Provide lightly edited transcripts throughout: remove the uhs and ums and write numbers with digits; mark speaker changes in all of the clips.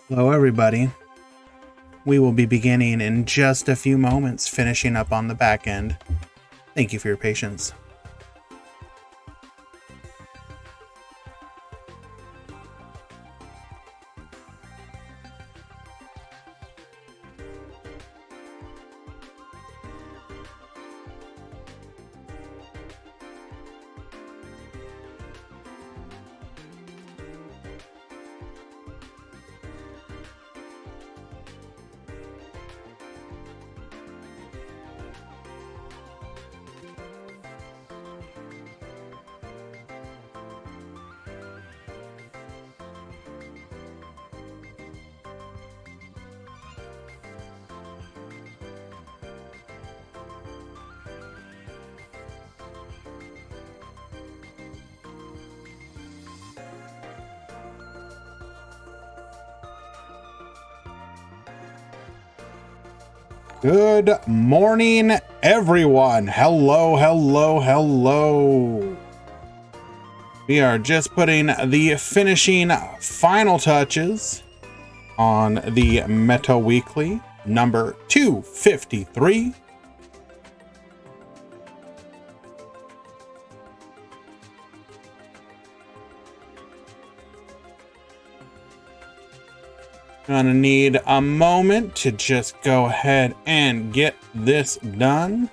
Speaker 1: Hello, everybody. We will be beginning in just a few moments, finishing up on the back end. Thank you for your patience. Good morning, everyone. Hello. We are just putting the finishing final touches on the Meta Weekly number 253. Gonna need a moment to just go ahead and get this done.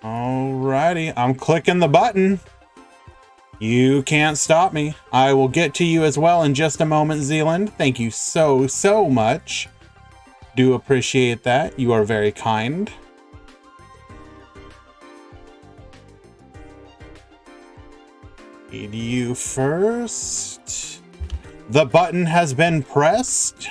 Speaker 1: Alrighty, I'm clicking the button. You can't stop me. I will get to you as well in just a moment, Zealand. Thank you so much. Do appreciate that. You are very kind. Need you first. The button has been pressed.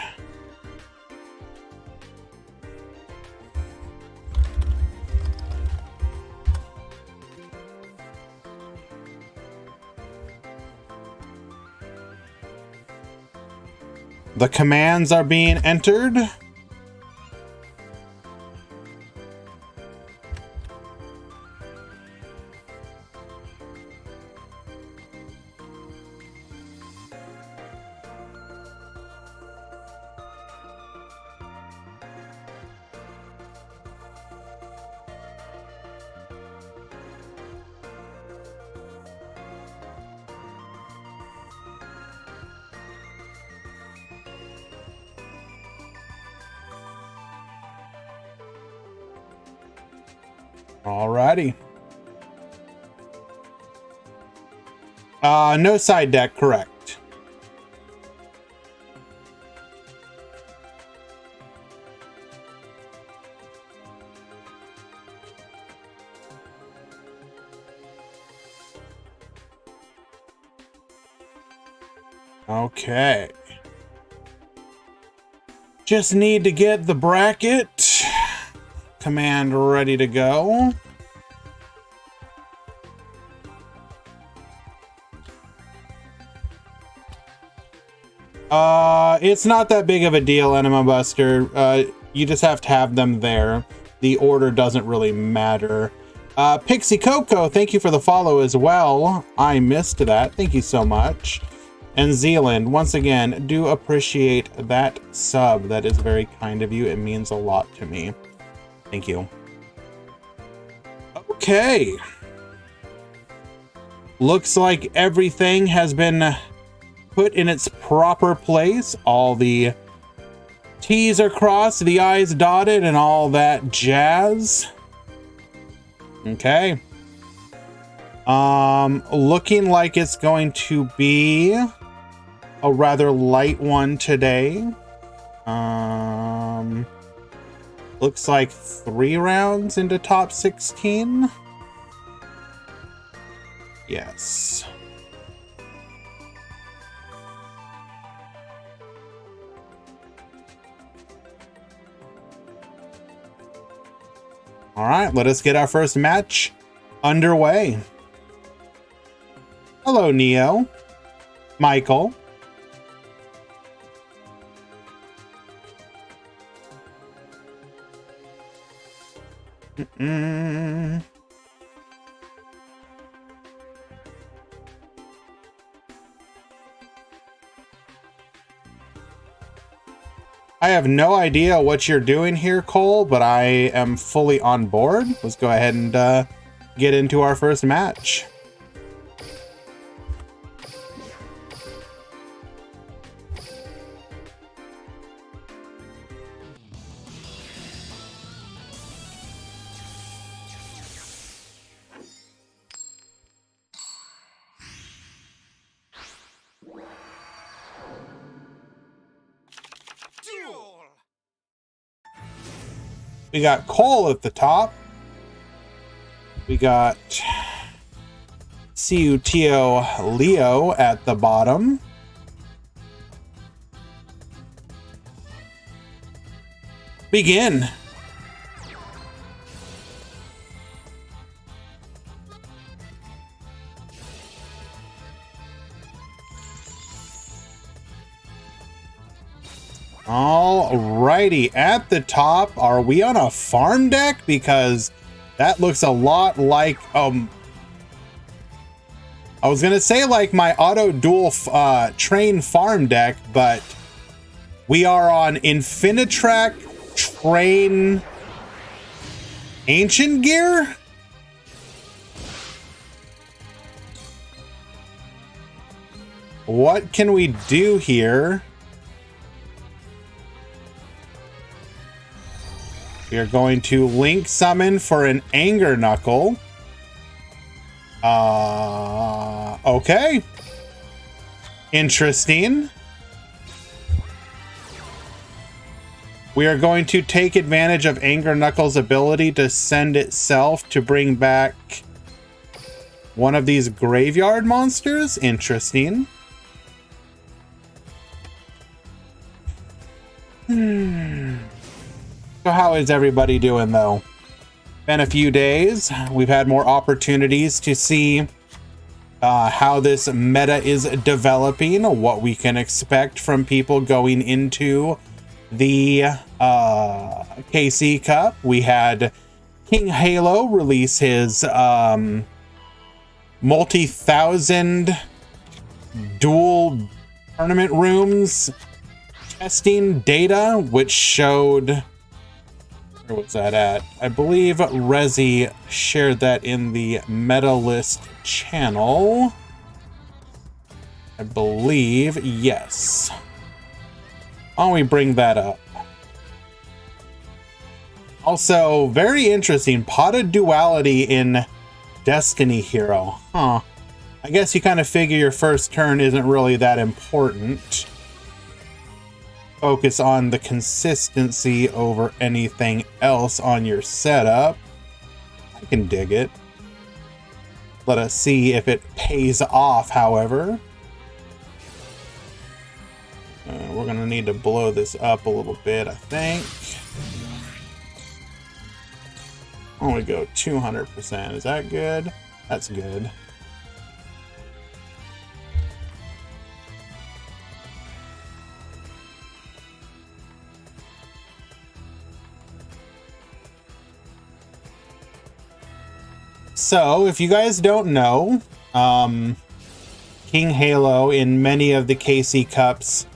Speaker 1: The commands are being entered. Alrighty. No side deck, correct. Okay. Just need to get the bracket command ready to go. It's not that big of a deal, Enema Buster. You just have to have them there. The order doesn't really matter. Pixie Coco, thank you for the follow as well. I missed that. Thank you so much. And Zealand, once again, do appreciate that sub. That is very kind of you. It means a lot to me. Thank you. Okay. Looks like everything has been put in its proper place. All the T's are crossed, the I's dotted, and all that jazz. Okay. Looking like it's going to be a rather light one today. Looks like 3 rounds into top 16. Yes. All right, let us get our first match underway. Hello, Neo. Michael. I have no idea what you're doing here, Cole, but I am fully on board. Let's go ahead and get into our first match. We got Cole at the top. We got Ciutio Leo at the bottom. Begin. Alrighty, at the top, are we on a farm deck? Because that looks a lot like, I was gonna say like my auto dual train farm deck, but we are on Infinitrack train ancient gear? What can we do here? We are going to link summon for an Anger Knuckle. Okay. Interesting. We are going to take advantage of Anger Knuckle's ability to send itself to bring back one of these graveyard monsters. Interesting. So how is everybody doing, though? Been a few days. We've had more opportunities to see how this meta is developing, what we can expect from people going into the KC Cup. We had King Halo release his multi-thousand dual tournament rooms testing data, which showed... Where was that at? I believe Rezi shared that in the meta list channel. I believe, yes. Why don't we bring that up? Also, very interesting, pot of duality in Destiny Hero. Huh. I guess you kind of figure your first turn isn't really that important. Focus on the consistency over anything else on your setup. I can dig it. Let us see if it pays off, however. We're going to need to blow this up a little bit, I think. Only go 200%. Is that good? That's good. So, if you guys don't know, King Halo in many of the KC Cups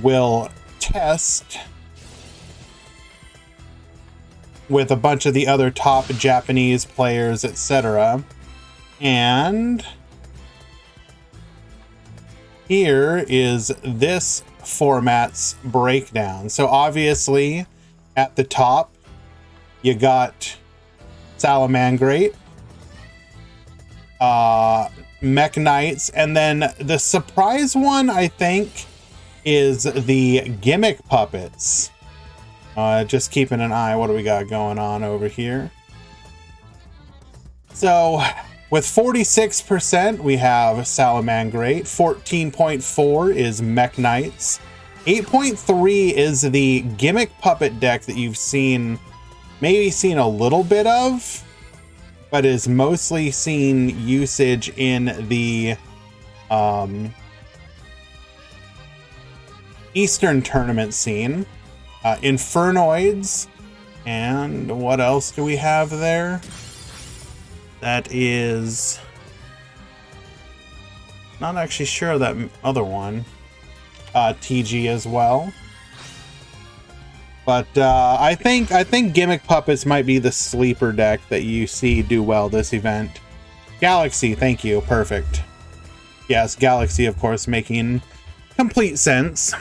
Speaker 1: will test with a bunch of the other top Japanese players, etc. And here is this format's breakdown. So obviously, at the top, you got Salamangreat, Mekk Knights, and then the surprise one, I think, is the Gimmick puppets. Just keeping an eye. What do we got going on over here? So, with 46%, we have Salamangreat. 14.4 is Mekk Knights. 8.3 is the Gimmick puppet deck that you've seen, maybe seen a little bit of, but is mostly seen usage in the Eastern tournament scene. Infernoids And what else do we have there? That is... not actually sure of that other one. TG as well. But I think Gimmick Puppets might be the sleeper deck that you see do well this event. Galaxy, thank you. Perfect. Yes, Galaxy, of course, making complete sense.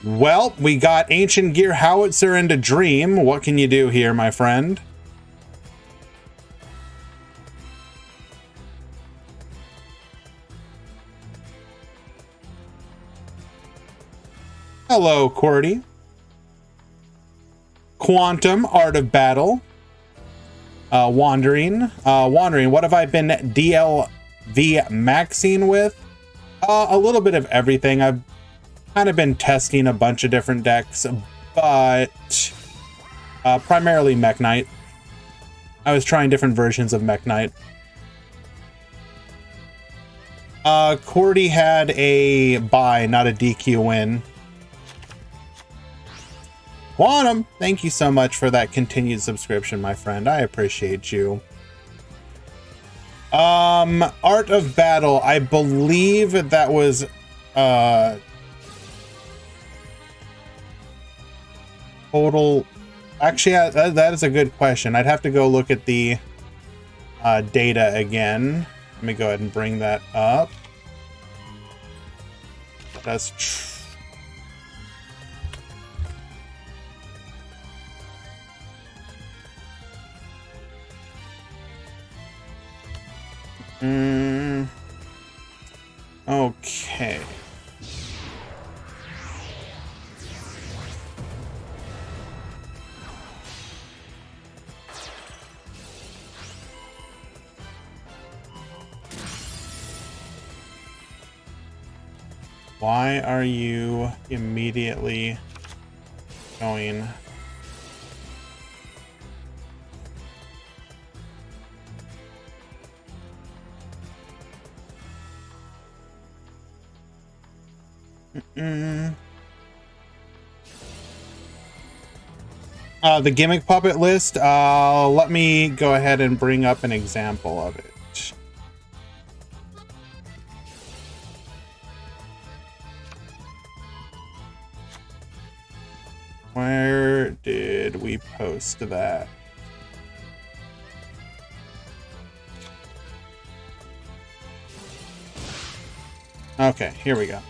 Speaker 1: Well, we got Ancient Gear Howitzer into Dream. What can you do here, my friend? Hello, Qwerty. Quantum, Art of Battle. Wandering. Wandering, what have I been DLV maxing with? A little bit of everything. I've kind of been testing a bunch of different decks, but primarily Mekk Knight. I was trying different versions of Mekk Knight. Qwerty had a bye, not a DQ win. Quantum, thank you so much for that continued subscription, my friend. I appreciate you. Art of Battle, I believe that was total. Actually, that is a good question. I'd have to go look at the data again. Let me go ahead and bring that up. That's true. Okay. Why are you immediately going? The Gimmick Puppet list, let me go ahead and bring up an example of it. Where did we post that? Okay, here we go.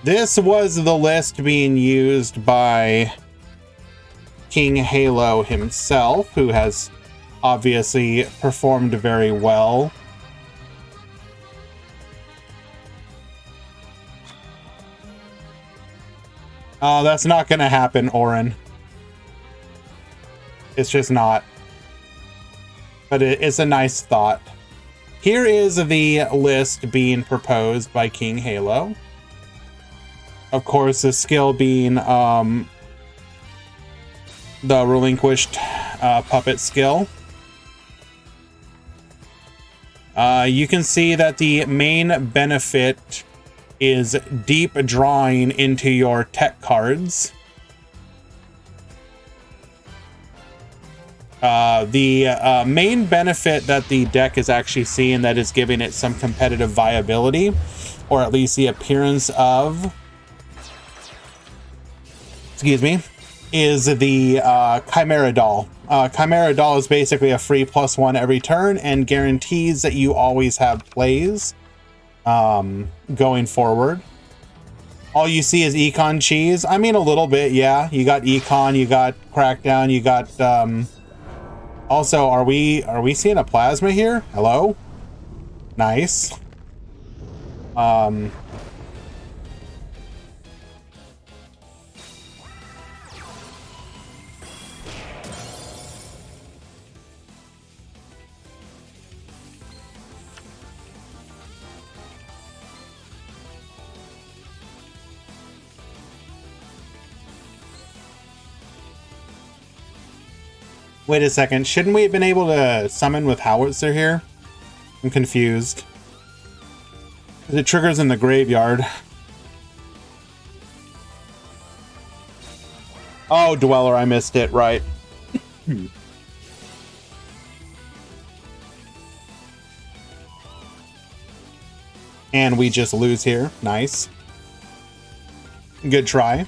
Speaker 1: This was the list being used by King Halo himself, who has obviously performed very well. That's not gonna happen, Oren. It's just not. But it's a nice thought. Here is the list being proposed by King Halo. Of course, the skill being the relinquished puppet skill. You can see that the main benefit is deep drawing into your tech cards. The main benefit that the deck is actually seeing that is giving it some competitive viability, or at least the appearance of, excuse me, is the Chimera Doll. Chimera Doll is basically a free +1 every turn and guarantees that you always have plays going forward. All you see is Econ cheese. I mean, a little bit, yeah. You got Econ, you got Crackdown, you got also, are we seeing a plasma here? Hello? Nice. Wait a second. Shouldn't we have been able to summon with Howitzer here? I'm confused. It triggers in the graveyard. Oh, Dweller, I missed it. Right. And we just lose here. Nice. Good try.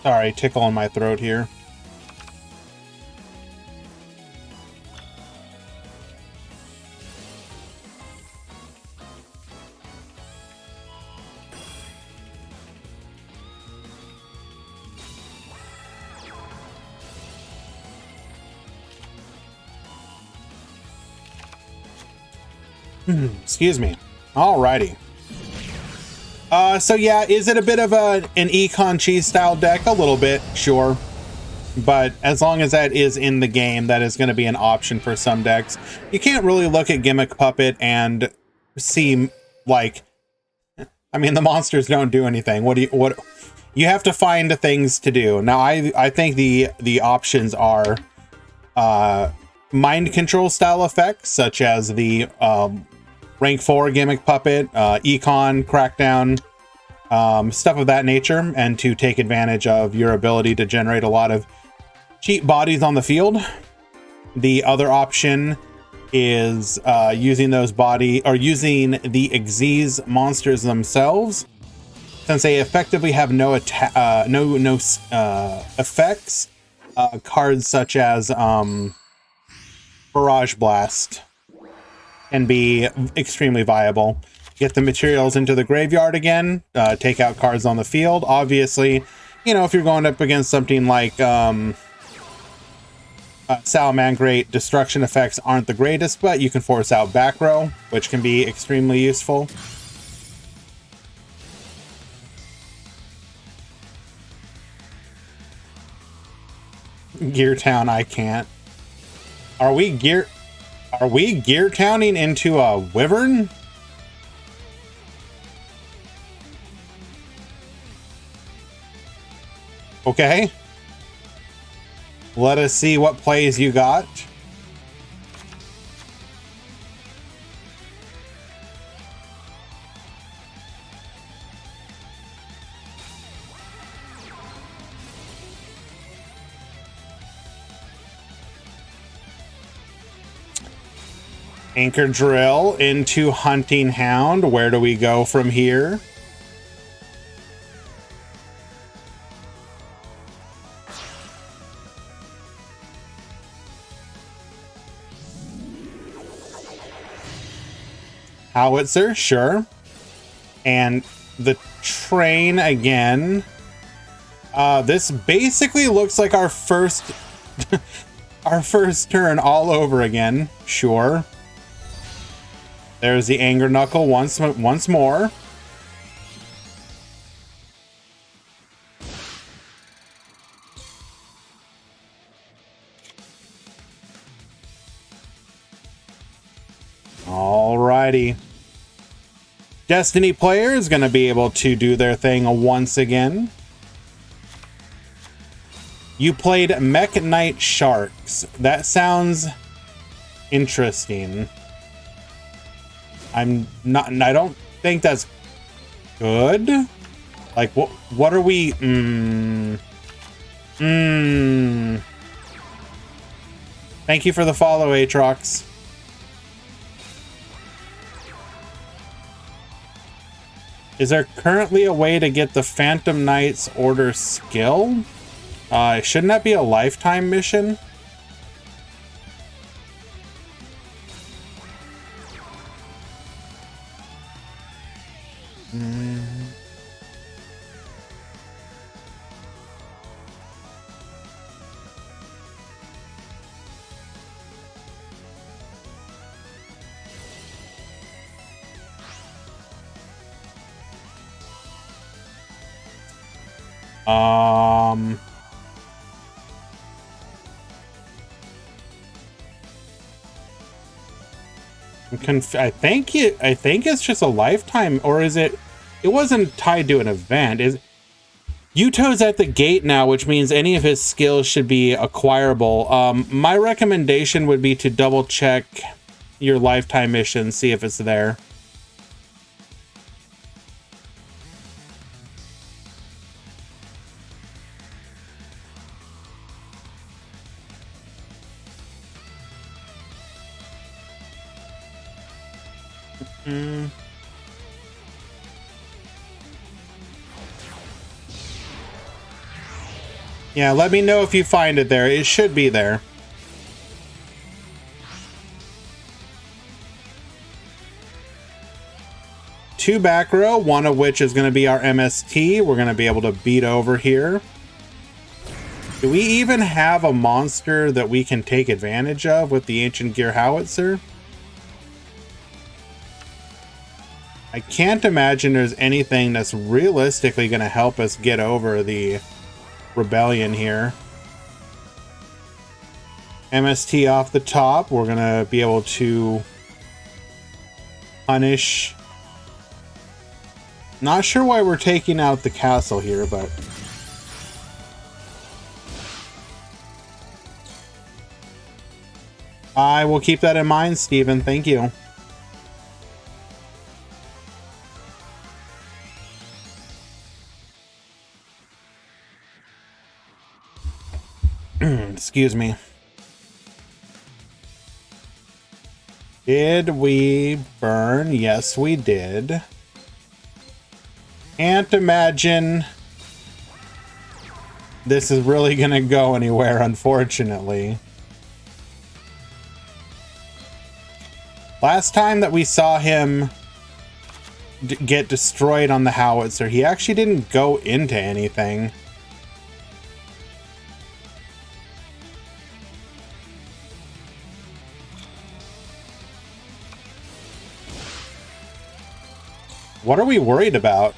Speaker 1: Sorry, tickle in my throat here. Excuse me. Alrighty. So yeah, is it a bit of an Econ Cheese style deck? A little bit, sure. But as long as that is in the game, that is going to be an option for some decks. You can't really look at Gimmick Puppet and see, like, I mean, the monsters don't do anything. What you have to find things to do. Now, I think the options are mind control style effects, such as the rank 4 Gimmick Puppet, Econ, Crackdown, stuff of that nature, and to take advantage of your ability to generate a lot of cheap bodies on the field. The other option is using those using the Xyz monsters themselves, since they effectively have no effects. Cards such as Barrage Blast can be extremely viable. Get the materials into the graveyard again, take out cards on the field. Obviously, you know, if you're going up against something like Salamangreat, destruction effects aren't the greatest, but you can force out back row, which can be extremely useful. Gear Town, I can't. Are we gear towning into a Wyvern? Okay. Let us see what plays you got. Anchor Drill into Hunting Hound. Where do we go from here? Howitzer, sure. And the train again. This basically looks like our first our first turn all over again. Sure. There's the Anger Knuckle once more. Alrighty. Destiny player is going to be able to do their thing once again. You played Mekk Knight Sharks. That sounds interesting. I don't think that's good. Like, what are we? Thank you for the follow, Aatrox. Is there currently a way to get the Phantom Knight's Order skill? Shouldn't that be a lifetime mission? I think it's just a lifetime, or is it? It wasn't tied to an event. Is Yuto's at the gate now, which means any of his skills should be acquirable. My recommendation would be to double check your lifetime mission, see if it's there. Yeah, let me know if you find it there. It should be there. Two back row, one of which is going to be our MST. We're going to be able to beat over here. Do we even have a monster that we can take advantage of with the Ancient Gear Howitzer? I can't imagine there's anything that's realistically going to help us get over the rebellion here. MST off the top. We're going to be able to punish. Not sure why we're taking out the castle here, but I will keep that in mind, Steven. Thank you. Excuse me. Did we burn? Yes, we did. Can't imagine this is really going to go anywhere, unfortunately. Last time that we saw him get destroyed on the howitzer, he actually didn't go into anything. What are we worried about?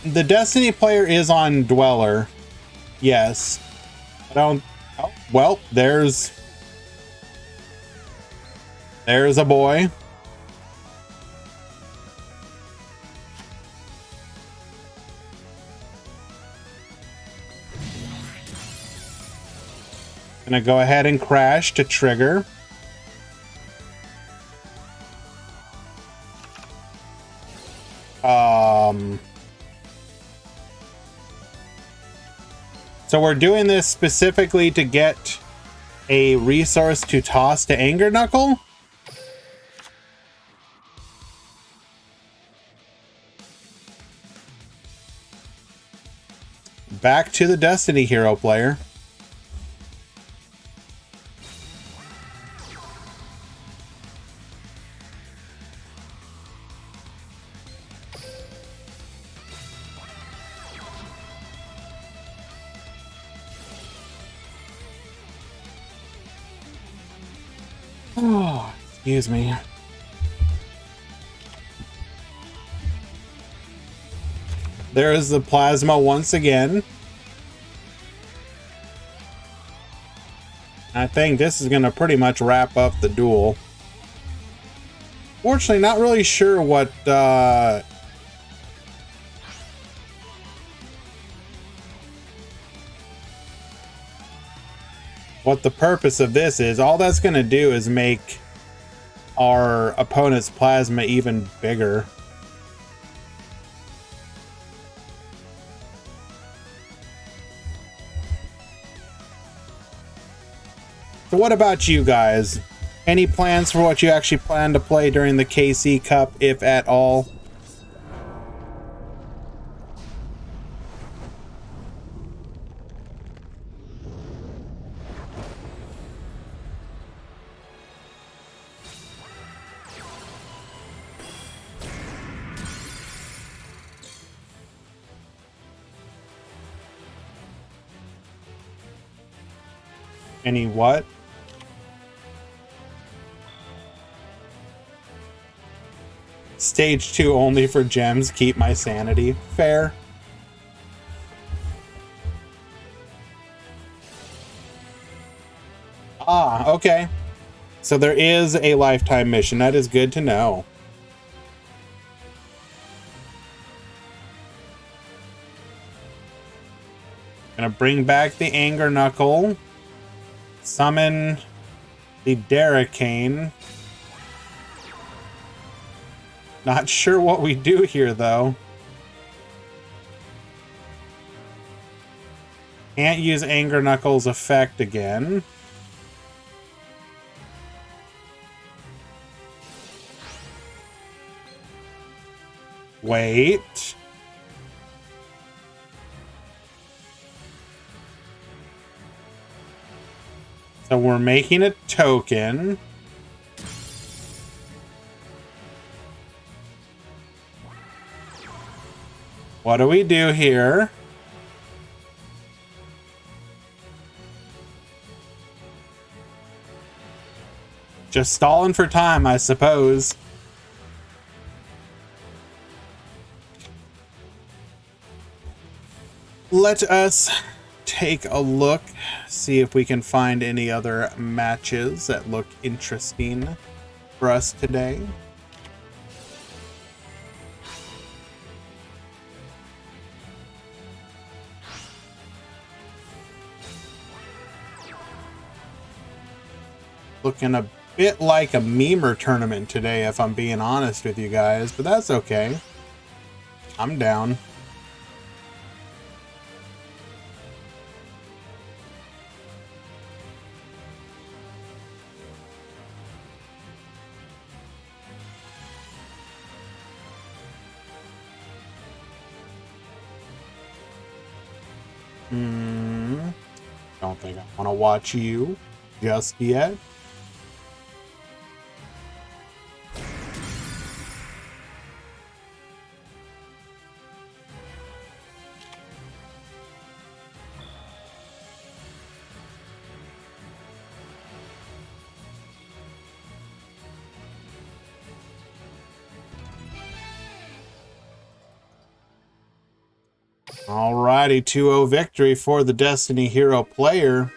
Speaker 1: The Destiny player is on Dweller. Yes. I don't... Oh, well, there's a boy. Gonna go ahead and crash to trigger. So we're doing this specifically to get a resource to toss to Anger Knuckle? Back to the Destiny hero player. Oh, excuse me. There is the plasma once again. I think this is going to pretty much wrap up the duel. Fortunately, not really sure what the purpose of this is. All that's going to do is make our opponent's plasma even bigger. So what about you guys? Any plans for what you actually plan to play during the KC Cup, if at all? Any what? Stage 2 only for gems. Keep my sanity. Fair. Okay. So there is a lifetime mission. That is good to know. Gonna bring back the Anger Knuckle. Summon the Derricane. Not sure what we do here, though. Can't use Anger Knuckle's effect again. Wait. So we're making a token. What do we do here? Just stalling for time, I suppose. Let us take a look, see if we can find any other matches that look interesting for us today. Looking a bit like a memer tournament today, if I'm being honest with you guys, but that's okay. I'm down. Don't think I want to watch you just yet. Alrighty, 2-0 victory for the Destiny Hero player.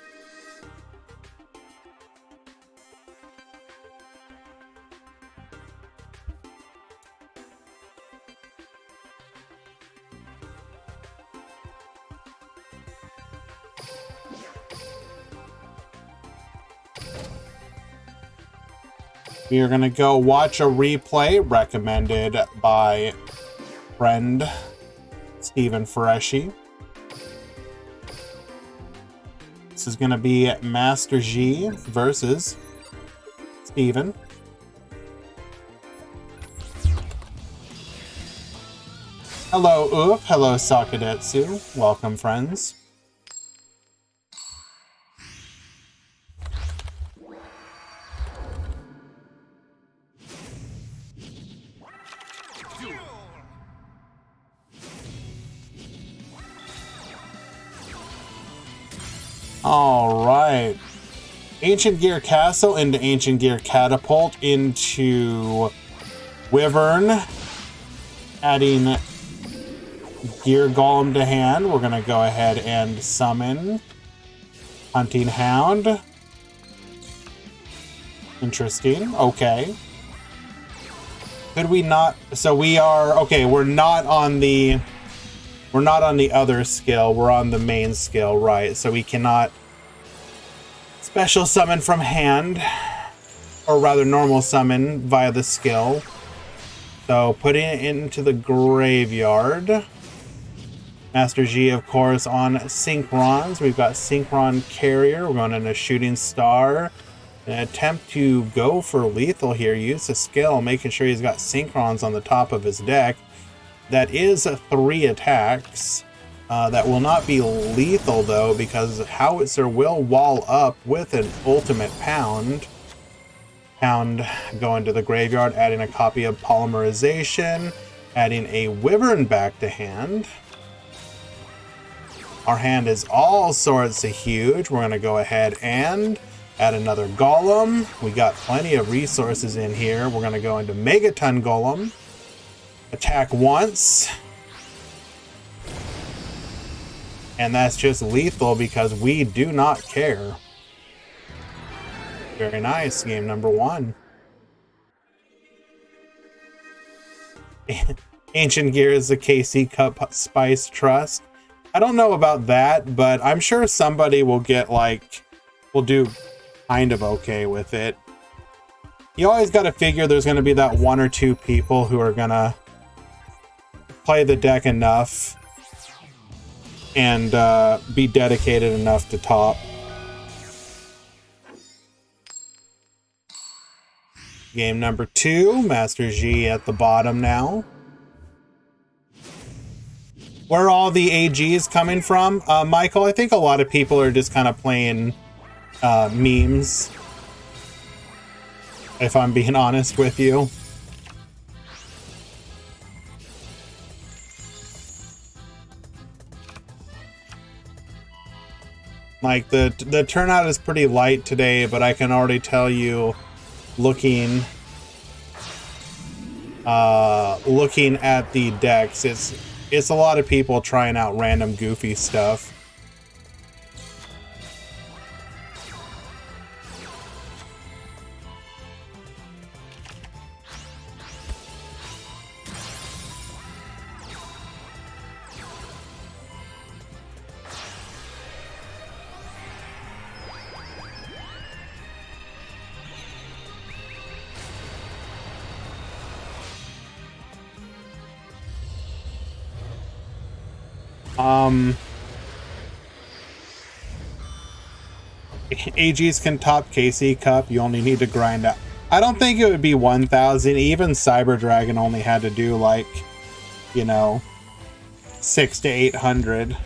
Speaker 1: We are going to go watch a replay recommended by friend Stephen Freshy. This is going to be Master G versus Stephen. Hello, Oof. Hello, Sakadetsu. Welcome, friends. All right. Ancient Gear Castle into Ancient Gear Catapult into Wyvern. Adding Gear Golem to hand. We're going to go ahead and summon Hunting Hound. Interesting. Okay. Could we not? So we are... Okay, we're not on the other skill. We're on the main skill, right? So we cannot special summon from hand, or rather normal summon via the skill. So putting it into the graveyard. Master G, of course, on Synchrons. We've got Synchron Carrier. We're going into Shooting Star. An attempt to go for lethal here. Use a skill, making sure he's got Synchrons on the top of his deck. That is 3 attacks. That will not be lethal, though, because Howitzer will wall up with an ultimate pound. Pound going to the graveyard, adding a copy of Polymerization, adding a Wyvern back to hand. Our hand is all sorts of huge. We're going to go ahead and add another Golem. We got plenty of resources in here. We're going to go into Megaton Golem. Attack once. And that's just lethal because we do not care. Very nice. Game number 1. Ancient Gear is the KC Cup Spice Trust. I don't know about that, but I'm sure somebody will get will do kind of okay with it. You always got to figure there's going to be that 1 or 2 people who are going to play the deck enough and be dedicated enough to top. Game number 2, Master G at the bottom now. Where are all the AGs coming from? Michael, I think a lot of people are just kind of playing memes, if I'm being honest with you. Like, the turnout is pretty light today, but I can already tell you, looking at the decks, it's a lot of people trying out random goofy stuff. AGs can top KC Cup. You only need to grind out. I don't think it would be 1,000. Even Cyber Dragon only had to do, like, you know, 600 to 800.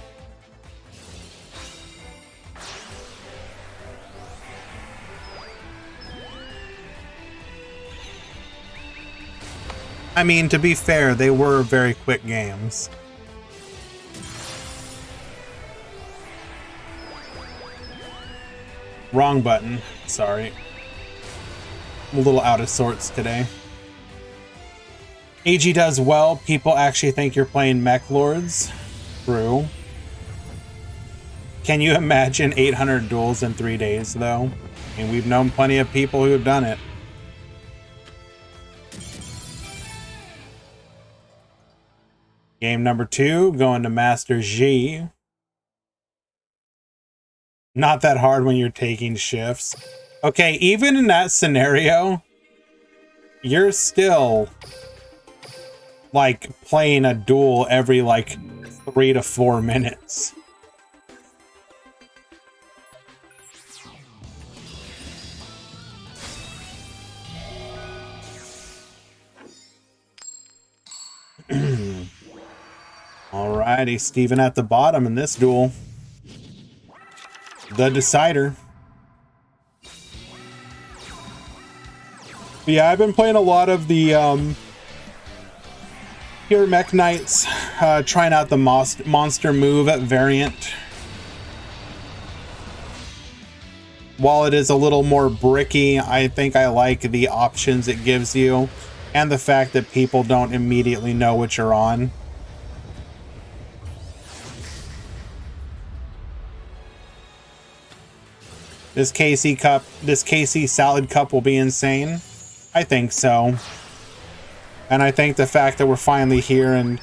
Speaker 1: I mean, to be fair, they were very quick games. Wrong button. Sorry. I'm a little out of sorts today. AG does well. People actually think you're playing Mekk Lords. True. Can you imagine 800 duels in 3 days, though? And we've known plenty of people who have done it. Game number 2, going to Master G. Not that hard when you're taking shifts. Okay, even in that scenario, you're still, like, playing a duel every, like, 3 to 4 minutes. Alrighty, Steven at the bottom in this duel. The decider. But yeah, I've been playing a lot of the Pure Mekk Knights, trying out the monster move variant. While it is a little more bricky, I think I like the options it gives you and the fact that people don't immediately know what you're on. This KC Salad Cup will be insane. I think so. And I think the fact that we're finally here and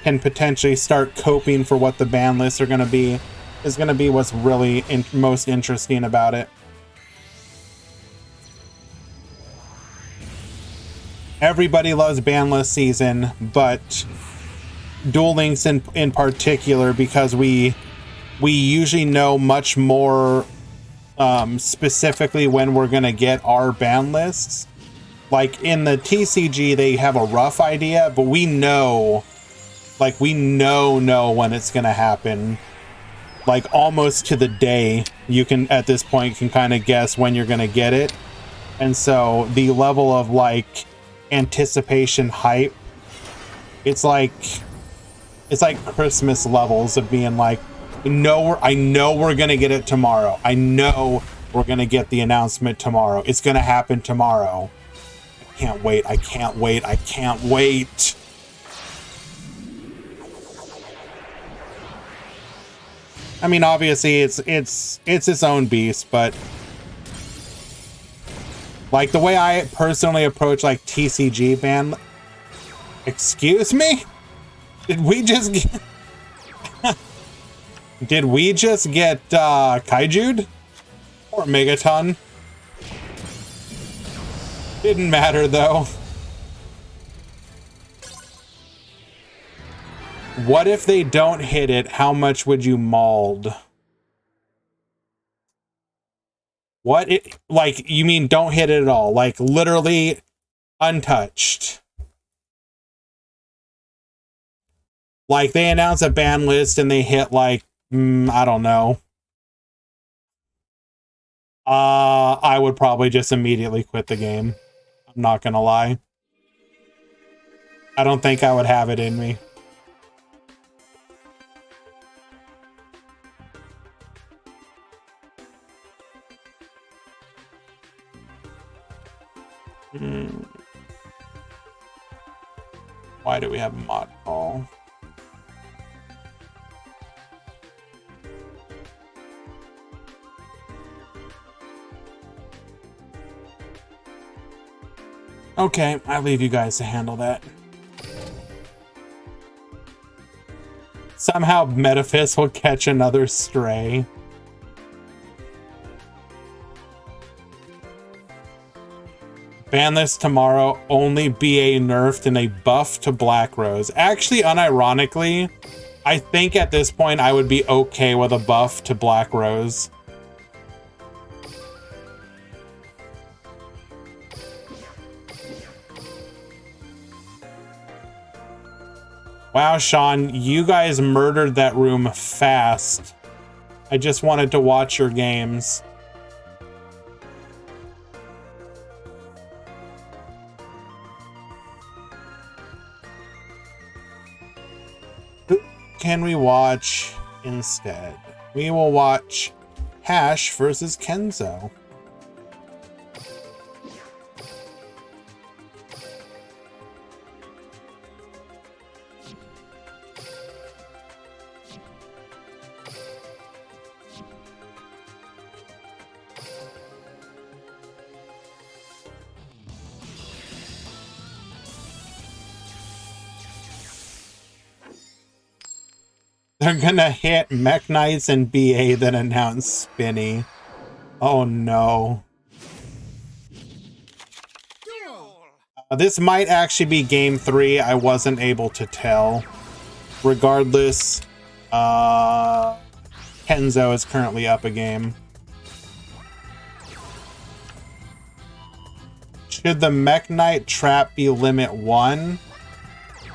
Speaker 1: can potentially start coping for what the ban lists are going to be is going to be what's really most interesting about it. Everybody loves ban list season, but Duel Links in particular, because we usually know much more specifically when we're gonna get our ban lists. Like in the TCG, they have a rough idea, but we know when it's gonna happen. Like almost to the day, you can at this point can kind of guess when you're gonna get it. And so the level of like anticipation hype, it's like Christmas levels of being like, I know we're gonna get it tomorrow. I know we're gonna get the announcement tomorrow. It's gonna happen tomorrow. I can't wait. I can't wait. I can't wait. I mean, obviously it's its own beast, but Like the way I personally approach like TCG ban. Excuse me? Did we just get Did we just get Kaiju'd? Or Megaton? Didn't matter though. What if they don't hit it? How much would you mauled? What it, like, you mean don't hit it at all? Like literally untouched. Like they announce a ban list and they hit like, I don't know. I would probably just immediately quit the game. I'm not gonna lie. I don't think I would have it in me. Why do we have a mod call? Okay, I leave you guys to handle that. Somehow Metaphys will catch another stray. Ban this tomorrow, only BA nerfed and a buff to Black Rose. Actually, unironically, I think at this point I would be okay with a buff to Black Rose. Wow, Sean, you guys murdered that room fast. I just wanted to watch your games. Who can we watch instead? We will watch Hash versus Kenzo. They're gonna hit Mekk Knights and BA, then announce Spinny. Oh no. This might actually be game 3. I wasn't able to tell. Regardless, Kenzo is currently up a game. Should the Mekk Knight trap be limit 1?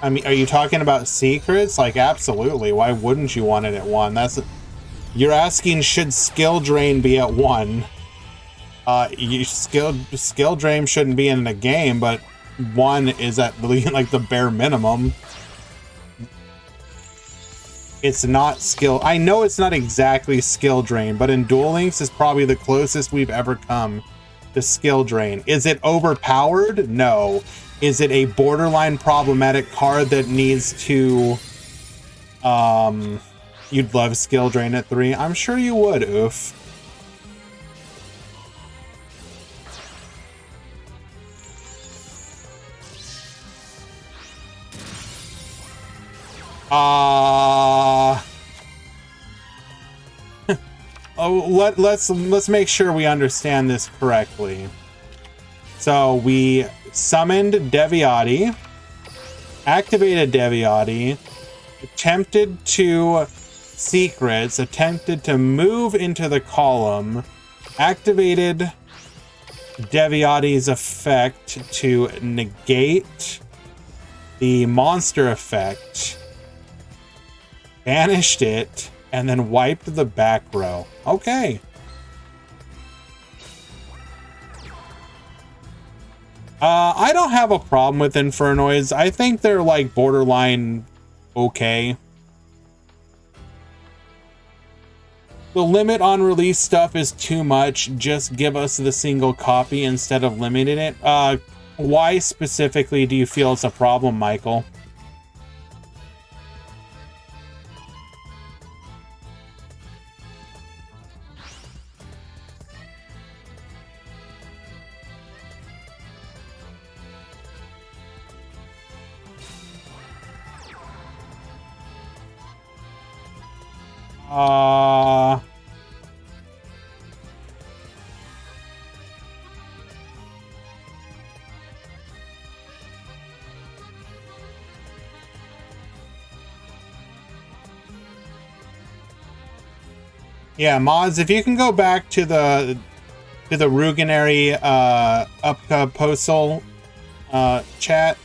Speaker 1: I mean, are you talking about secrets? Like, absolutely. Why wouldn't you want it at 1? You're asking, should skill drain be at 1? Skill drain shouldn't be in the game, but 1 is at like the bare minimum. It's not skill. I know it's not exactly skill drain, but in Duel Links is probably the closest we've ever come to skill drain. Is it overpowered? No. Is it a borderline problematic card that needs to, you'd love skill drain at 3? I'm sure you would, oof. Oh, let's make sure we understand this correctly. So we summoned Deviati, activated Deviati, attempted to secrets, attempted to move into the column, activated Deviati's effect to negate the monster effect, banished it, and then wiped the back row. Okay. I don't have a problem with Infernoids. I think they're like borderline okay. The limit on release stuff is too much. Just give us the single copy instead of limiting it. Why specifically do you feel it's a problem, Michael? Yeah, mods, if you can go back to the Ruginary postal chat.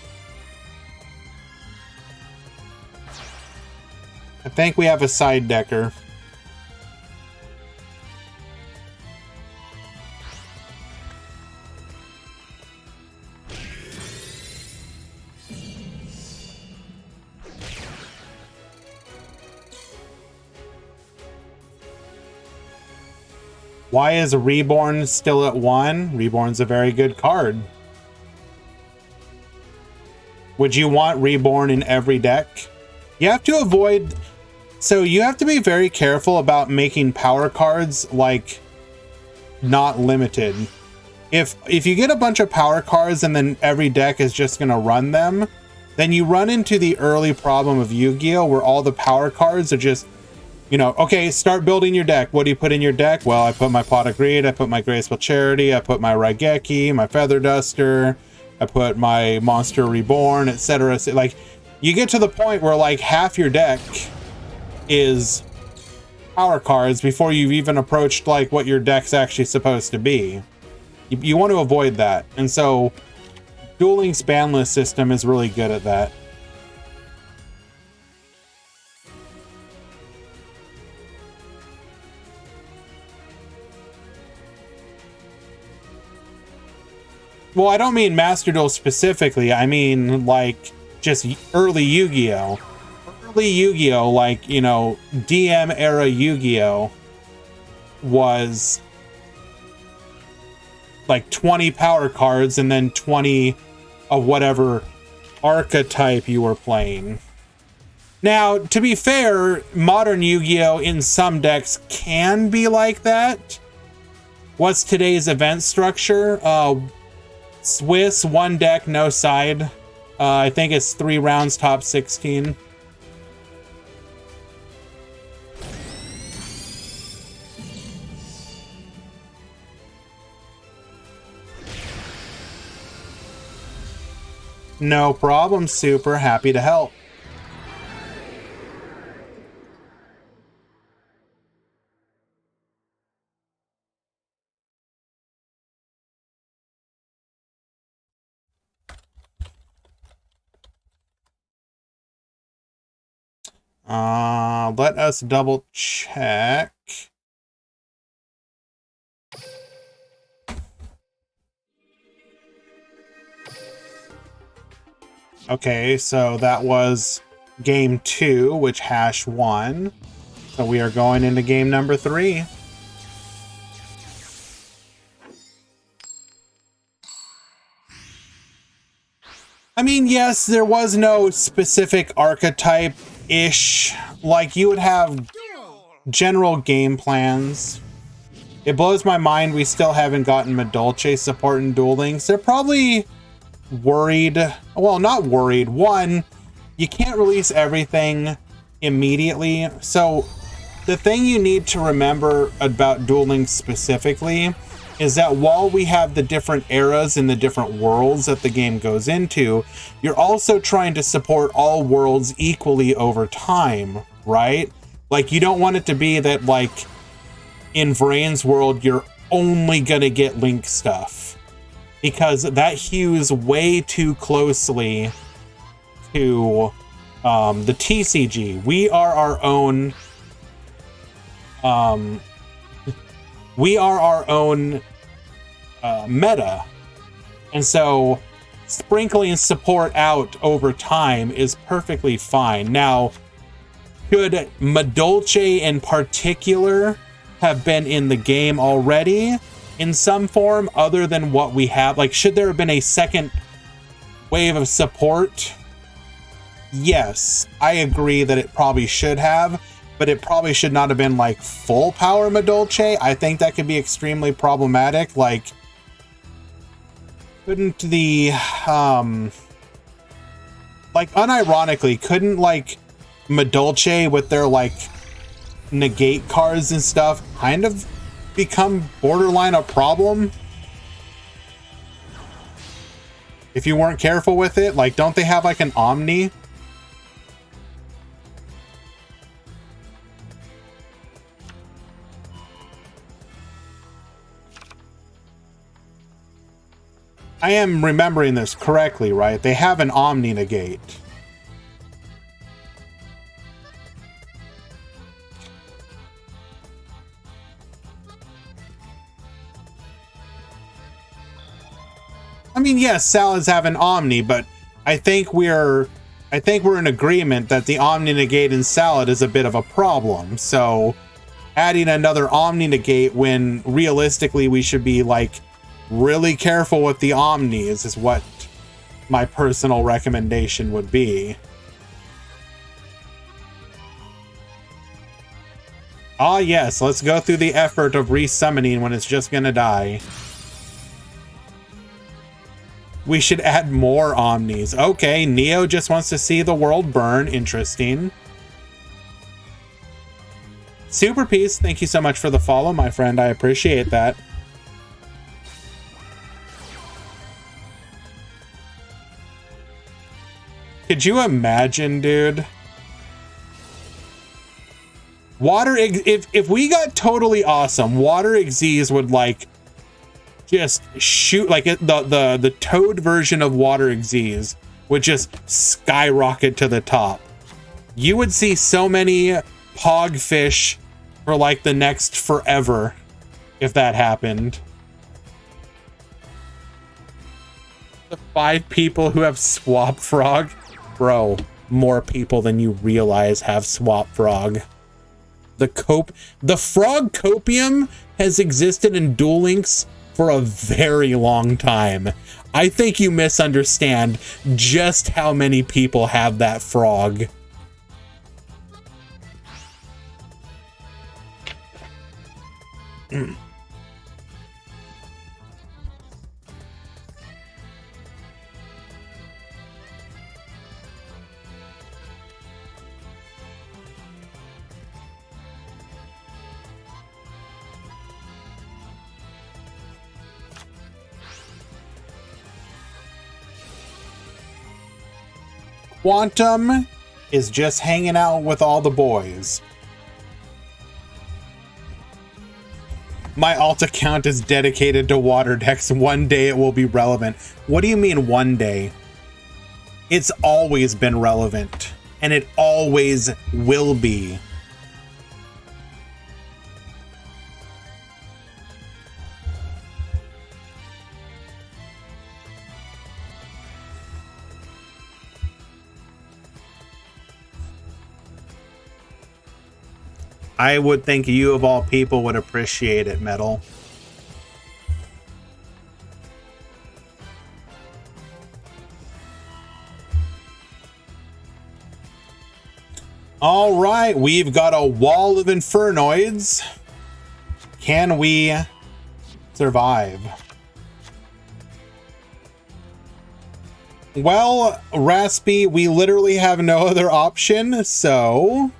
Speaker 1: I think we have a side decker. Why is Reborn still at 1? Reborn's a very good card. Would you want Reborn in every deck? You have to avoid... So you have to be very careful about making power cards, like, not limited. If you get a bunch of power cards and then every deck is just going to run them, then you run into the early problem of Yu-Gi-Oh! Where all the power cards are just... You know, okay, start building your deck. What do you put in your deck? Well, I put my Pot of Greed, I put my Graceful Charity, I put my Raigeki, my Feather Duster, I put my Monster Reborn, etc. Like, you get to the point where, like, half your deck is power cards before you've even approached, like, what your deck's actually supposed to be. You want to avoid that. And so, Duel Links banlist system is really good at that. Well, I don't mean Master Duel specifically. I mean, like, just early Yu-Gi-Oh! Early Yu-Gi-Oh! Like, you know, DM era Yu-Gi-Oh! Was like 20 power cards and then 20 of whatever archetype you were playing. Now, to be fair, modern Yu-Gi-Oh! In some decks can be like that. What's today's event structure? Swiss, 1 deck, no side. I think it's 3 rounds, top 16. No problem, super happy to help. Let us double check. Okay, so that was game 2, which Hash won. So we are going into game number 3. I mean, yes, there was no specific archetype-ish. Like, you would have general game plans. It blows my mind we still haven't gotten Madolche support in Duel Links. They're probably worried. Well, not worried. One, you can't release everything immediately. So the thing you need to remember about Duel Links specifically is that while we have the different eras and the different worlds that the game goes into, you're also trying to support all worlds equally over time, right? Like, you don't want it to be that, like, in Vrain's world, you're only gonna get Link stuff, because that hews way too closely to the TCG. We are our own meta, and so sprinkling support out over time is perfectly fine. Now, should Madolche in particular have been in the game already in some form other than what we have? Like, should there have been a second wave of support? Yes, I agree that it probably should have, but it probably should not have been like full power Madolche. I think that could be extremely problematic. Like, couldn't the like, unironically, couldn't like Madolche with their like negate cards and stuff kind of become borderline a problem if you weren't careful with it. Like, don't they have like an Omni? I am remembering this correctly, right? They have an Omni negate. I mean, yes, salads have an Omni, but I think we're in agreement that the Omni negate in salad is a bit of a problem. So adding another Omni negate when realistically we should be like really careful with the Omnis is what my personal recommendation would be. Ah, yes, let's go through the effort of resummoning when it's just gonna die. We should add more Omnis. Okay, Neo just wants to see the world burn. Interesting. Super Peace, thank you so much for the follow, my friend. I appreciate that. Could you imagine, dude? If we got totally awesome, Water Xyz would like just shoot like the Toad version of Water Xyz would just skyrocket to the top. You would see so many Pogfish for like the next forever if that happened. The 5 people who have Swap Frog. Bro, more people than you realize have Swap Frog. The Frog Copium has existed in Duel Links for a very long time. I think you misunderstand just how many people have that frog. Quantum is just hanging out with all the boys. My alt account is dedicated to water decks. One day it will be relevant. What do you mean one day? It's always been relevant, and it always will be. I would think you of all people would appreciate it, Metal. All right, we've got a wall of Infernoids. Can we survive? Well, Raspy, we literally have no other option, so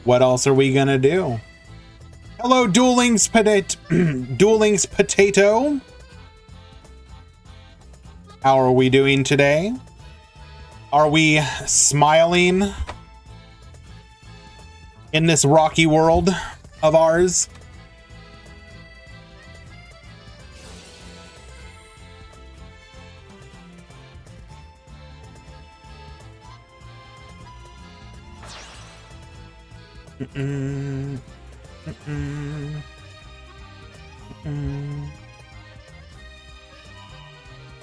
Speaker 1: what else are we gonna do? Hello, Duel Links Potato. How are we doing today? Are we smiling in this rocky world of ours?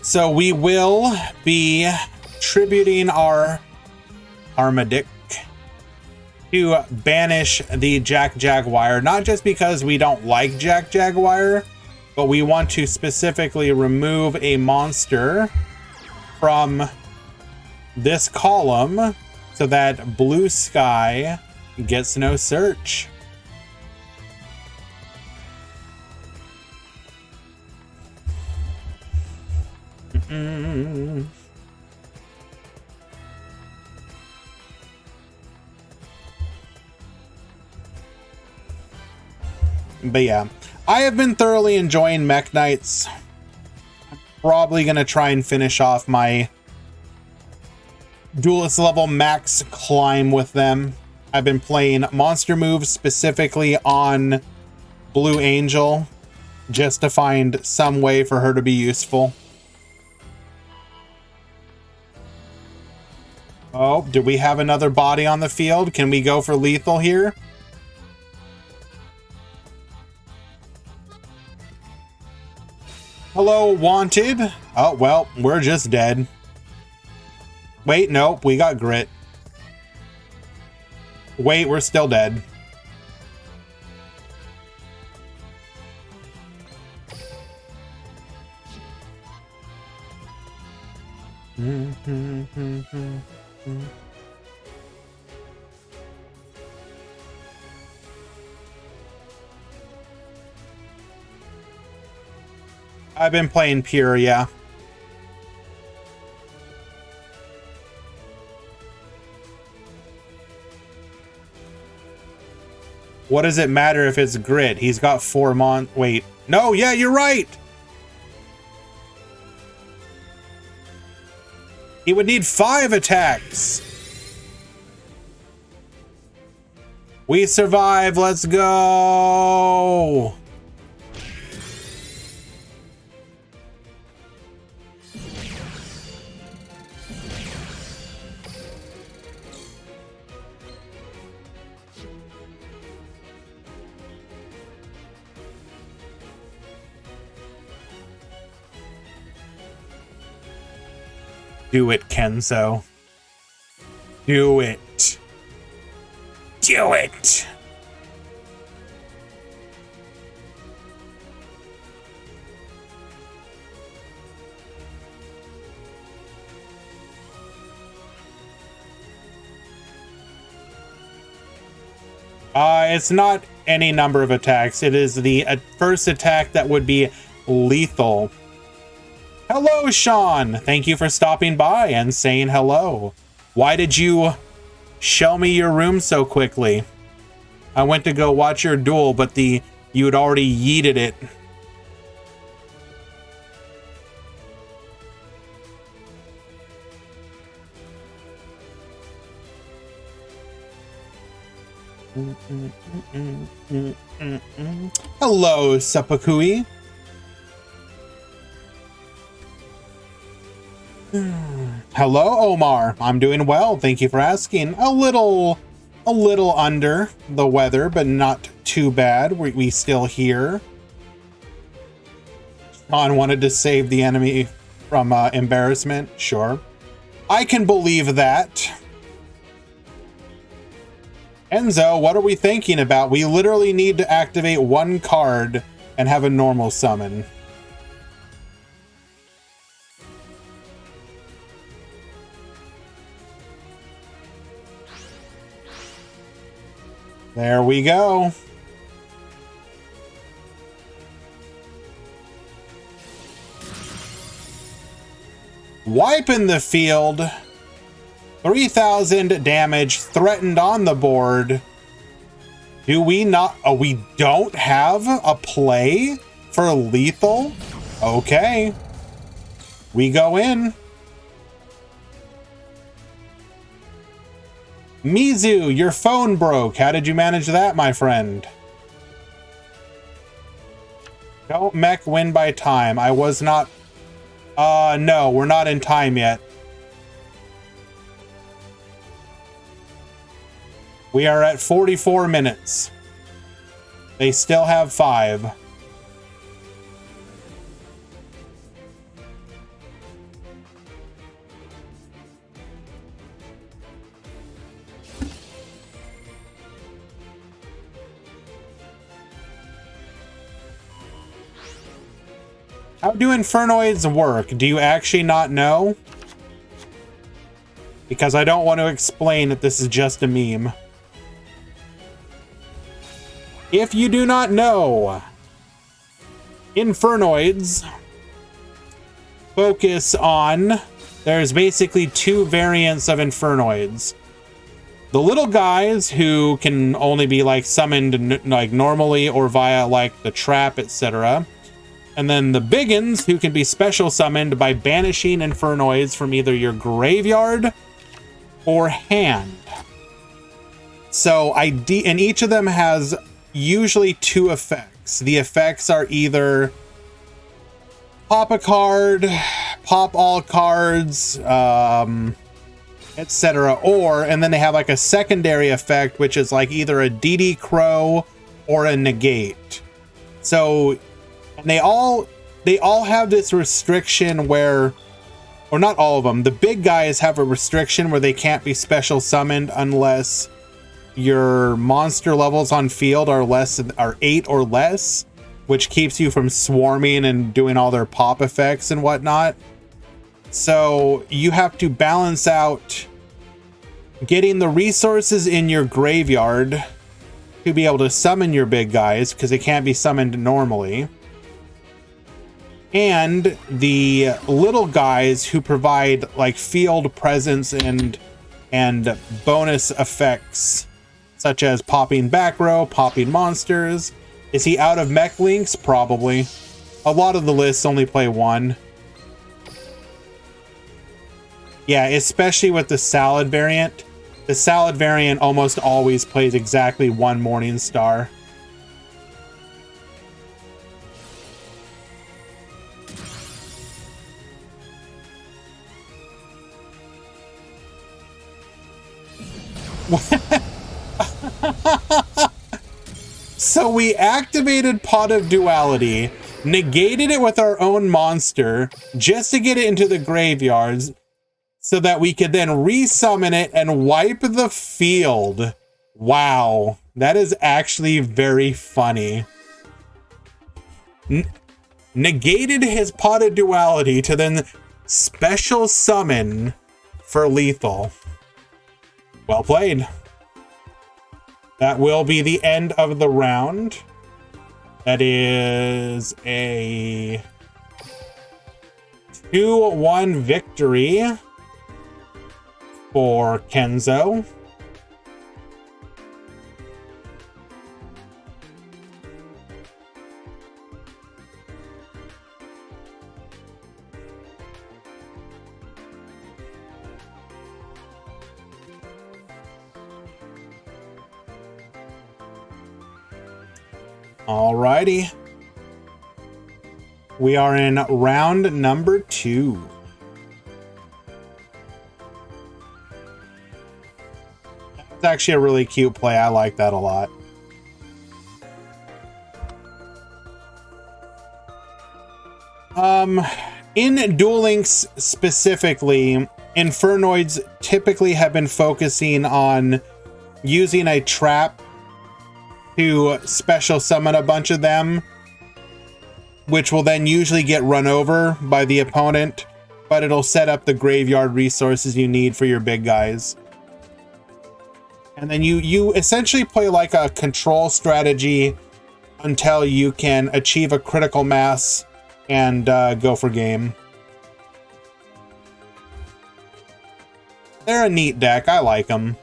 Speaker 1: So we will be tributing our Armadic to banish the Jack Jaguar, not just because we don't like Jack Jaguar, but we want to specifically remove a monster from this column so that Blue Sky gets no search. But yeah, I have been thoroughly enjoying Mekk Knights. I'm probably going to try and finish off my duelist level max climb with them. I've been playing monster moves specifically on Blue Angel just to find some way for her to be useful. Oh, do we have another body on the field? Can we go for lethal here? Hello, wanted. Oh, well, we're just dead. Wait, nope, we got grit. Wait, we're still dead. I've been playing pure, yeah. What does it matter if it's grit? He's got 4 wait. No, yeah, you're right. He would need 5 attacks. We survive. Let's go. Do it, Kenzo. Do it. Do it. It's not any number of attacks. It is the first attack that would be lethal. Hello, Sean. Thank you for stopping by and saying hello. Why did you show me your room so quickly? I went to go watch your duel, but you had already yeeted it. Hello, Sepakui. Hello, Omar. I'm doing well. Thank you for asking. A little under the weather, but not too bad. We still here. Sean wanted to save the enemy from embarrassment. Sure. I can believe that. Enzo, what are we thinking about? We literally need to activate 1 card and have a normal summon. There we go. Wiping the field. 3,000 damage threatened on the board. Do we not? Oh, we don't have a play for lethal? Okay. We go in. Mizu, your phone broke. How did you manage that, my friend? Don't Mekk win by time. I was not... no, we're not in time yet. We are at 44 minutes. They still have 5. How do Infernoids work? Do you actually not know? Because I don't want to explain that this is just a meme. If you do not know, Infernoids focus on... There's basically 2 variants of Infernoids. the little guys who can only be like summoned like normally or via like the trap, etc. And then the biggins who can be special summoned by banishing Infernoids from either your graveyard or hand. So and each of them has usually 2 effects. The effects are either pop a card, pop all cards, etc. And then they have like a secondary effect, which is like either a DD Crow or a negate. So, and they all have this restriction where, or not all of them, the big guys have a restriction where they can't be special summoned unless your monster levels on field are 8 or less, which keeps you from swarming and doing all their pop effects and whatnot. So you have to balance out getting the resources in your graveyard to be able to summon your big guys, because they can't be summoned normally, and the little guys who provide like field presence and bonus effects, such as popping back row, popping monsters. Is he out of mech links? Probably. A lot of the lists only play 1. Yeah, especially with the salad variant. The salad variant almost always plays exactly 1 Morning Star. So we activated Pot of Duality, negated it with our own monster just to get it into the graveyards, so that we could then resummon it and wipe the field. Wow, that is actually very funny. Negated his Pot of Duality to then special summon for lethal. Well played. That will be the end of the round. That is a 2-1 victory for Kenzo. Alrighty. We are in round number 2. That's actually a really cute play. I like that a lot. In Duel Links specifically, Infernoids typically have been focusing on using a trap to special summon a bunch of them, which will then usually get run over by the opponent, but it'll set up the graveyard resources you need for your big guys. And then you essentially play like a control strategy until you can achieve a critical mass and go for game. They're a neat deck. I like them.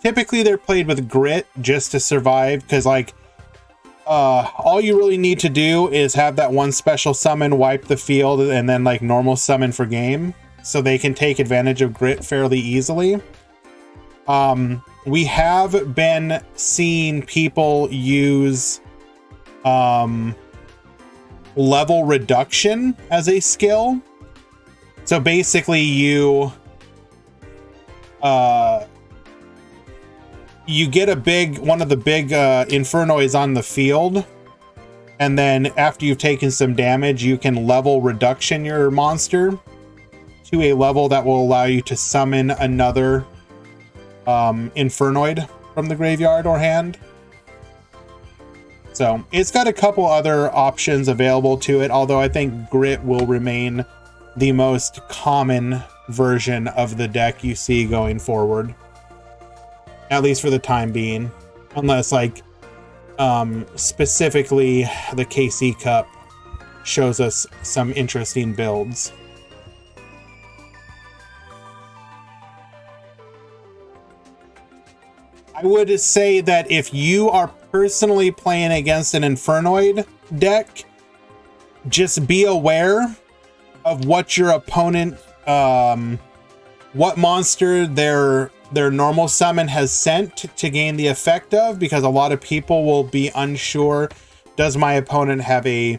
Speaker 1: Typically they're played with grit just to survive, because like all you really need to do is have that one special summon wipe the field and then like normal summon for game, so they can take advantage of grit fairly easily. We have been seeing people use level reduction as a skill. So basically you get one of the big Infernoids on the field, and then after you've taken some damage, you can level reduction your monster to a level that will allow you to summon another Infernoid from the graveyard or hand. So it's got a couple other options available to it, although I think grit will remain the most common version of the deck you see going forward, at least for the time being, unless like specifically the KC Cup shows us some interesting builds. I would say that if you are personally playing against an Infernoid deck, just be aware of what your opponent, what monster their normal summon has sent to gain the effect of, because a lot of people will be unsure. Does my opponent have a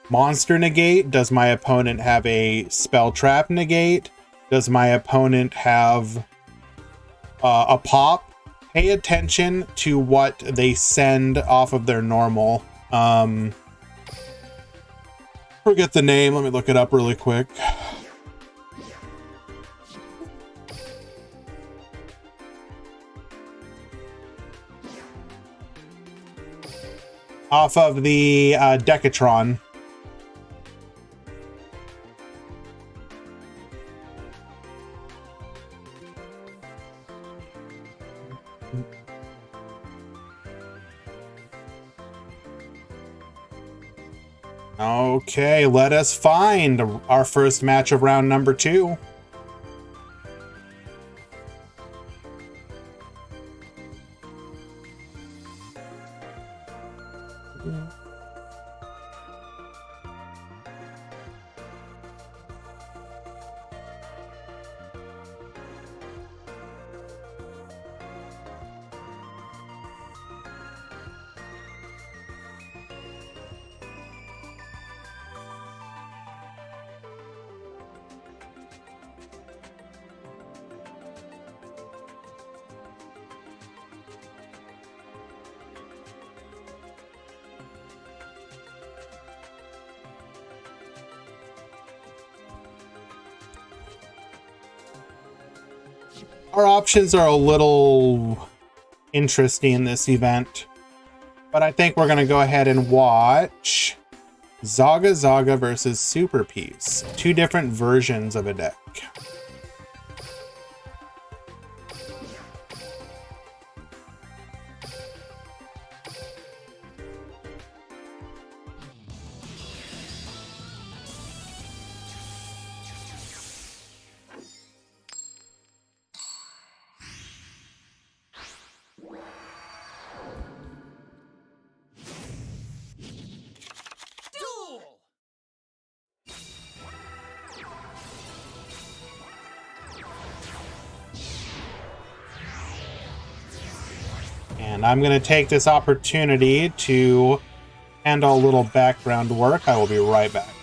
Speaker 1: monster negate? Does my opponent have a spell trap negate? Does my opponent have a pop? Pay attention to what they send off of their normal. Forget the name. Let me look it up really quick. Off of the Decatron. Okay, let us find our first match of round number 2. Our options are a little interesting in this event, but I think we're going to go ahead and watch Zaga Zaga versus Super Piece. 2 different versions of a deck. And I'm going to take this opportunity to handle a little background work. I will be right back.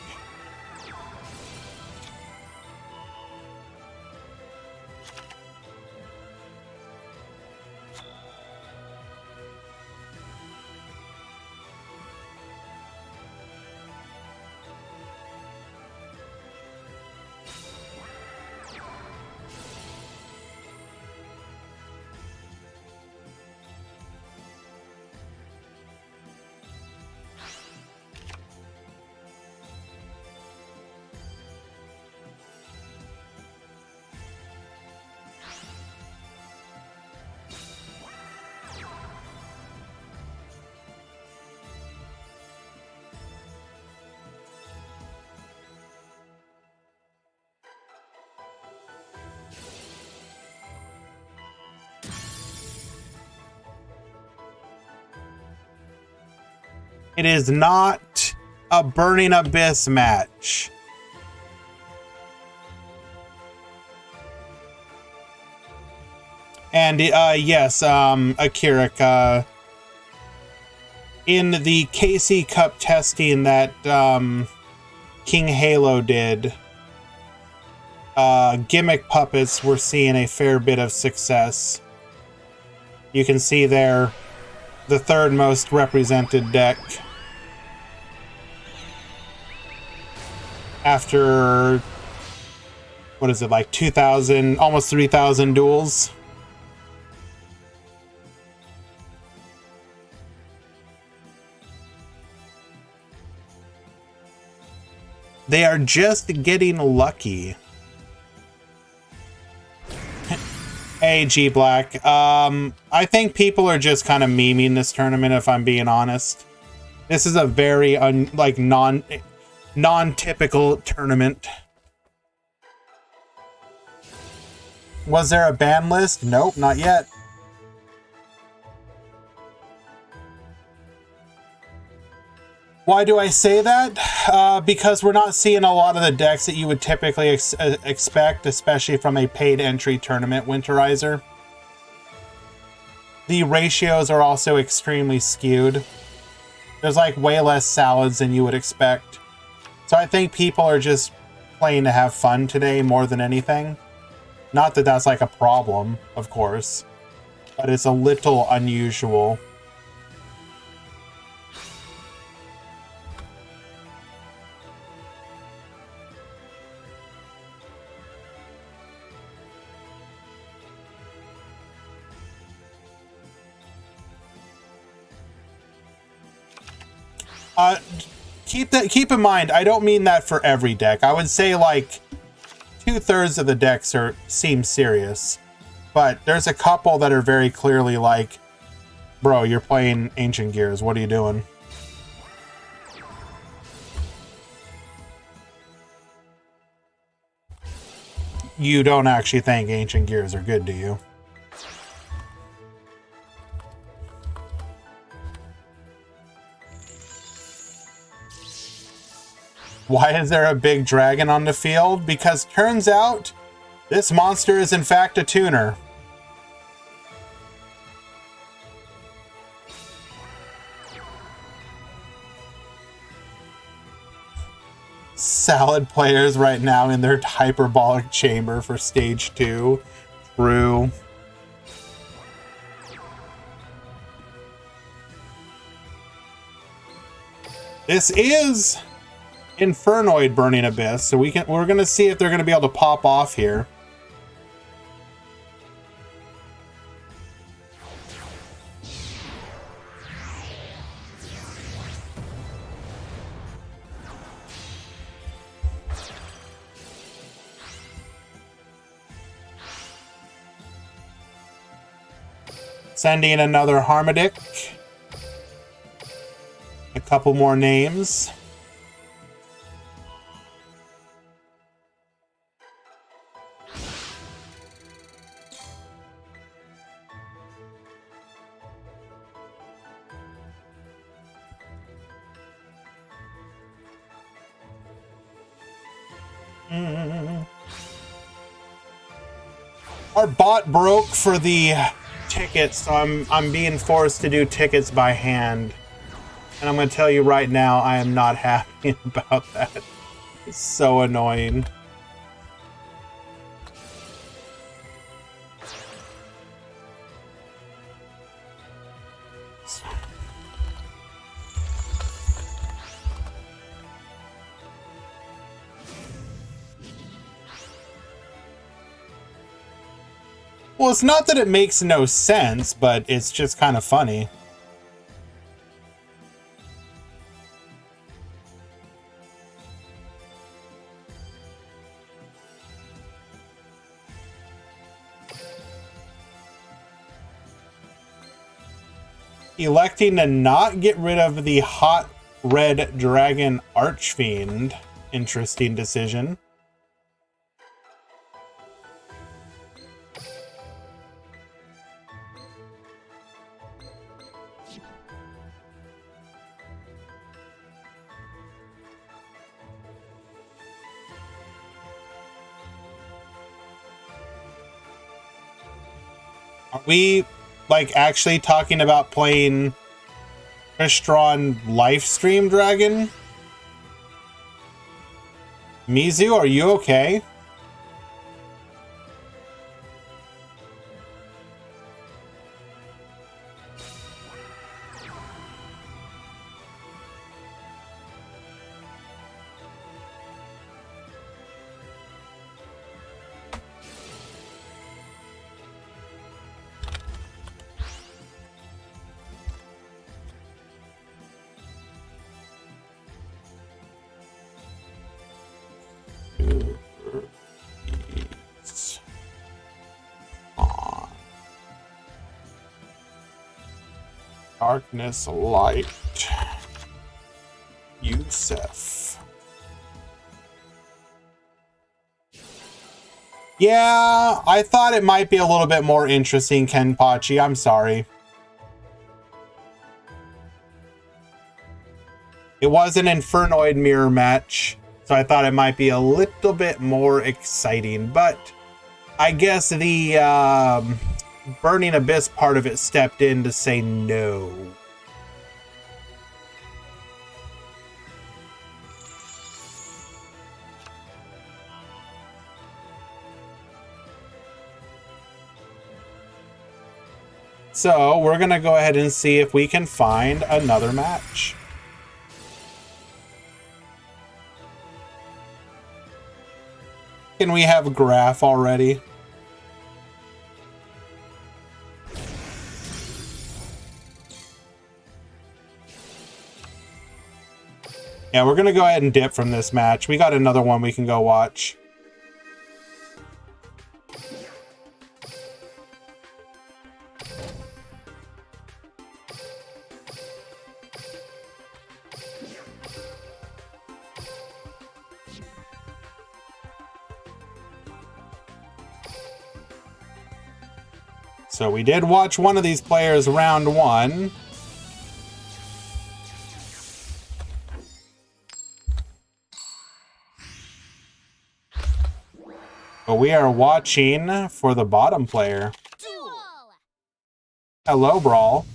Speaker 1: It is not a Burning Abyss match. And yes, Akira, in the KC Cup testing that King Halo did, Gimmick puppets were seeing a fair bit of success. You can see there the 3rd most represented deck after, what is it, like 2,000, almost 3,000 duels. They are just getting lucky. Hey, G Black. I think people are just kind of memeing this tournament, if I'm being honest. This is a very non-typical tournament. Was there a ban list? Nope, not yet. Why do I say that? Because we're not seeing a lot of the decks that you would typically expect, especially from a paid entry tournament winterizer. The ratios are also extremely skewed. There's like way less salads than you would expect. So I think people are just playing to have fun today more than anything. Not that that's like a problem, of course, but it's a little unusual. Keep in mind, I don't mean that for every deck. I would say like 2/3 of the decks seem serious, but there's a couple that are very clearly like, bro, you're playing Ancient Gears. What are you doing? You don't actually think Ancient Gears are good, do you? Why is there a big dragon on the field? Because turns out this monster is in fact a tuner. Salad players right now in their hyperbolic chamber for stage 2. True. This is Infernoid Burning Abyss, so we're gonna see if they're gonna be able to pop off here. Sending another Harmadic. A couple more names. Our bot broke for the tickets, so I'm being forced to do tickets by hand. And I'm going to tell you right now, I am not happy about that. It's so annoying. Well, it's not that it makes no sense, but it's just kind of funny. Electing to not get rid of the hot red dragon Archfiend. Interesting decision. Are we, like, actually talking about playing Crystron Lifestream Dragon? Mizu, are you okay? Darkness, light. Yusef. Yeah, I thought it might be a little bit more interesting, Kenpachi. I'm sorry. It was an Infernoid mirror match, so I thought it might be a little bit more exciting, but I guess the Burning Abyss part of it stepped in to say no. So we're going to go ahead and see if we can find another match. Can we have a graph already? Yeah, we're going to go ahead and dip from this match. We got another one we can go watch. So we did watch one of these players round one. But we are watching for the bottom player. Hello, Brawl.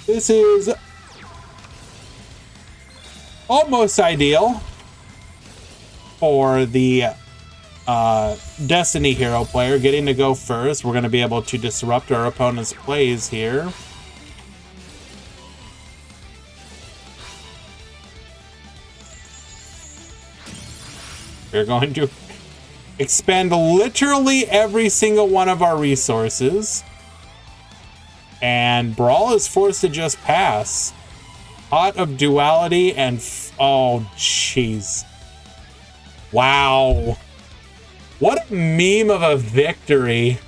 Speaker 1: This is almost ideal for the Destiny hero player getting to go first. We're going to be able to disrupt our opponent's plays here. We're going to expend literally every single one of our resources. And Brawl is forced to just pass. Pot of Duality and... oh, jeez. Wow. What a meme of a victory.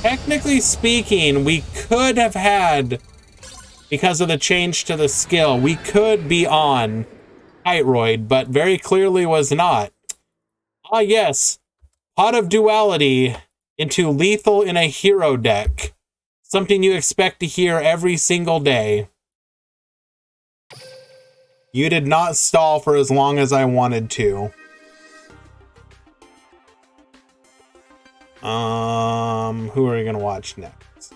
Speaker 1: Technically speaking, we could have had... because of the change to the skill, we could be on Tightroid, but very clearly was not. Ah, yes. Pot of Duality into lethal in a hero deck. Something you expect to hear every single day. You did not stall for as long as I wanted to. Who are we going to watch next?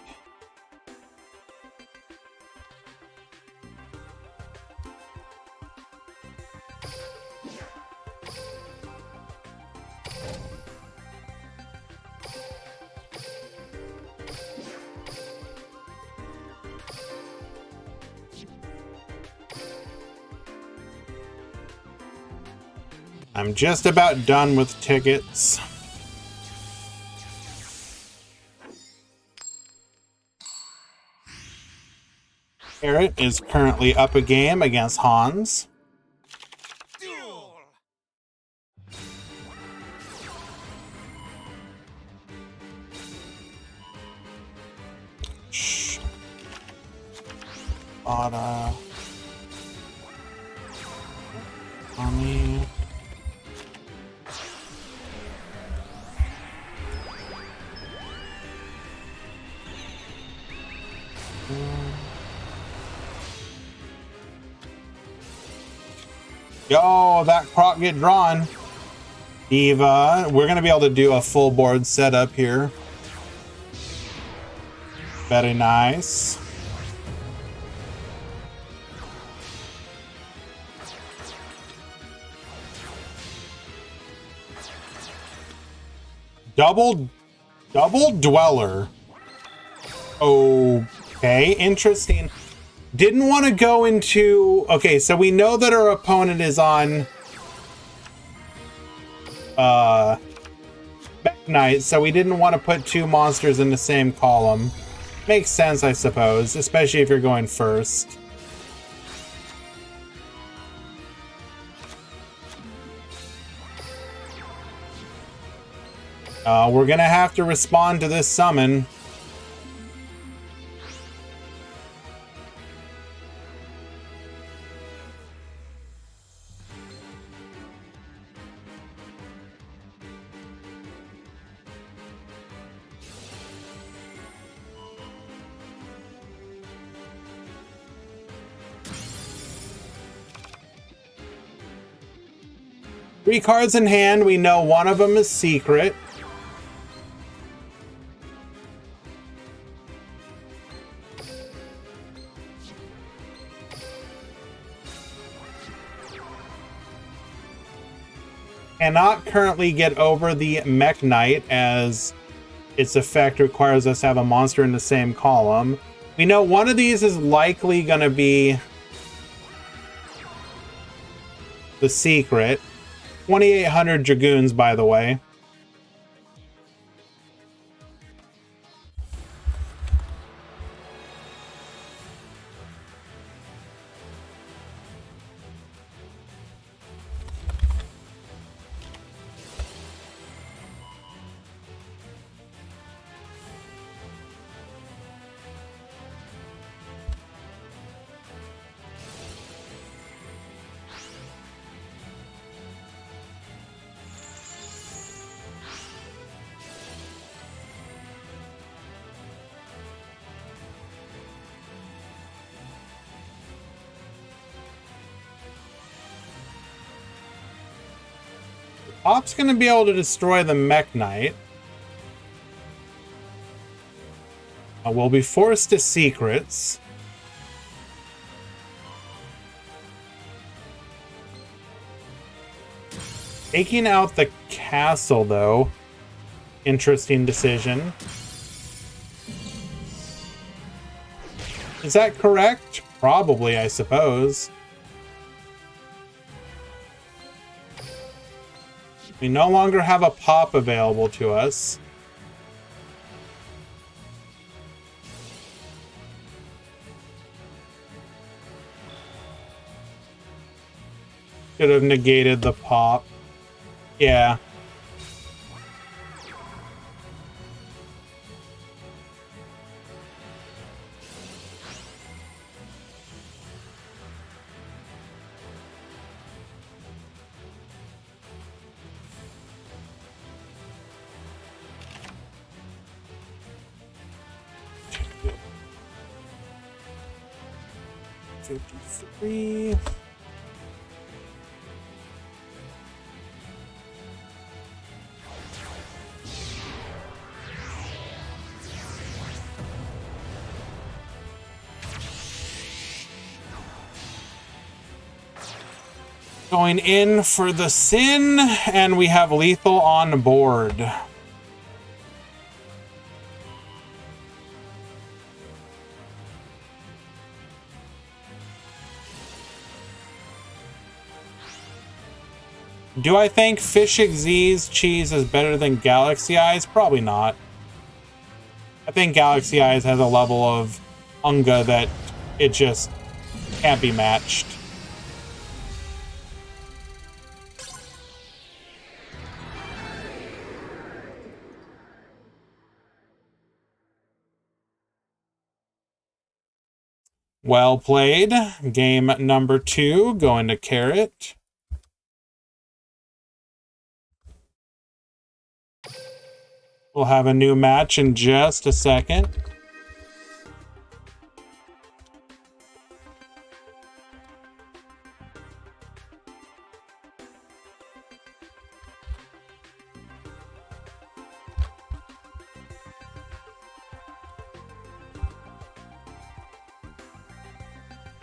Speaker 1: I'm just about done with tickets. Garrett is currently up a game against Hans. Shh. Mommy. Yo, that Croc get drawn. Diva, we're going to be able to do a full board setup here. Very nice. Double Dweller. Okay, interesting. Didn't want to go into... okay, so we know that our opponent is on Mekk Knight, so we didn't want to put two monsters in the same column. Makes sense, I suppose, especially if you're going first. We're gonna have to respond to this summon. Three cards in hand. We know one of them is secret. Cannot currently get over the Mekk Knight, as its effect requires us to have a monster in the same column. We know one of these is likely going to be the secret. 2,800 Dragoons, by the way. Op's going to be able to destroy the Mekk Knight. We'll be forced to secrets. Taking out the castle, though. Interesting decision. Is that correct? Probably, I suppose. We no longer have a pop available to us. Could have negated the pop. Yeah. $53. Going in for the Sin, and we have lethal on board. Do I think Fish Z's cheese is better than Galaxy Eyes? Probably not. I think Galaxy Eyes has a level of unga that it just can't be matched. Well played. Game number 2 going to Carrot. We'll have a new match in just a second.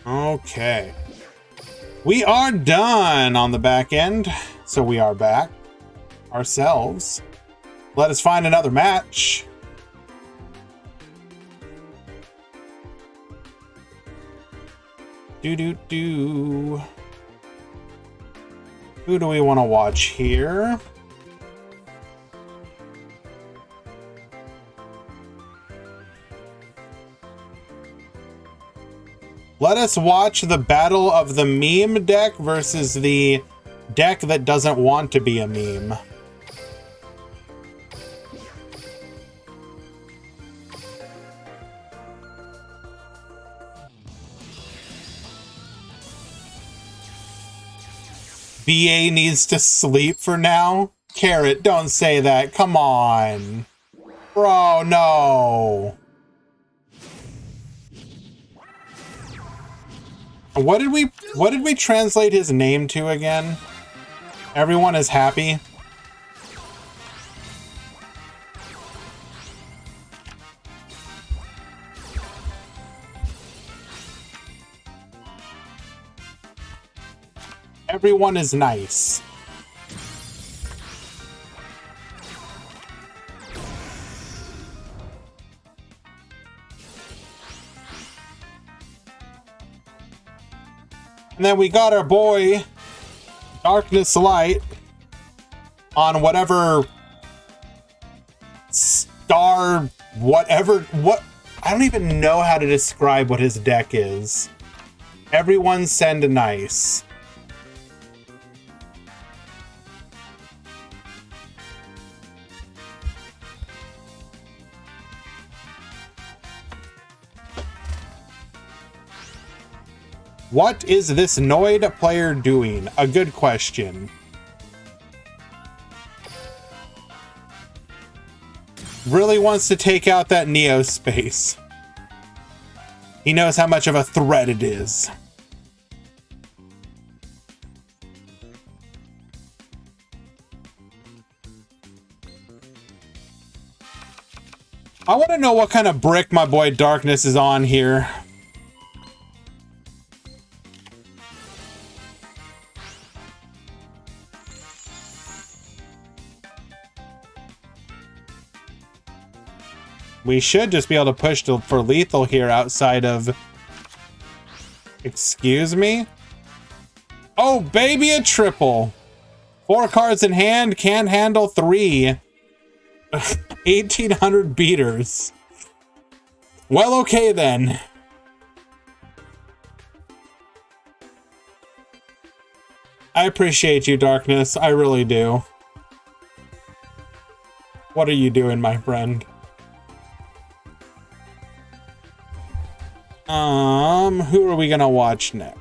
Speaker 1: Okay. We are done on the back end, so we are back ourselves. Let us find another match. Who do we want to watch here? Let us watch the battle of the meme deck versus the deck that doesn't want to be a meme. BA needs to sleep for now? Carrot, don't say that. Come on. Bro, no. What did we translate his name to again? Everyone is happy. Everyone is nice. And then we got our boy, Darkness Light, on whatever star, whatever, I don't even know how to describe what his deck is. Everyone send nice. What is this Noid player doing? A good question. Really wants to take out that Neo space. He knows how much of a threat it is. I want to know what kind of brick my boy Darkness is on here. We should just be able to push for lethal here outside of... Excuse me? Oh, baby, a triple. 4 cards in hand, can't handle 3. 1,800 beaters. Well, okay then. I appreciate you, Darkness. I really do. What are you doing, my friend? Who are we gonna watch next?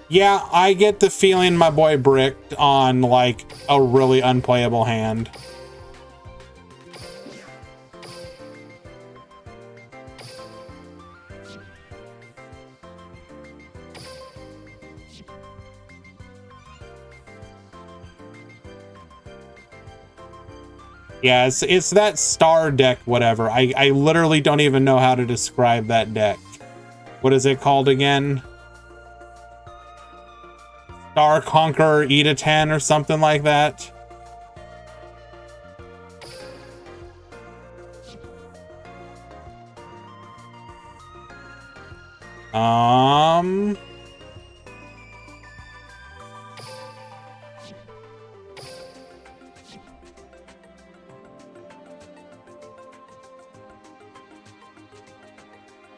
Speaker 1: Yeah, I get the feeling my boy bricked on, like, a really unplayable hand. Yeah, it's that star deck, whatever. I literally don't even know how to describe that deck. What is it called again? Star Conqueror, eat a 10 or something like that.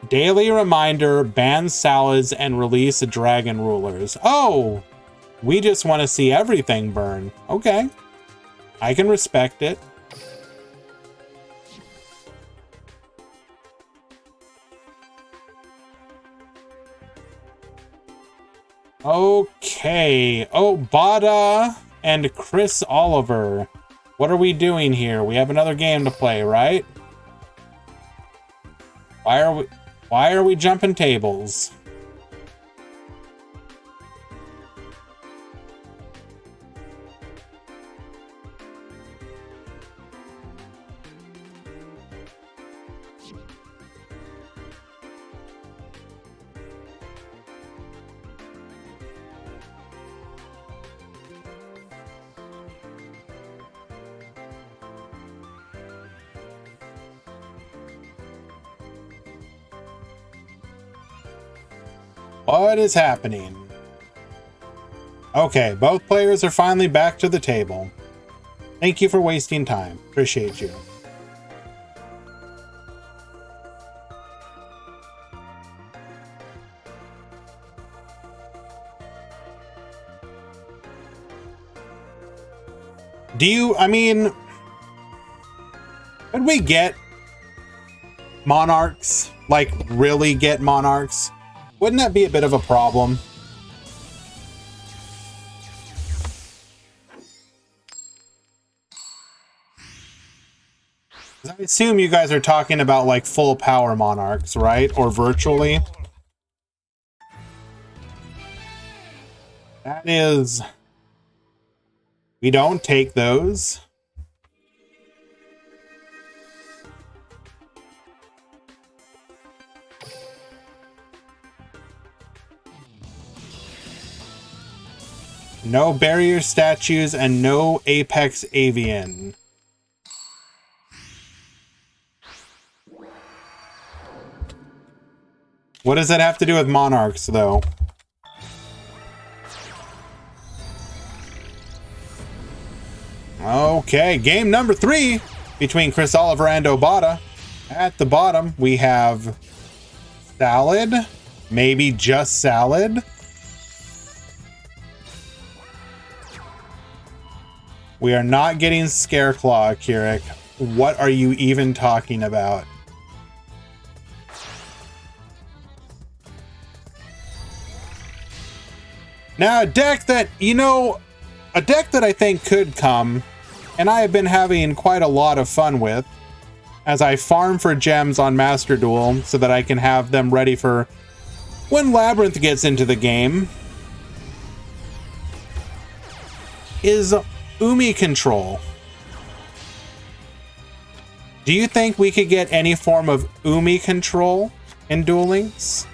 Speaker 1: Daily reminder, ban salads and release dragon rulers. Oh, we just want to see everything burn. Okay, I can respect it. Okay. Oh, Bada and Chris Oliver. What are we doing here? We have another game to play, right? Why are we jumping tables? What is happening? Okay, both players are finally back to the table. Thank you for wasting time. Appreciate you. I mean, could we get monarchs? Like, really get monarchs? Wouldn't that be a bit of a problem? I assume you guys are talking about, like, full power monarchs, right? Or virtually? That is... We don't take those. No barrier statues and no apex avian. What does that have to do with monarchs, though? Okay, game number 3 between Chris Oliver and Obata. At the bottom, we have Salad, maybe just Salad. We are not getting Scareclaw, Kirik. What are you even talking about? Now, a deck that, you know, a deck that I think could come, and I have been having quite a lot of fun with, as I farm for gems on Master Duel so that I can have them ready for when Labyrinth gets into the game, is Umi Control. Do you think we could get any form of Umi Control in Duel Links?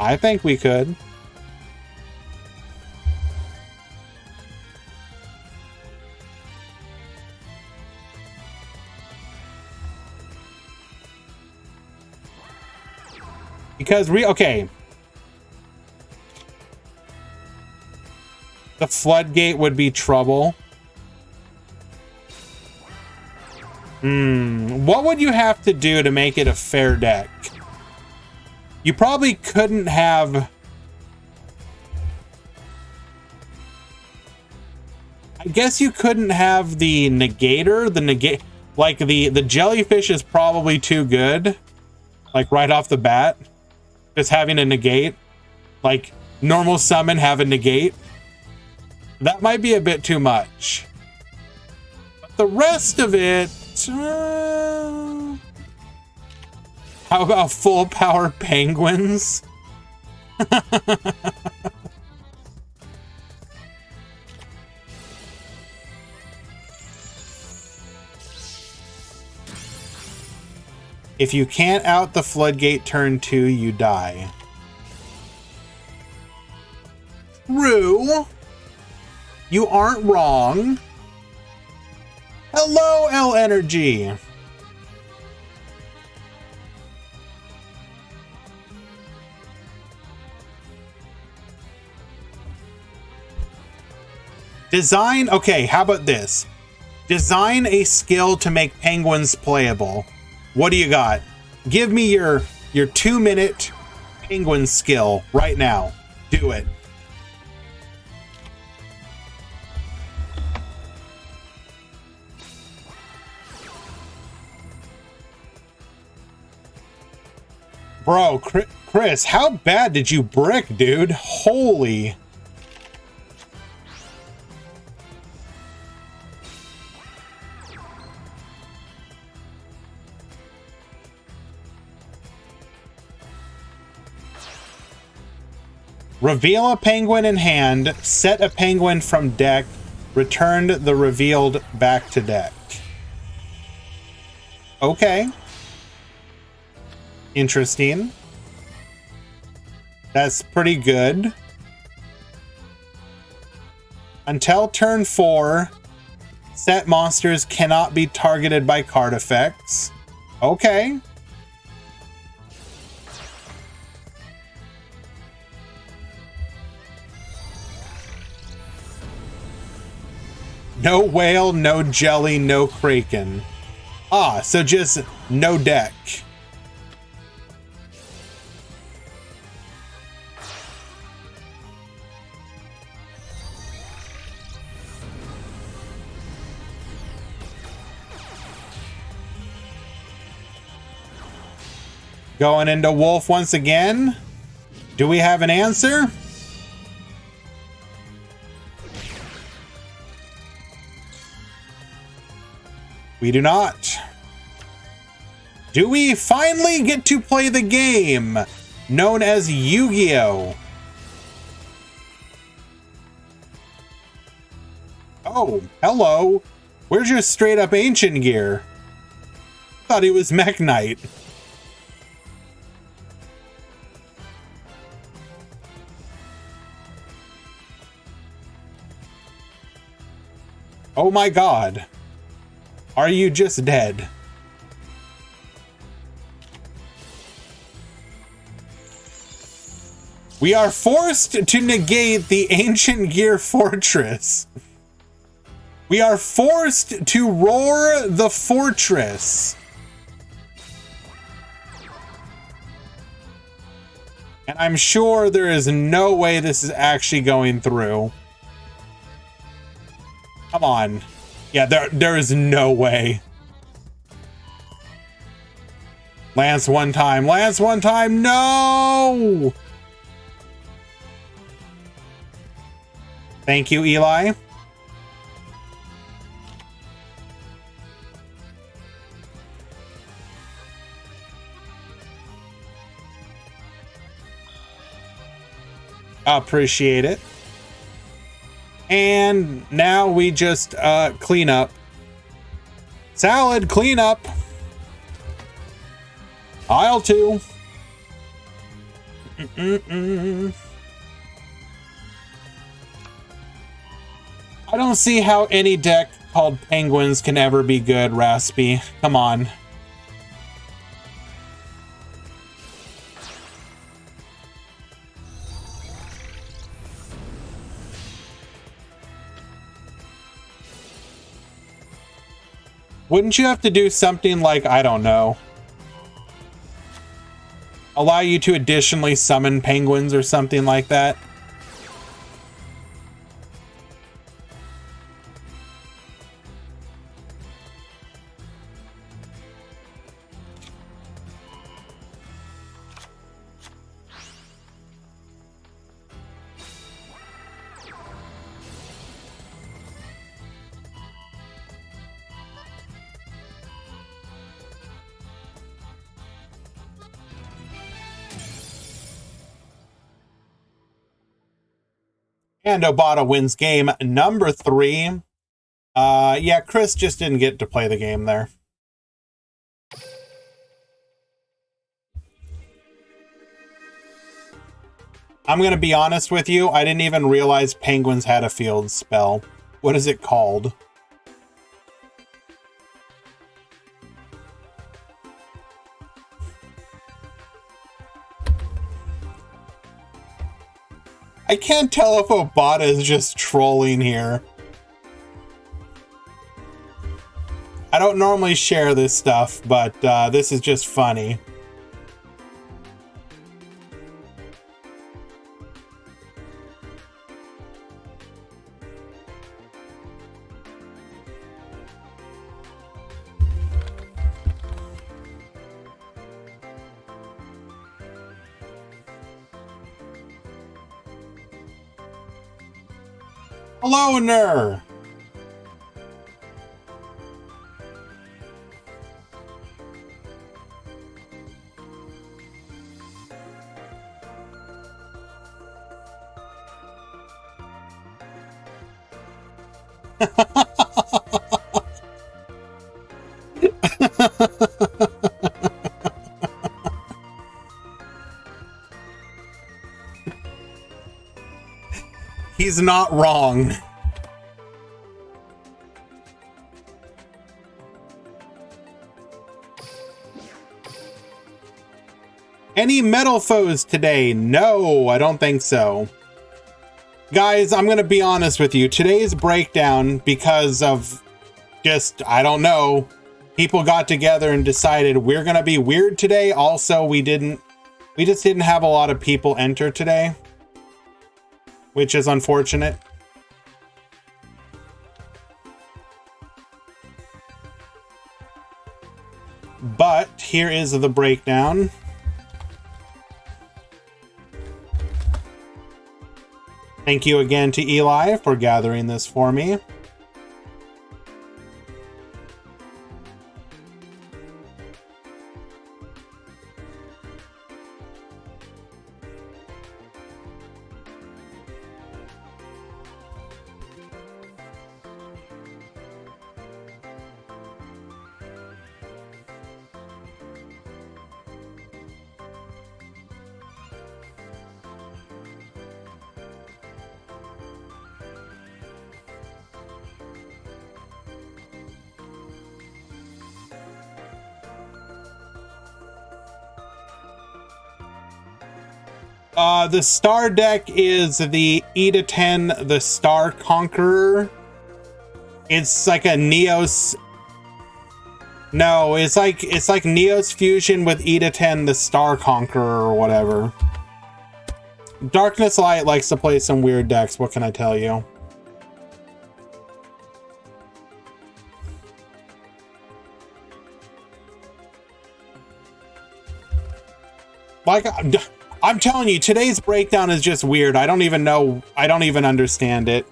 Speaker 1: I think we could. Because okay. The floodgate would be trouble. What would you have to do to make it a fair deck? You probably couldn't have... I guess you couldn't have the negator, like the jellyfish is probably too good. Like right off the bat. Just having a negate. Like normal summon, have a negate. That might be a bit too much. But the rest of it... how about full power penguins? If you can't out the floodgate turn 2, you die. True. You aren't wrong. Hello, L Energy. Design, okay, how about this? Design a skill to make penguins playable. What do you got? Give me your 2-minute penguin skill right now. Do it. Bro, Chris, how bad did you brick, dude? Holy... Reveal a penguin in hand, set a penguin from deck, returned the revealed back to deck. Okay. Interesting. That's pretty good. Until turn 4, set monsters cannot be targeted by card effects. Okay. No whale, no jelly, no kraken. Ah, so just no deck. Going into Wolf once again. Do we have an answer? We do not. Do we finally get to play the game known as Yu-Gi-Oh? Oh, hello. Where's your straight up ancient gear? Thought he was Mekk Knight. Oh my god. Are you just dead? We are forced to negate the Ancient Gear Fortress. We are forced to roar the fortress. And I'm sure there is no way this is actually going through. Come on. Yeah, there is no way. Lance one time. Lance one time. No! Thank you, Eli. Appreciate it. And now we just clean up. Salad, clean up. Aisle 2. I don't see how any deck called Penguins can ever be good, Raspy. Come on. Wouldn't you have to do something like, I don't know, allow you to additionally summon penguins or something like that? And Obata wins game number 3. Yeah, Chris just didn't get to play the game there. I'm going to be honest with you. I didn't even realize Penguins had a field spell. What is it called? I can't tell if Obata is just trolling here. I don't normally share this stuff, but this is just funny. Hello, Ner. He's not wrong. Any metal foes today? No, I don't think so. Guys, I'm going to be honest with you. Today's breakdown, because of just, I don't know, people got together and decided we're going to be weird today. Also, we just didn't have a lot of people enter today, which is unfortunate. But here is the breakdown. Thank you again to Eli for gathering this for me. The star deck is the E to 10, the Star Conqueror. It's like a Neos. No, it's like Neos fusion with E to 10, the Star Conqueror or whatever. Darkness Light likes to play some weird decks. What can I tell you? Like, I'm telling you, today's breakdown is just weird. I don't even know. I don't even understand it.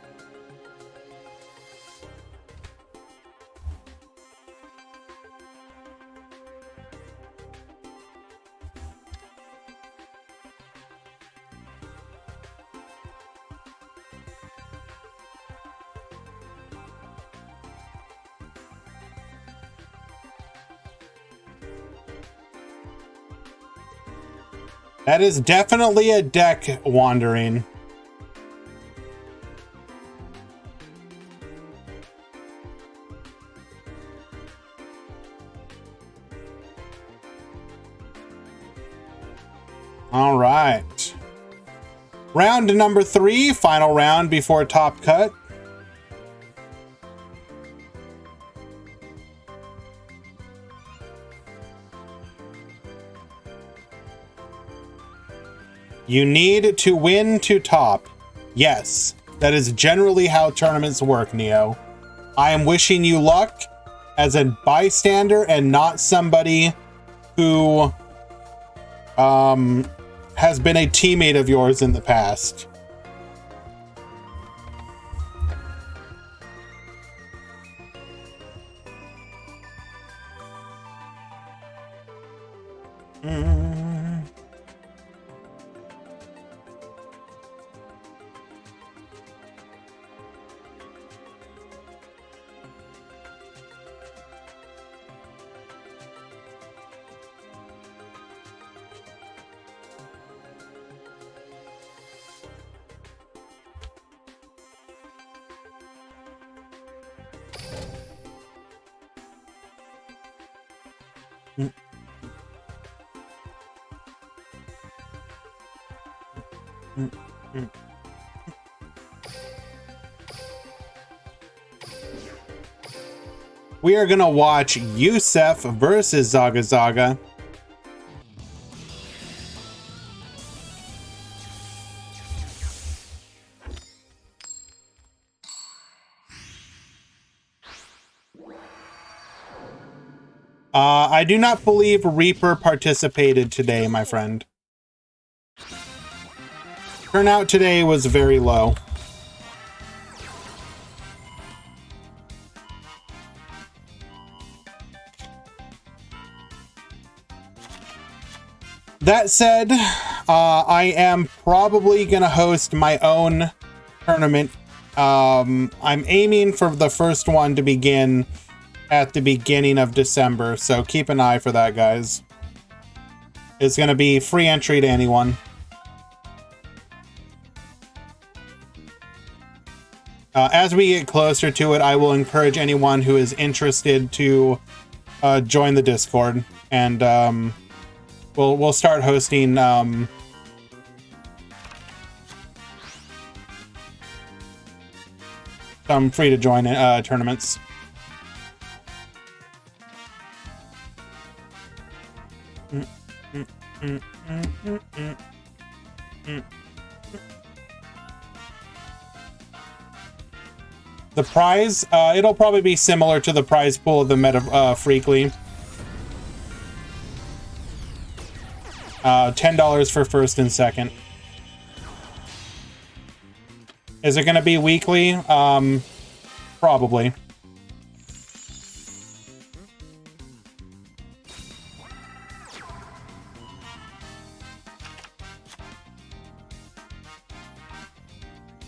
Speaker 1: That is definitely a deck wandering. All right. Round number 3, final round before top cut. You need to win to top. Yes, that is generally how tournaments work, Neo. I am wishing you luck as a bystander and not somebody who has been a teammate of yours in the past. We are gonna watch Yusef versus Zaga Zaga. I do not believe Reaper participated today, my friend. Turnout today was very low. That said, I am probably going to host my own tournament. I'm aiming for the first one to begin at the beginning of December, so keep an eye for that, guys. It's going to be free entry to anyone. As we get closer to it, I will encourage anyone who is interested to join the Discord, and we'll start hosting So I'm free to join tournaments. The prize, it'll probably be similar to the prize pool of the Meta Freakly. $10 for first and second. Is it going to be weekly? Probably.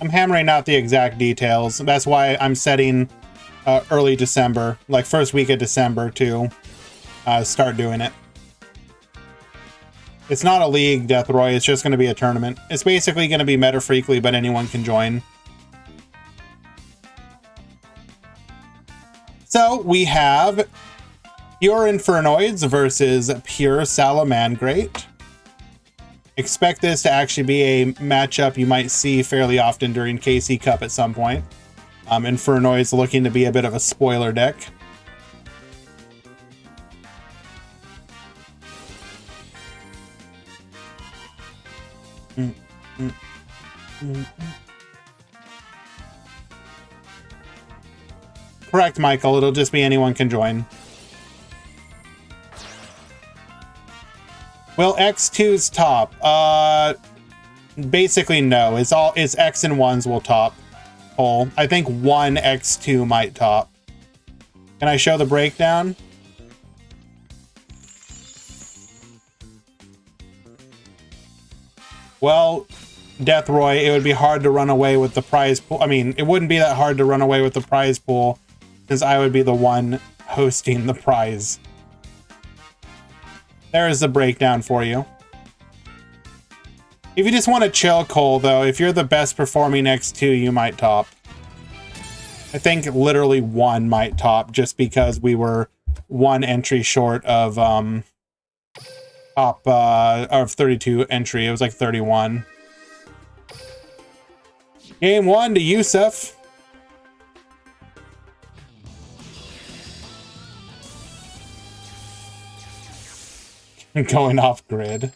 Speaker 1: I'm hammering out the exact details. That's why I'm setting early December, like first week of December, to start doing it. It's not a league, Deathroy. It's just going to be a tournament. It's basically going to be Meta Freakly, but anyone can join. So we have Pure Infernoids versus Pure Salamandrate. Expect this to actually be a matchup you might see fairly often during KC Cup at some point. Infernoid's looking to be a bit of a spoiler deck. Correct, Michael. It'll just be anyone can join. Will X2's top? Basically no. It's X and 1s will top whole. I think one X2 might top. Can I show the breakdown? Well, Deathroy, it would be hard to run away with the prize pool. I mean, it wouldn't be that hard to run away with the prize pool, since I would be the one hosting the prize. There is the breakdown for you. If you just want to chill, Cole, though, if you're the best performing X2, you might top. I think literally one might top, just because we were one entry short of top of 32 entry. It was like 31. Game 1 to Yusuf. Going off grid.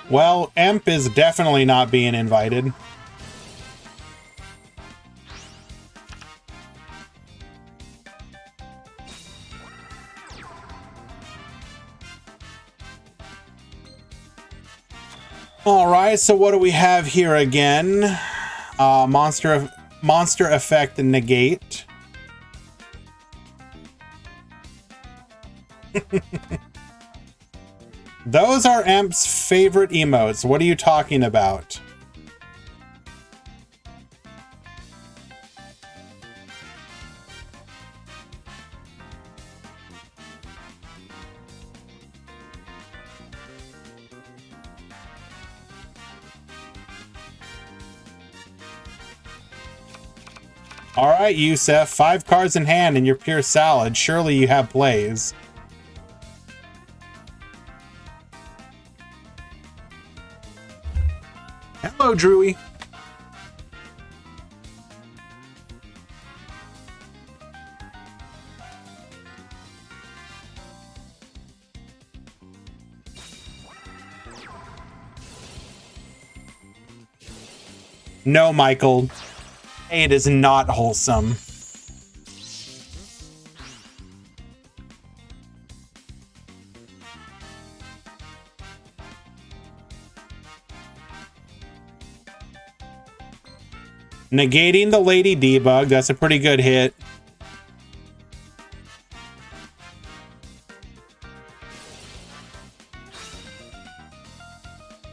Speaker 1: Well, Emp is definitely not being invited. All right, so what do we have here again? Monster Effect Negate. Those are Emp's favorite emotes. What are you talking about? All right, Yusef, 5 cards in hand and you're pure salad. Surely you have plays. Hello, Drewy. No, Michael. It is not wholesome. Negating the Lady Debug. That's a pretty good hit.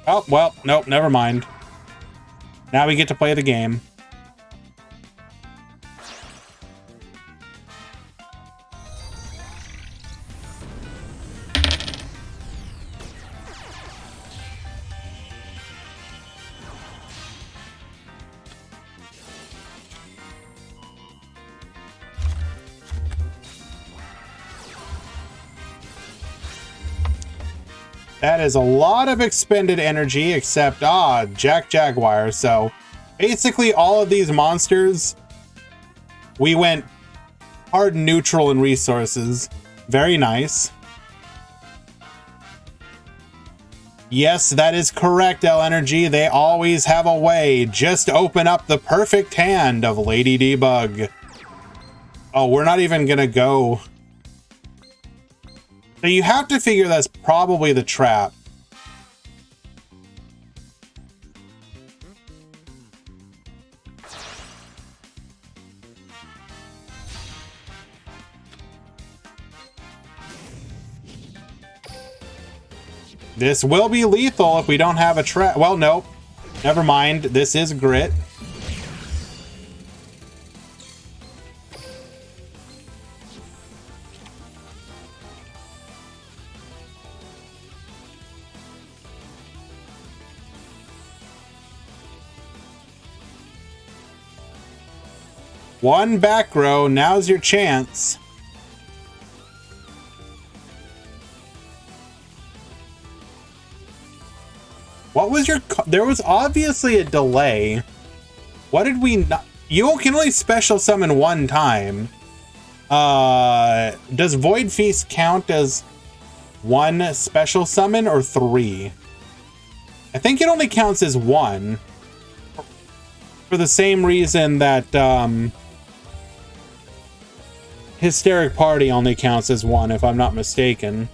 Speaker 1: Oh, well, nope, never mind. Now we get to play the game. That is a lot of expended energy, except, Jack Jaguar. So basically all of these monsters, we went hard neutral in resources. Very nice. Yes, that is correct, L Energy. They always have a way. Just open up the perfect hand of Lady Debug. Oh, we're not even gonna go. So you have to figure that's probably the trap. This will be lethal if we don't have a trap. Well, nope. Never mind. This is grit. One back row. Now's your chance. What was your... There was obviously a delay. What did we not... You can only special summon one time. Does Void Feast count as one special summon or 3? I think it only counts as 1. For the same reason that Hysteric Party only counts as 1, if I'm not mistaken.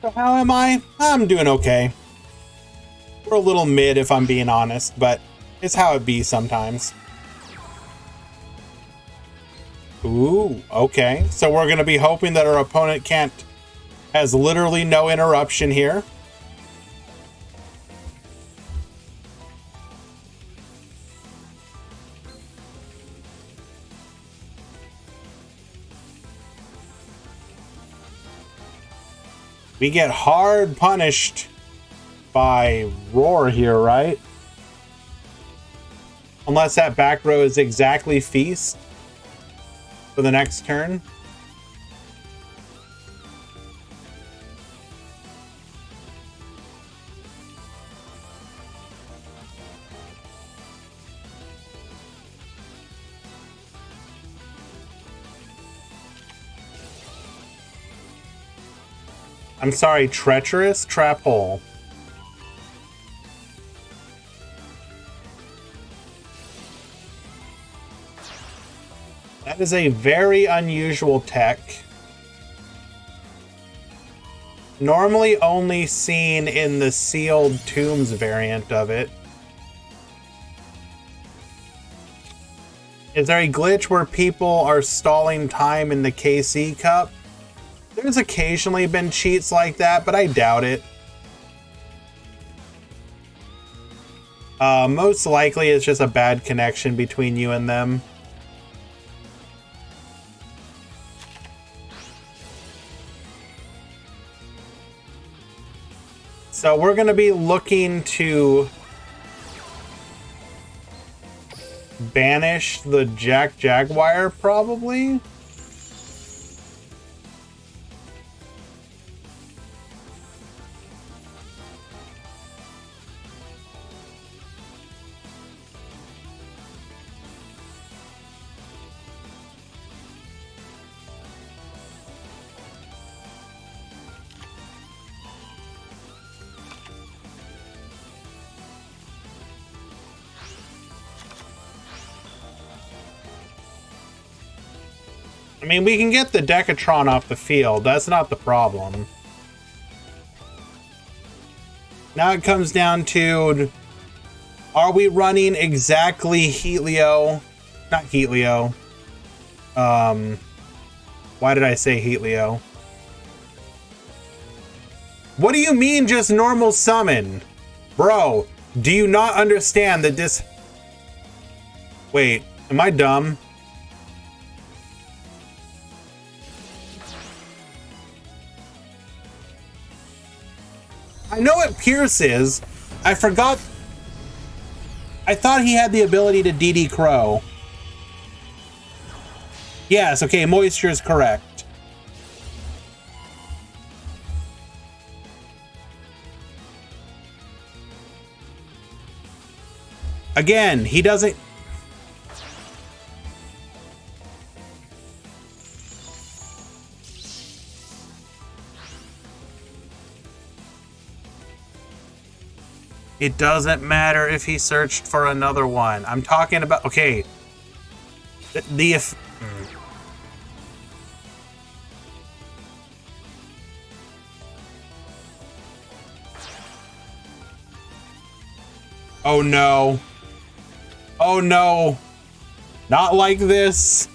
Speaker 1: So how am I? I'm doing okay. We're a little mid if I'm being honest, but it's how it be sometimes. Ooh, okay. So we're going to be hoping that our opponent has literally no interruption here. We get hard punished by Roar here, right? Unless that back row is exactly Feast for the next turn. I'm sorry, Treacherous Trap Hole. That is a very unusual tech. Normally only seen in the Sealed Tombs variant of it. Is there a glitch where people are stalling time in the KC Cup? There's occasionally been cheats like that, but I doubt it. Most likely it's just a bad connection between you and them. So we're going to be looking to banish the Jack Jaguar, probably. I mean, we can get the Decatron off the field. That's not the problem. Now it comes down to, are we running exactly Heatleo? Not Heatleo. Why did I say Heatleo? What do you mean just normal summon? Bro, do you not understand that this... Wait, am I dumb? I know what Pierce is. I forgot. I thought he had the ability to DD Crow. Yes, okay, Moisture is correct. Again, he doesn't... It doesn't matter if he searched for another one. I'm talking about... Okay. Oh no. Oh no. Not like this.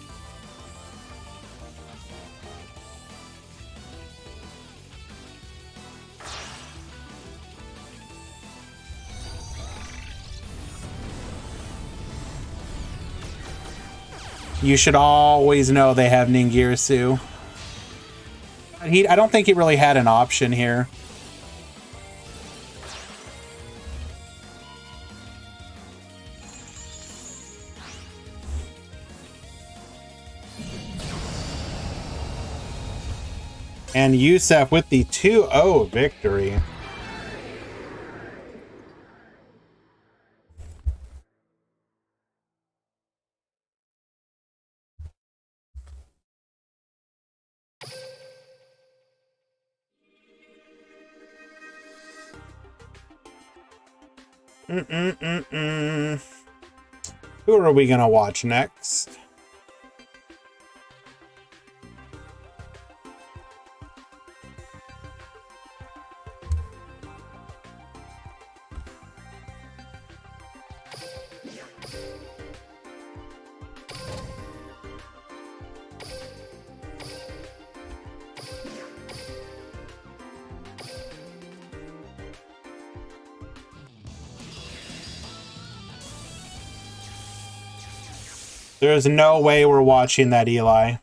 Speaker 1: You should always know they have Ningirsu. I don't think he really had an option here. And Yusef with the 2-0 victory. Who are we gonna watch next? There's no way we're watching that, Eli.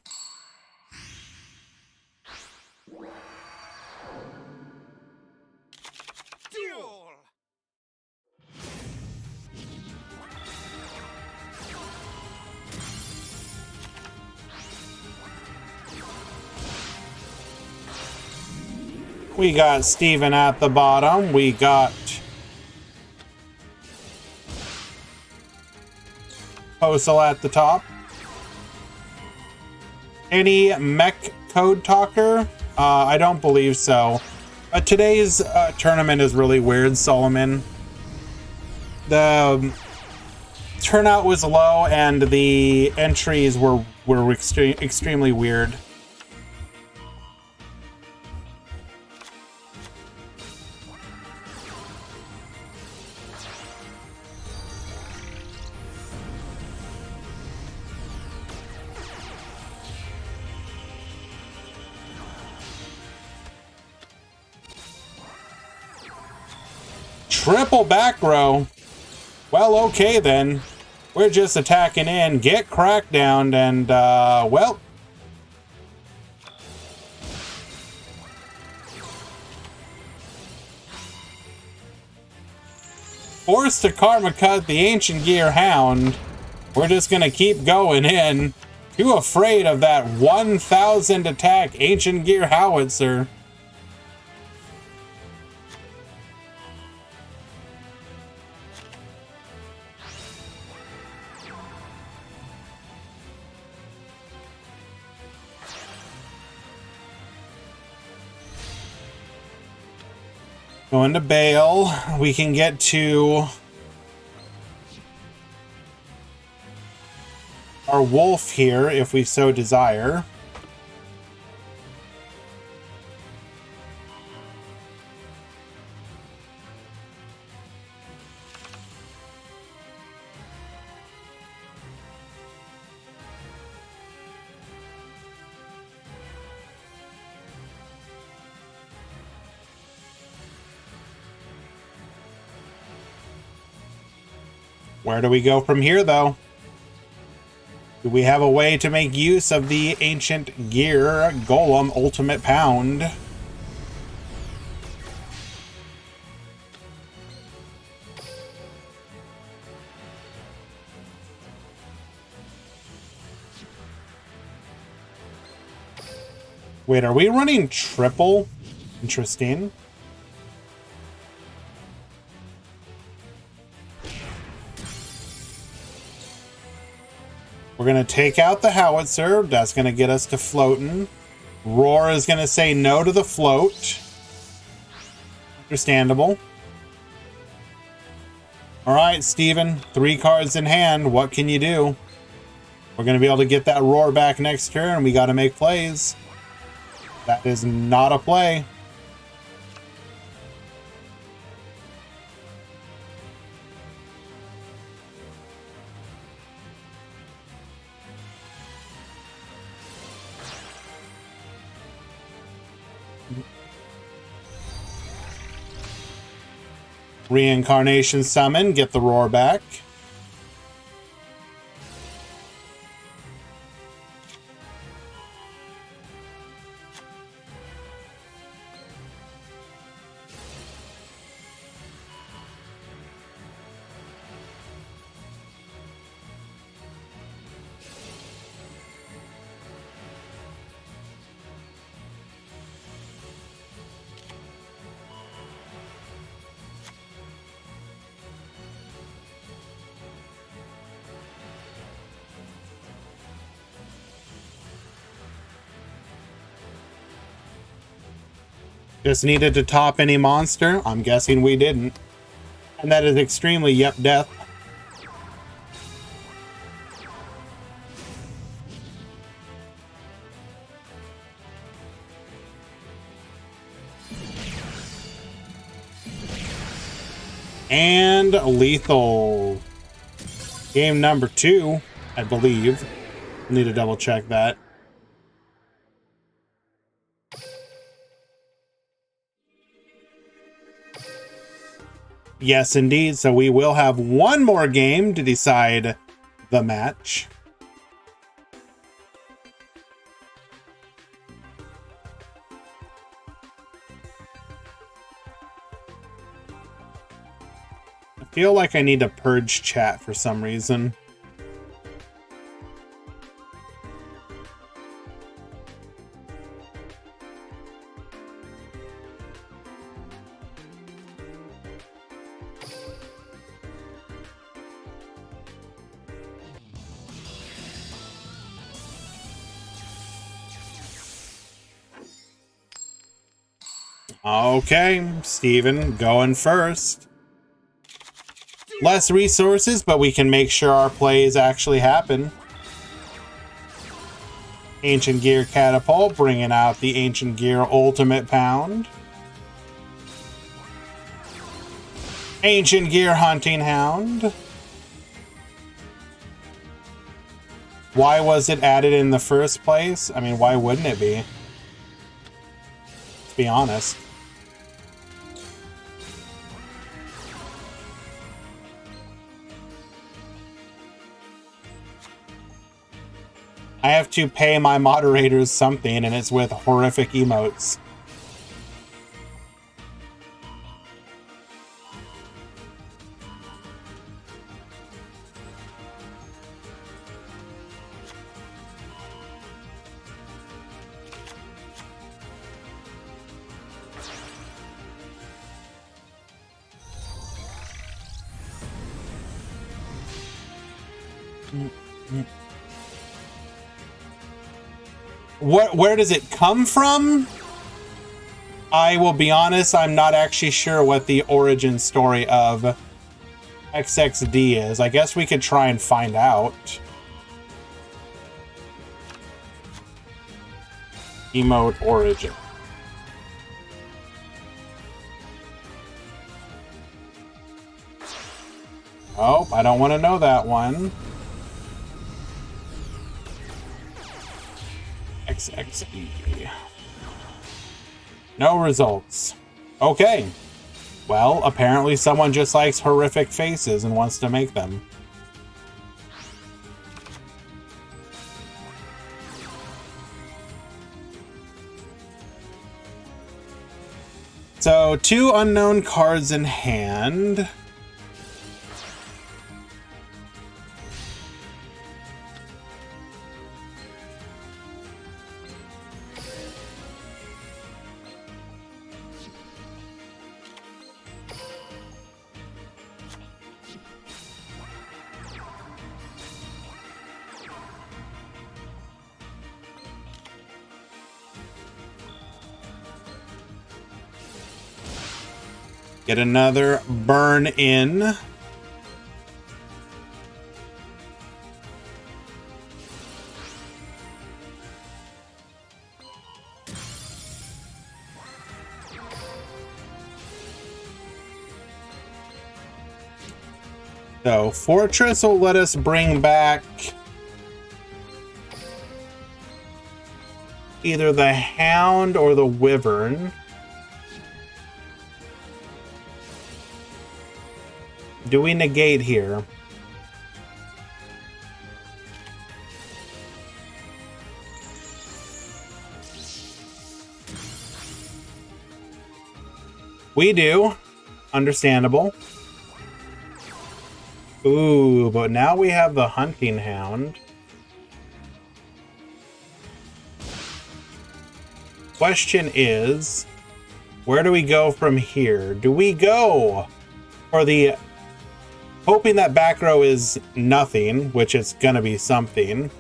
Speaker 1: We got Steven at the bottom. We got Postal at the top. Any Mekk code talker? I don't believe so. Today's tournament is really weird, Solomon. The turnout was low and the entries were extremely weird. Triple back row. Well, okay then. We're just attacking in. Get crackdown and, well. Forced to Karma Cut the Ancient Gear Hound. We're just gonna keep going in. Too afraid of that 1,000 attack Ancient Gear Howitzer. Going to Bale. We can get to our wolf here if we so desire. Where do we go from here, though? Do we have a way to make use of the Ancient Gear Golem Ultimate Pound? Wait, are we running triple? Interesting. We're going to take out the howitzer. That's going to get us to floating. Roar is going to say no to the float. Understandable. All right, Steven, 3 cards in hand. What can you do? We're going to be able to get that roar back next turn. We got to make plays. That is not a play. Reincarnation summon, get the roar back. Just needed to top any monster. I'm guessing we didn't. And that is extremely yep death. And lethal. Game number 2, I believe. Need to double check that. Yes, indeed. So we will have one more game to decide the match. I feel like I need to purge chat for some reason. Okay, Steven, going first. Less resources, but we can make sure our plays actually happen. Ancient Gear Catapult, bringing out the Ancient Gear Ultimate Pound. Ancient Gear Hunting Hound. Why was it added in the first place? I mean, why wouldn't it be? Let's be honest. I have to pay my moderators something, and it's with horrific emotes. Where does it come from? I will be honest, I'm not actually sure what the origin story of XXD is. I guess we could try and find out. Emote origin. Oh, I don't want to know that one. XXD. No results. Okay. Well, apparently someone just likes horrific faces and wants to make them. So, 2 unknown cards in hand. Get another burn in. So Fortress will let us bring back either the Hound or the Wyvern. Do we negate here? We do. Understandable. Ooh, but now we have the Hunting Hound. Question is, where do we go from here? Do we go for the hoping that back row is nothing, which it's gonna be something?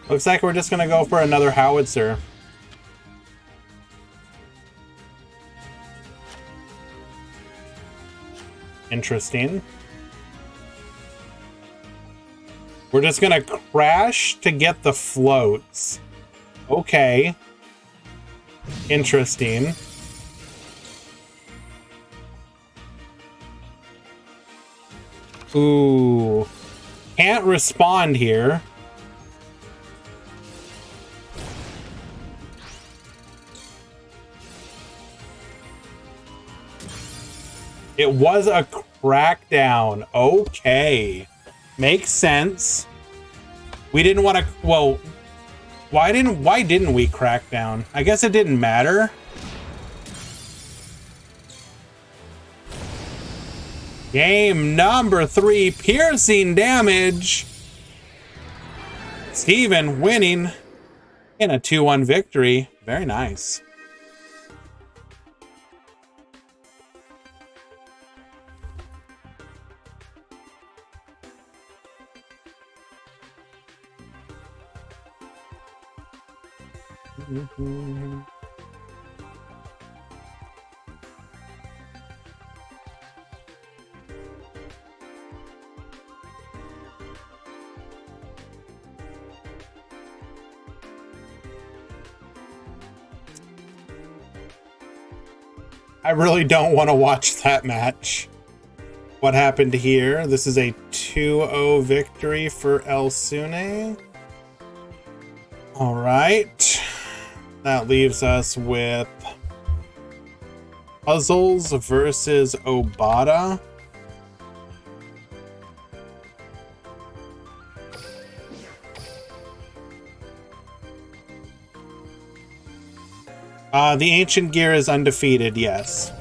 Speaker 1: Looks like we're just gonna go for another howitzer. Interesting. We're just gonna crash to get the floats. Okay. Interesting. Ooh. Can't respond here. It was a crackdown. Okay. Makes sense. We didn't want to, well, why didn't we crack down? I guess it didn't matter. Game number 3, piercing damage. Steven winning in a 2-1 victory. Very nice. I really don't want to watch that match. What happened here? This is a 2-0 victory for El Sune. All right. That leaves us with Puzzles versus Obata. The Ancient Gear is undefeated, yes.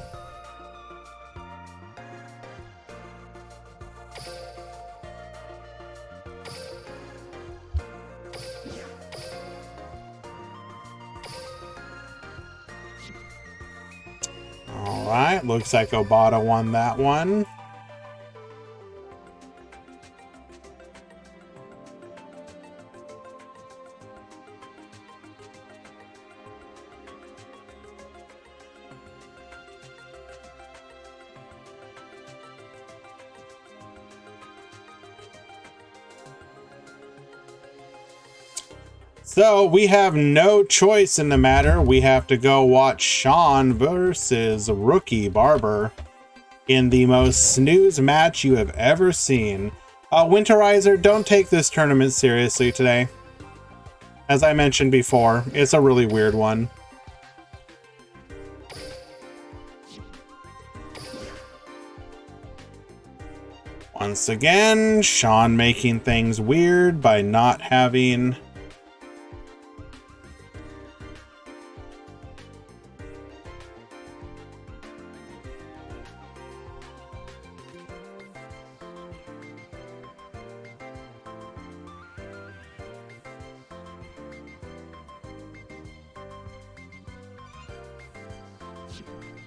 Speaker 1: All right, looks like Obata won that one. So we have no choice in the matter. We have to go watch Sean versus Rookie Barber in the most snooze match you have ever seen. Winterizer, don't take this tournament seriously today. As I mentioned before, it's a really weird one. Once again, Sean making things weird by not having...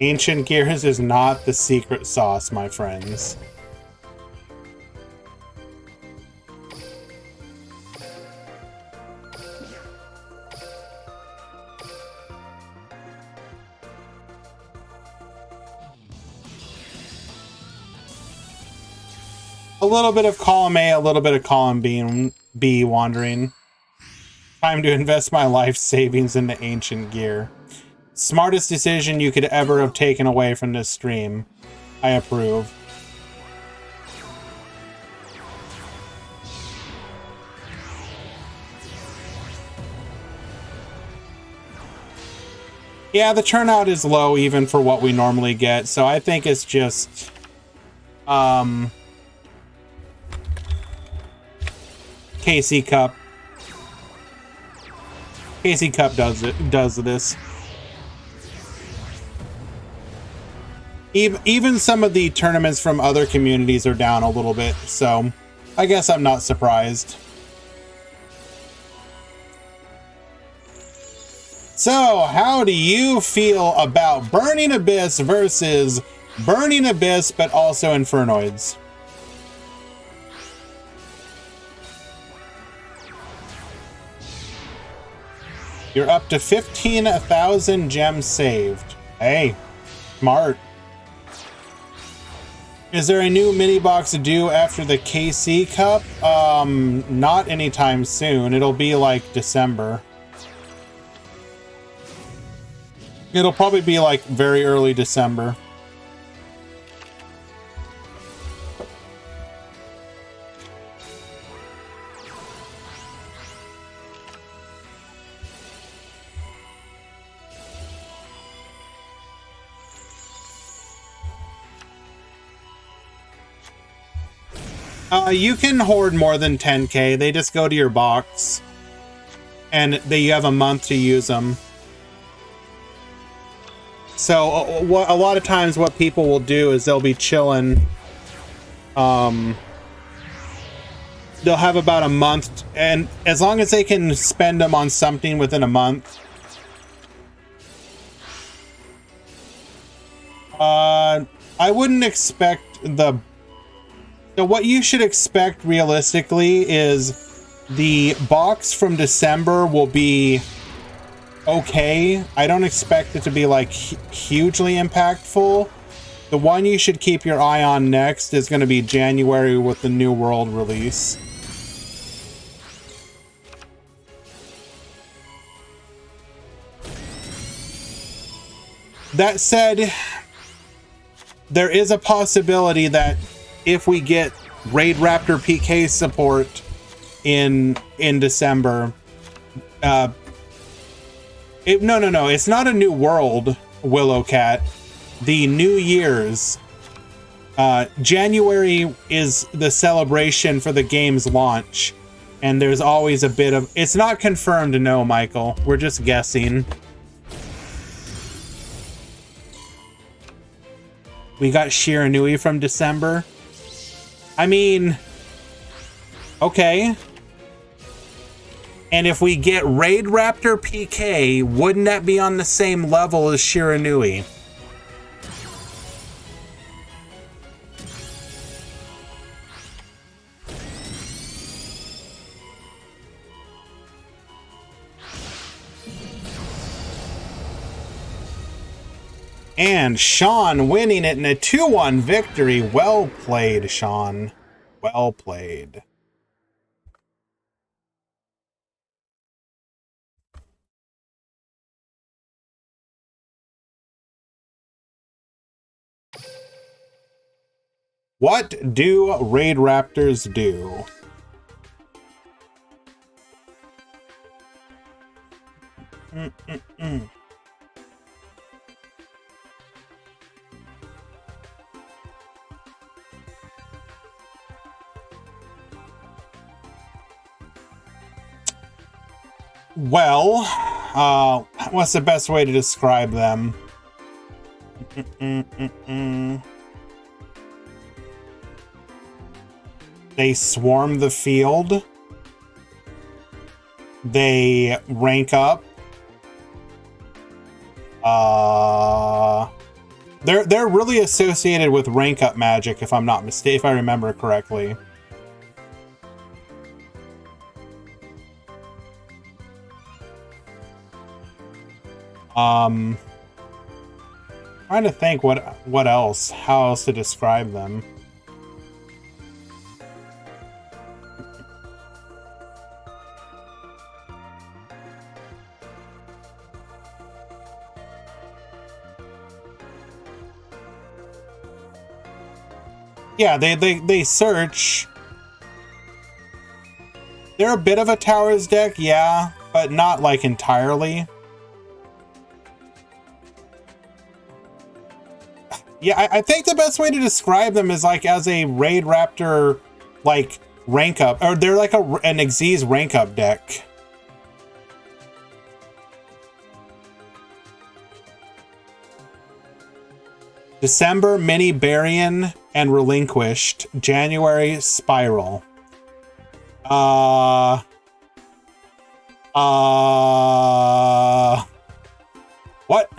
Speaker 1: Ancient Gears is not the secret sauce, my friends. A little bit of column A, a little bit of column B wandering. Time to invest my life savings into ancient gear. Smartest decision you could ever have taken away from this stream. I approve. Yeah, the turnout is low even for what we normally get, so I think it's just KC Cup. KC Cup does this. Even some of the tournaments from other communities are down a little bit, so I guess I'm not surprised. So, how do you feel about Burning Abyss versus Burning Abyss, but also Infernoids? You're up to 15,000 gems saved. Hey, smart. Is there a new mini box due after the KC Cup? Not anytime soon. It'll be like December. It'll probably be like very early December. You can hoard more than 10k. They just go to your box. And you have a month to use them. So a lot of times what people will do is they'll be chilling. They'll have about a month, and as long as they can spend them on something within a month. I wouldn't expect So what you should expect realistically is the box from December will be okay. I don't expect it to be like hugely impactful. The one you should keep your eye on next is going to be January with the New World release. That said, there is a possibility that if we get Raid Raptor PK support in December, no, it's not a New World Willowcat. The New Year's, January is the celebration for the game's launch, and there's always a bit of, it's not confirmed, no, Michael, we're just guessing. We got Shiranui from December. I mean, okay. And if we get Raid Raptor PK, wouldn't that be on the same level as Shiranui? And Sean winning it in a 2-1 victory. Well played, Sean. Well played. What do Raid Raptors do? Well, what's the best way to describe them? They swarm the field. They rank up. They're really associated with rank up magic, if I'm not mistaken, if I remember correctly. Trying to think what else, how else to describe them. Yeah, they search. They're a bit of a towers deck, yeah, but not like entirely. Yeah, I think the best way to describe them is like as a Raid Raptor, like rank up, or they're like an Xyz rank up deck. December, Mini Barian and Relinquished. January, Spiral. What?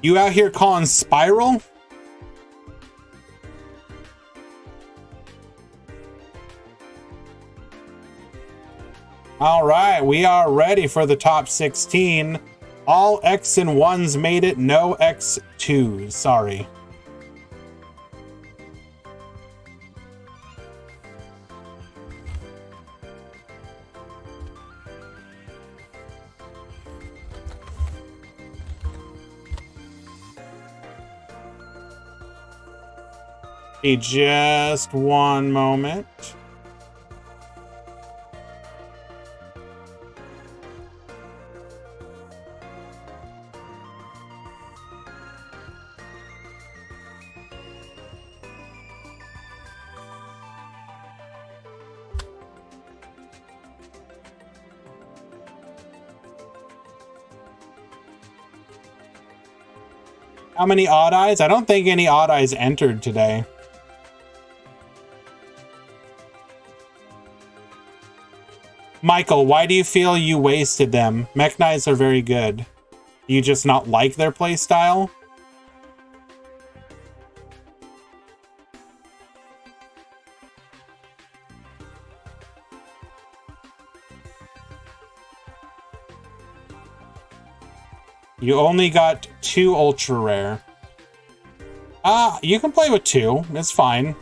Speaker 1: You out here calling Spiral? All right, we are ready for the top 16. All X and 1s made it, no X2s. Sorry. Just one moment. How many odd eyes? I don't think any odd eyes entered today. Michael, why do you feel you wasted them? Mekk Knights are very good. You just not like their playstyle? You only got 2 ultra rare. You can play with 2. It's fine.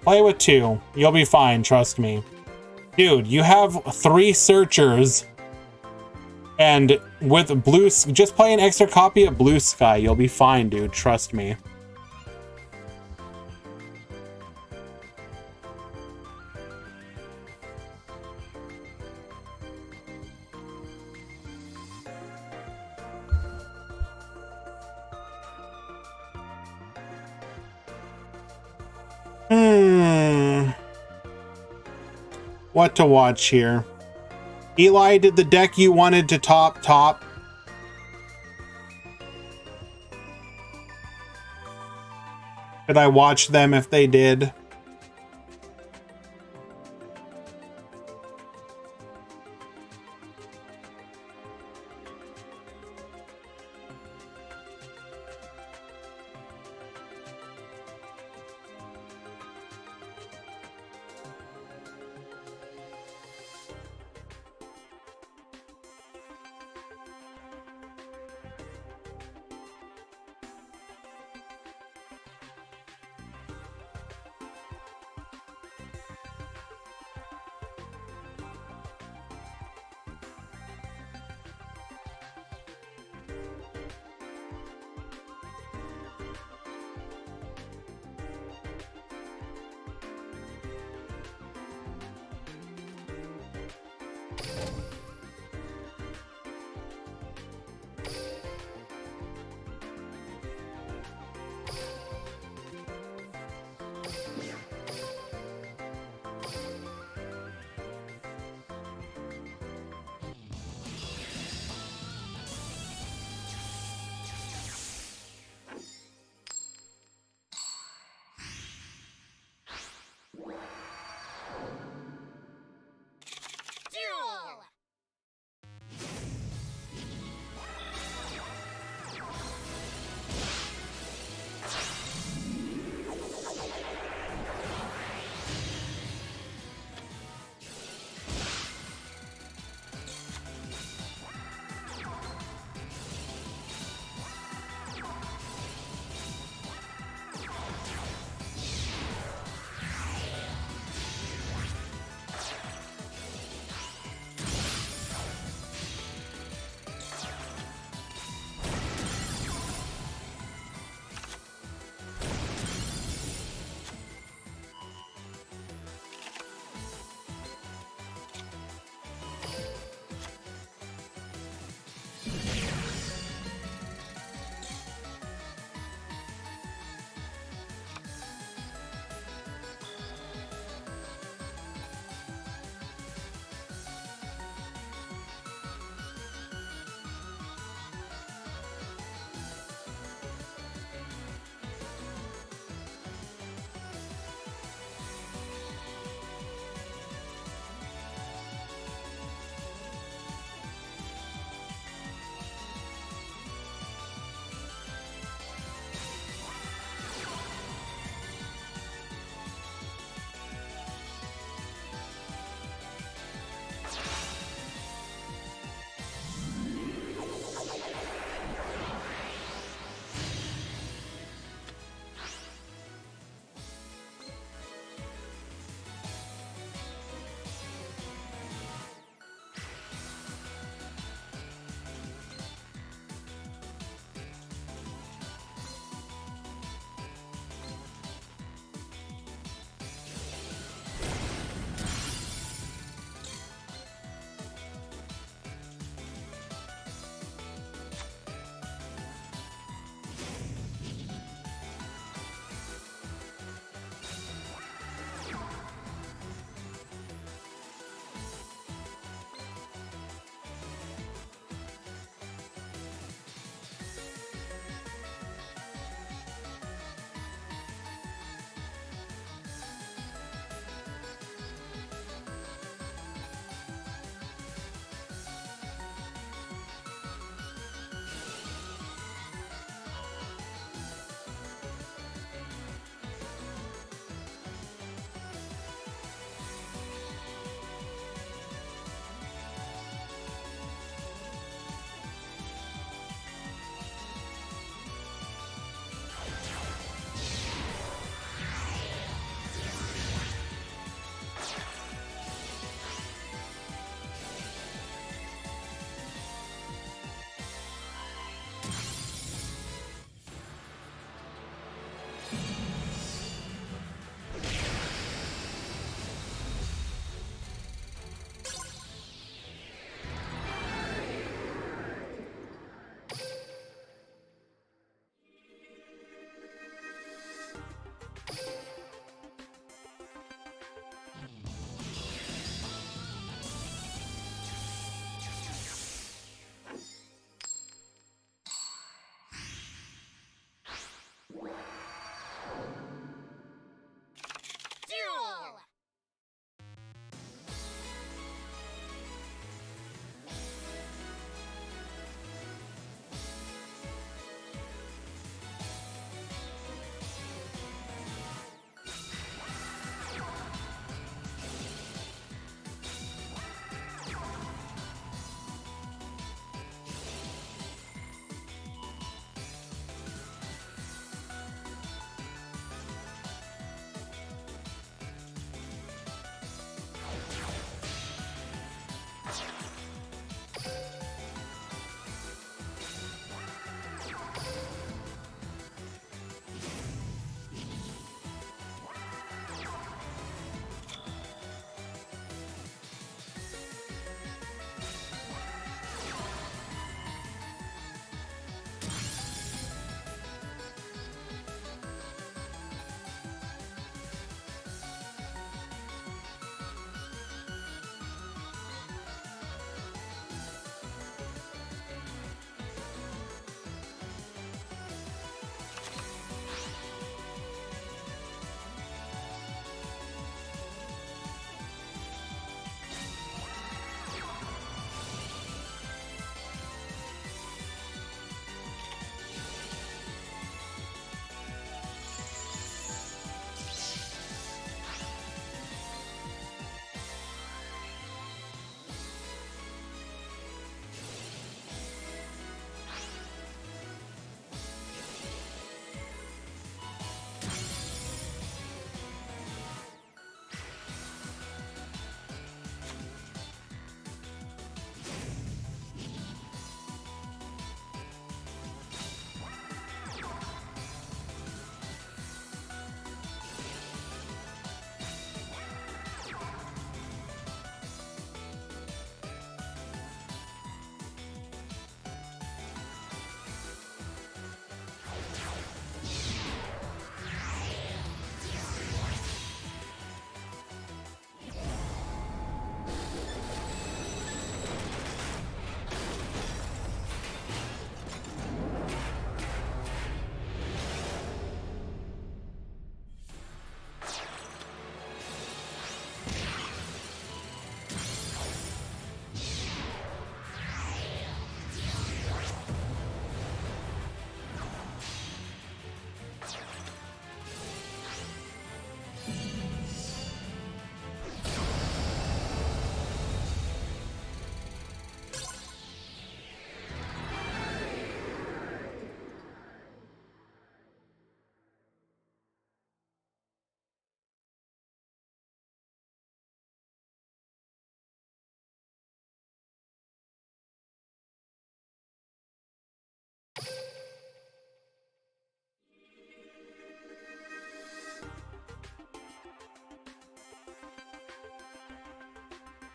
Speaker 1: Play with 2. You'll be fine, trust me. Dude, you have 3 searchers. And with blue, just play an extra copy of Blue Sky. You'll be fine, dude. Trust me. What to watch here? Eli, did the deck you wanted to top? Could I watch them if they did?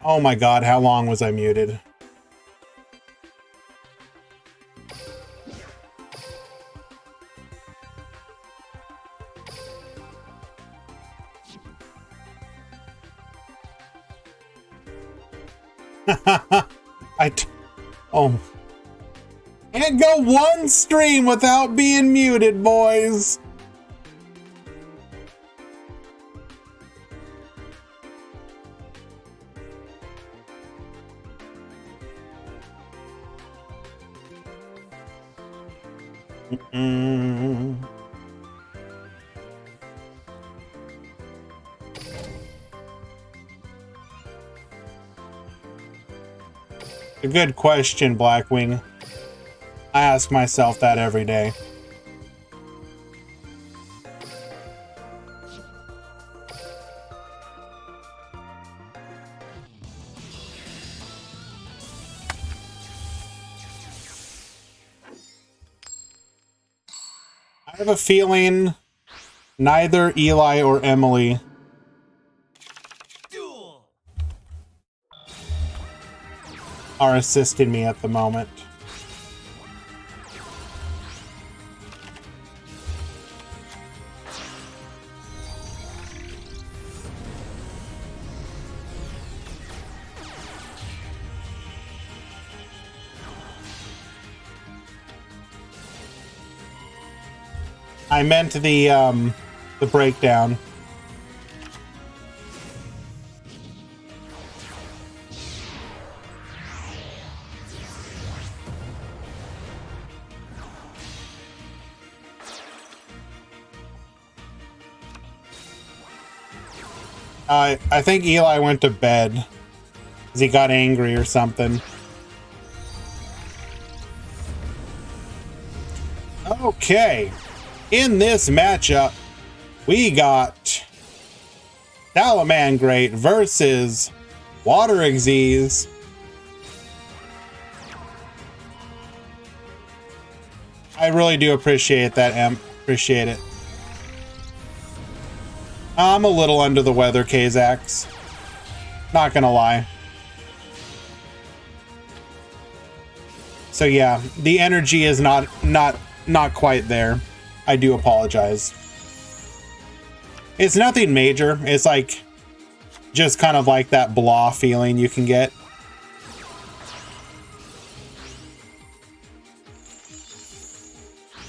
Speaker 1: Oh my god, how long was I muted? Oh. Can't go one stream without being muted, boys. A good question, Blackwing. I ask myself that every day. I have a feeling neither Eli or Emily are assisting me at the moment. I meant the breakdown. I think Eli went to bed because he got angry or something. Okay. In this matchup, we got Salamangreat versus Water Xyz. I really do appreciate that, Em. Appreciate it. I'm a little under the weather, Kazax. Not gonna lie. So yeah, the energy is not quite there. I do apologize. It's nothing major. It's like just kind of like that blah feeling you can get.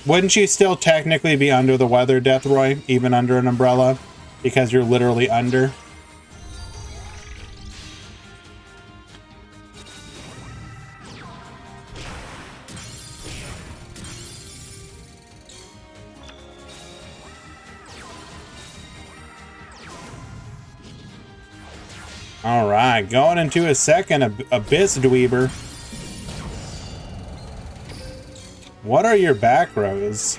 Speaker 1: Wouldn't you still technically be under the weather, Deathroy, even under an umbrella? Because you're literally under. All right, going into a second, Abyss Dweeber. What are your back rows?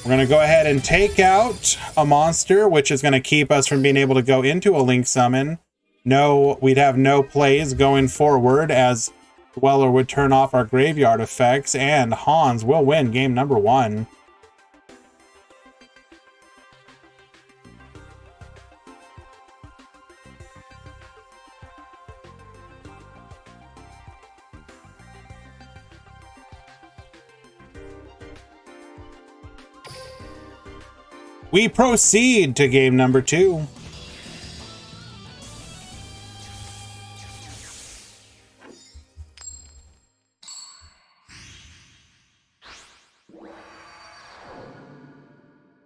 Speaker 1: We're going to go ahead and take out a monster, which is going to keep us from being able to go into a Link Summon. No, we'd have no plays going forward as Dweller would turn off our graveyard effects, and Hans will win game number 1. We proceed to game number 2.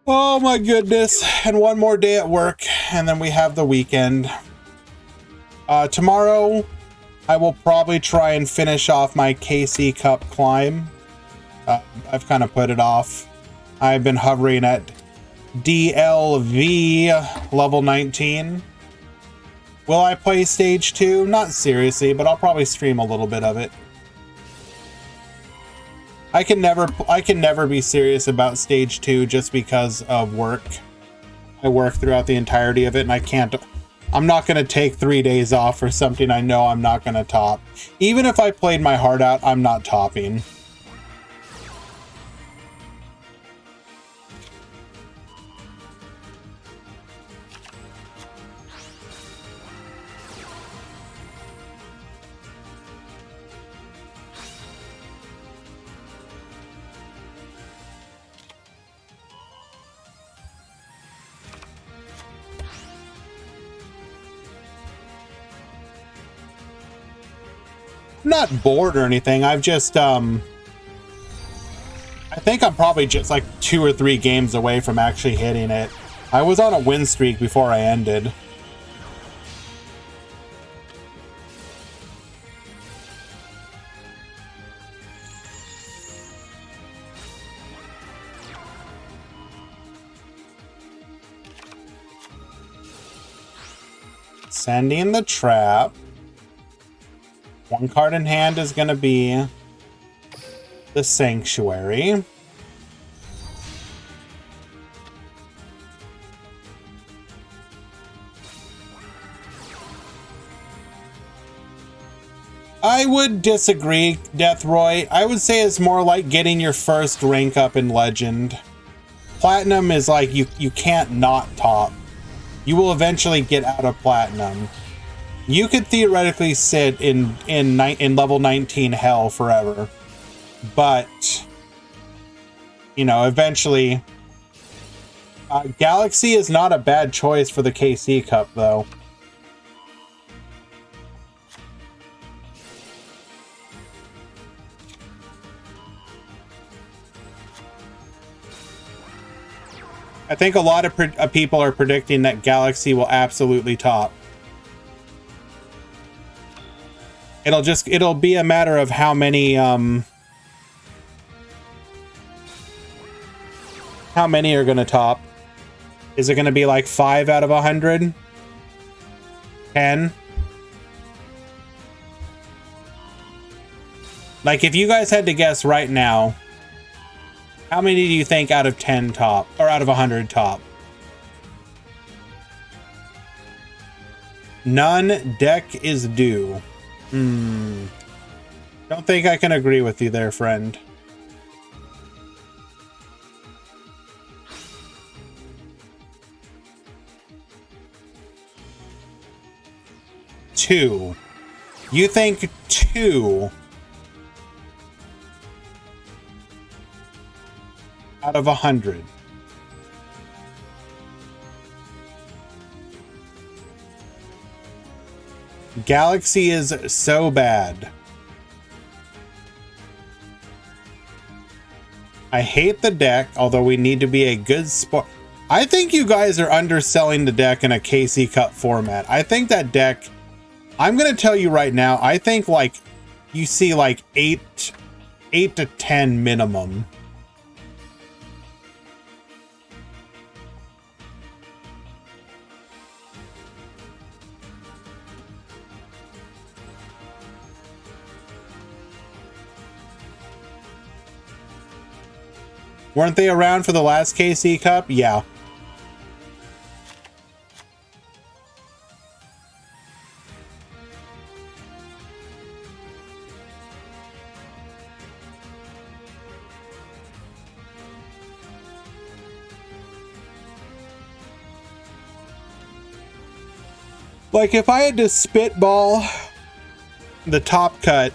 Speaker 1: Oh my goodness, and one more day at work, and then we have the weekend. Tomorrow, I will probably try and finish off my KC Cup climb. I've kind of put it off. I've been hovering at DLV level 19. Will I play stage 2? Not seriously, but I'll probably stream a little bit of it. I can never be serious about stage 2 just because of work. I work throughout the entirety of it, and I'm not going to take 3 days off for something I know I'm not going to top. Even if I played my heart out, I'm not topping. not bored or anything. I've just, I think I'm probably just like 2 or 3 games away from actually hitting it. I was on a win streak before I ended. Sending the trap. 1 card in hand is going to be the Sanctuary. I would disagree, Deathroy. I would say it's more like getting your first rank up in Legend. Platinum is like you can't not top. You will eventually get out of Platinum. You could theoretically sit in level 19 hell forever. But, you know, eventually... Galaxy is not a bad choice for the KC Cup, though. I think a lot of people are predicting that Galaxy will absolutely top. It'll be a matter of how many are going to top. Is it going to be like 5 out of 100? 10? Like, if you guys had to guess right now, how many do you think out of 10 top, or out of 100 top? None. Deck is due. Don't think I can agree with you there, friend. Two. You think 2 out of 100? Galaxy is so bad. I hate the deck, although we need to be a good sport. I think you guys are underselling the deck in a KC Cup format. I think that deck, I'm going to tell you right now, I think like you see like 8 to 10 minimum. Weren't they around for the last KC Cup? Yeah. Like, if I had to spitball the top cut,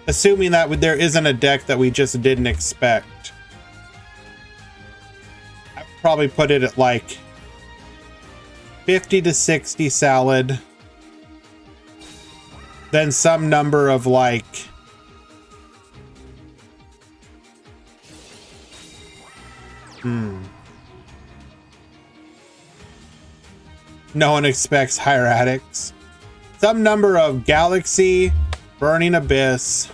Speaker 1: assuming that there isn't a deck that we just didn't expect, probably put it at like 50 to 60 salad, then some number of like no one expects Hieratics, some number of Galaxy, Burning Abyss,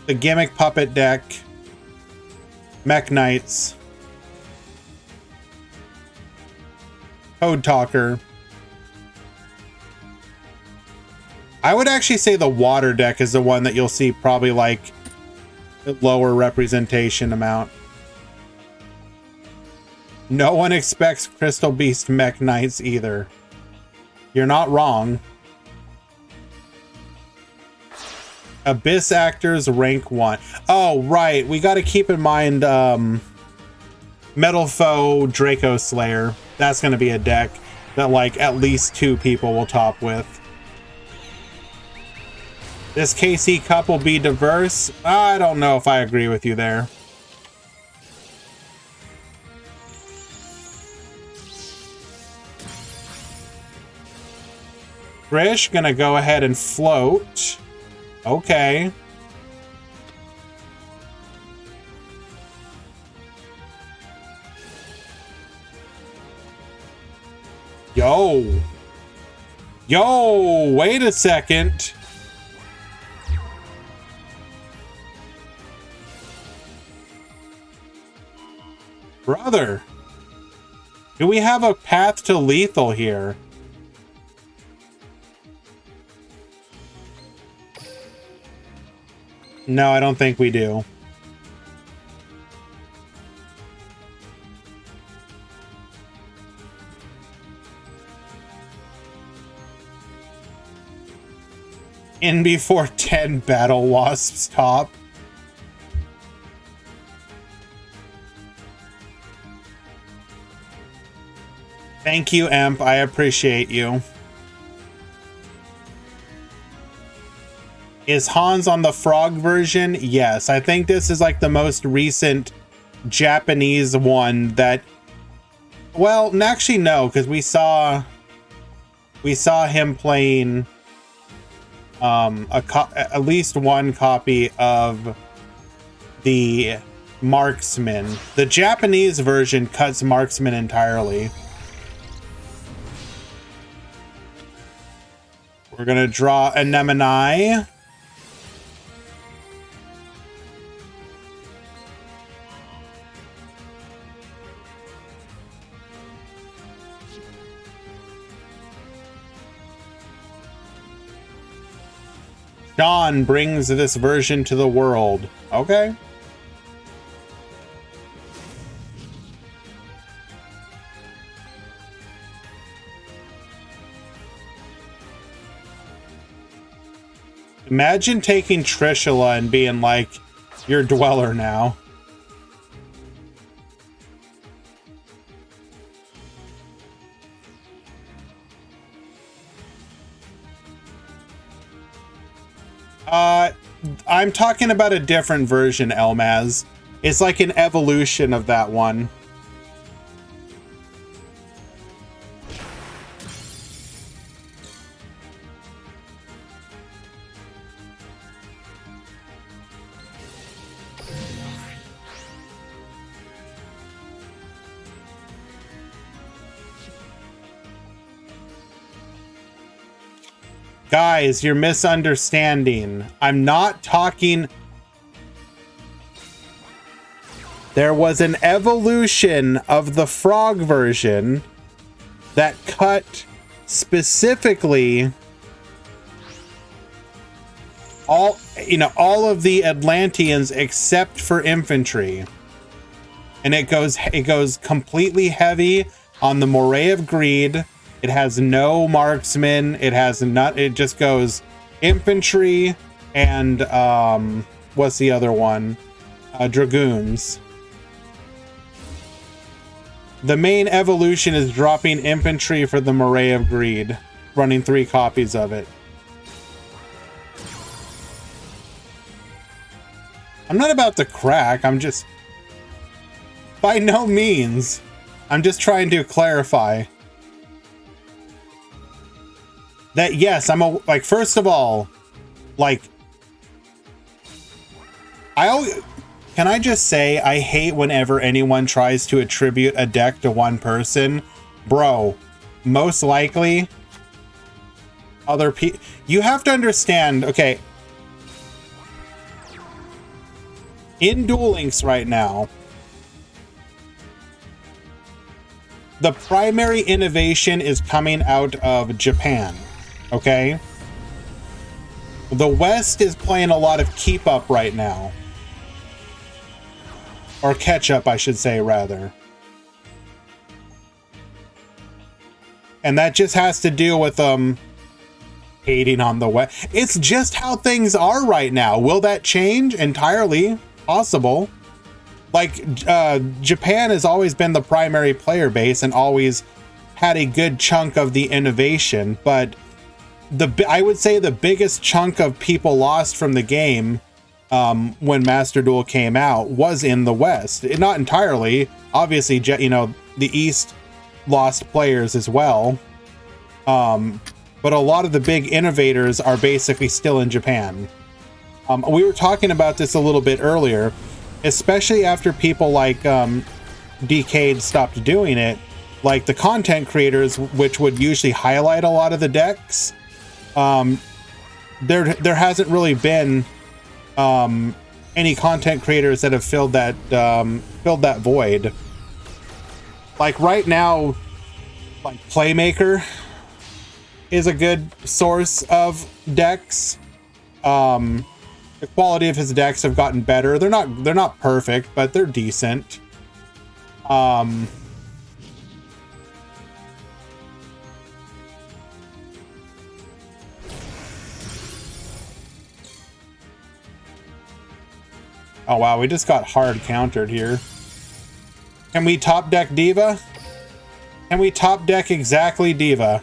Speaker 1: the Gimmick Puppet deck, Mekk Knights, Code Talker. I would actually say the water deck is the one that you'll see probably like the lower representation amount. No one expects Crystal Beast Mekk Knights either. You're not wrong. Abyss Actors rank 1. Oh, right. We got to keep in mind Metal Foe Draco Slayer. That's going to be a deck that like at least 2 people will top with. This KC Cup will be diverse. I don't know if I agree with you there. Trish gonna go ahead and float. Okay. Yo. Yo, wait a second. Brother. Do we have a path to lethal here? No, I don't think we do. In before 10 battle wasps top. Thank you, Emp. I appreciate you. Is Hans on the frog version? Yes. I think this is like the most recent Japanese one that... Well, actually no, because we saw him playing at least one copy of the Marksman. The Japanese version cuts Marksman entirely. We're gonna draw Anemone. Sean brings this version to the world. Okay. Imagine taking Trishula and being like, you're Dweller now. I'm talking about a different version, Elmaz. It's like an evolution of that one. Guys, you're misunderstanding. I'm not talking... There was an evolution of the frog version that cut specifically all of the Atlanteans except for infantry. And it goes completely heavy on the Moray of Greed. It has no marksman. It just goes infantry and what's the other one? Dragoons. The main evolution is dropping infantry for the Moray of Greed, running 3 copies of it. I'm not about to crack. I'm just... By no means. I'm just trying to clarify. That, yes, like, first of all, like, can I just say, I hate whenever anyone tries to attribute a deck to one person. Bro, most likely, other people, you have to understand, okay, in Duel Links right now, the primary innovation is coming out of Japan. Okay? The West is playing a lot of keep up right now. Or catch up, I should say, rather. And that just has to do with hating on the West. It's just how things are right now. Will that change? Entirely possible. Like, Japan has always been the primary player base and always had a good chunk of the innovation, but I would say the biggest chunk of people lost from the game when Master Duel came out was in the West. Not entirely. Obviously, the East lost players as well. But but a lot of the big innovators are basically still in Japan. We were talking about this a little bit earlier, especially after people like Decade stopped doing it. Like the content creators, which would usually highlight a lot of the decks, there hasn't really been any content creators that have filled that void. Like right now, like Playmaker is a good source of decks. The quality of his decks have gotten better. They're not perfect, but they're decent. Oh wow, we just got hard countered here. Can we top deck Diva? Can we top deck exactly Diva?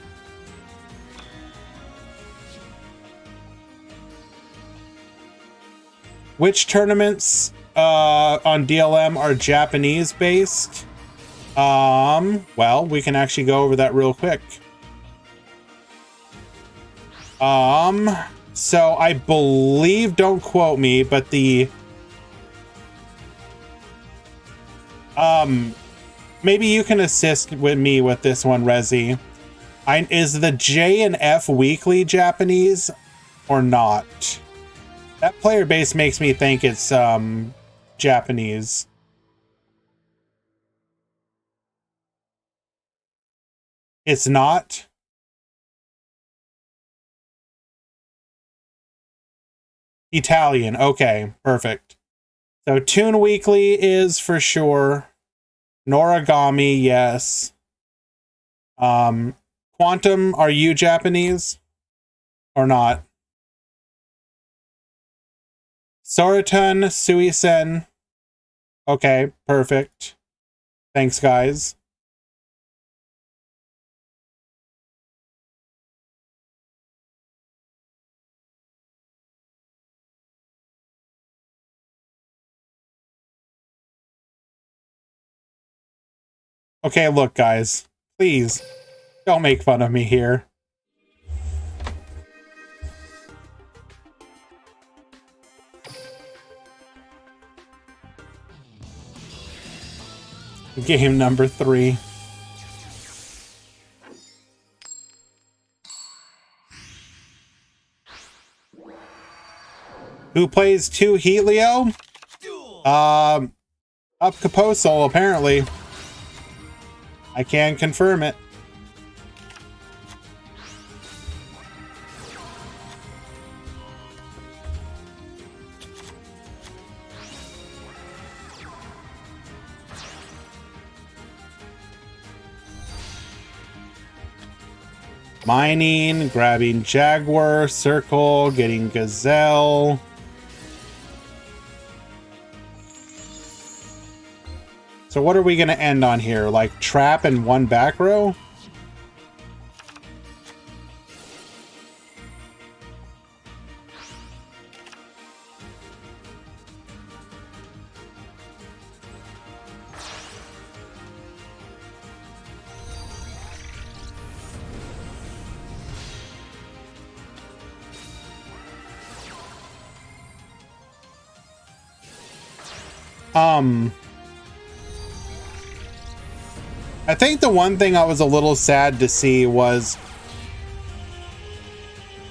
Speaker 1: Which tournaments on DLM are Japanese based? Well, we can actually go over that real quick. So I believe, don't quote me, but the maybe you can assist with me with this one, Rezi. Is the J and F weekly Japanese or not? That player base makes me think it's Japanese. It's not? Italian. Okay, perfect. So Toon Weekly is for sure. Noragami, yes. Quantum, are you Japanese? Or not? Soratun, Suisen. Okay, perfect. Thanks, guys. Okay, look, guys. Please, don't make fun of me here. Game number 3. Who plays 2 Helio? Up Caposol, apparently. I can confirm it. Mining, grabbing Jaguar, Circle, getting Gazelle. So what are we going to end on here? Like Trap and 1 back row? I think the one thing I was a little sad to see was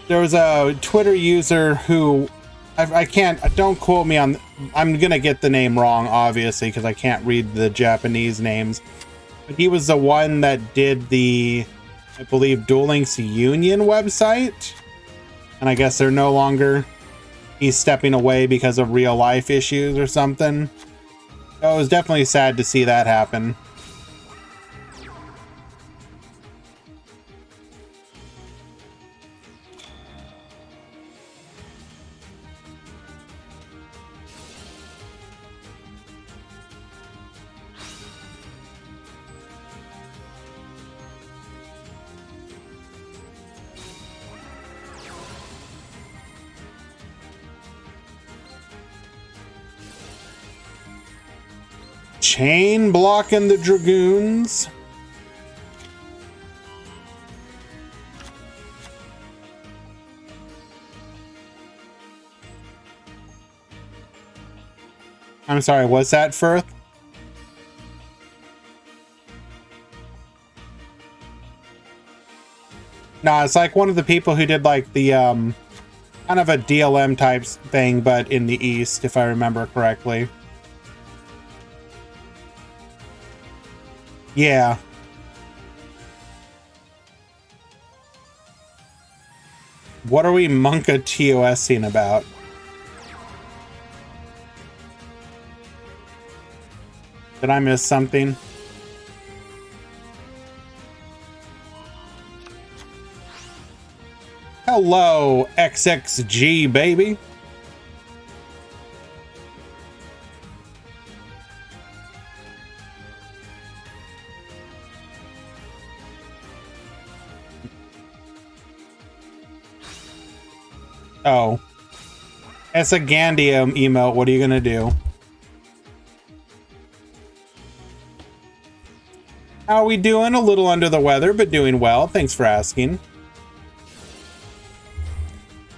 Speaker 1: there was a Twitter user who I can't, don't quote me on, I'm gonna get the name wrong obviously because I can't read the Japanese names, but he was the one that did the, I believe, Duel Links Union website, and I guess they're no longer, he's stepping away because of real life issues or something. So it was definitely sad to see that happen. Chain blocking the Dragoons. I'm sorry, what's that, Firth? No, it's like one of the people who did like the kind of a DLM type thing, but in the East, if I remember correctly. Yeah. What are we Monka TOSing about? Did I miss something? Hello, XXG, baby. Oh. It's a Gandium emote. What are you going to do? How are we doing? A little under the weather, but doing well. Thanks for asking.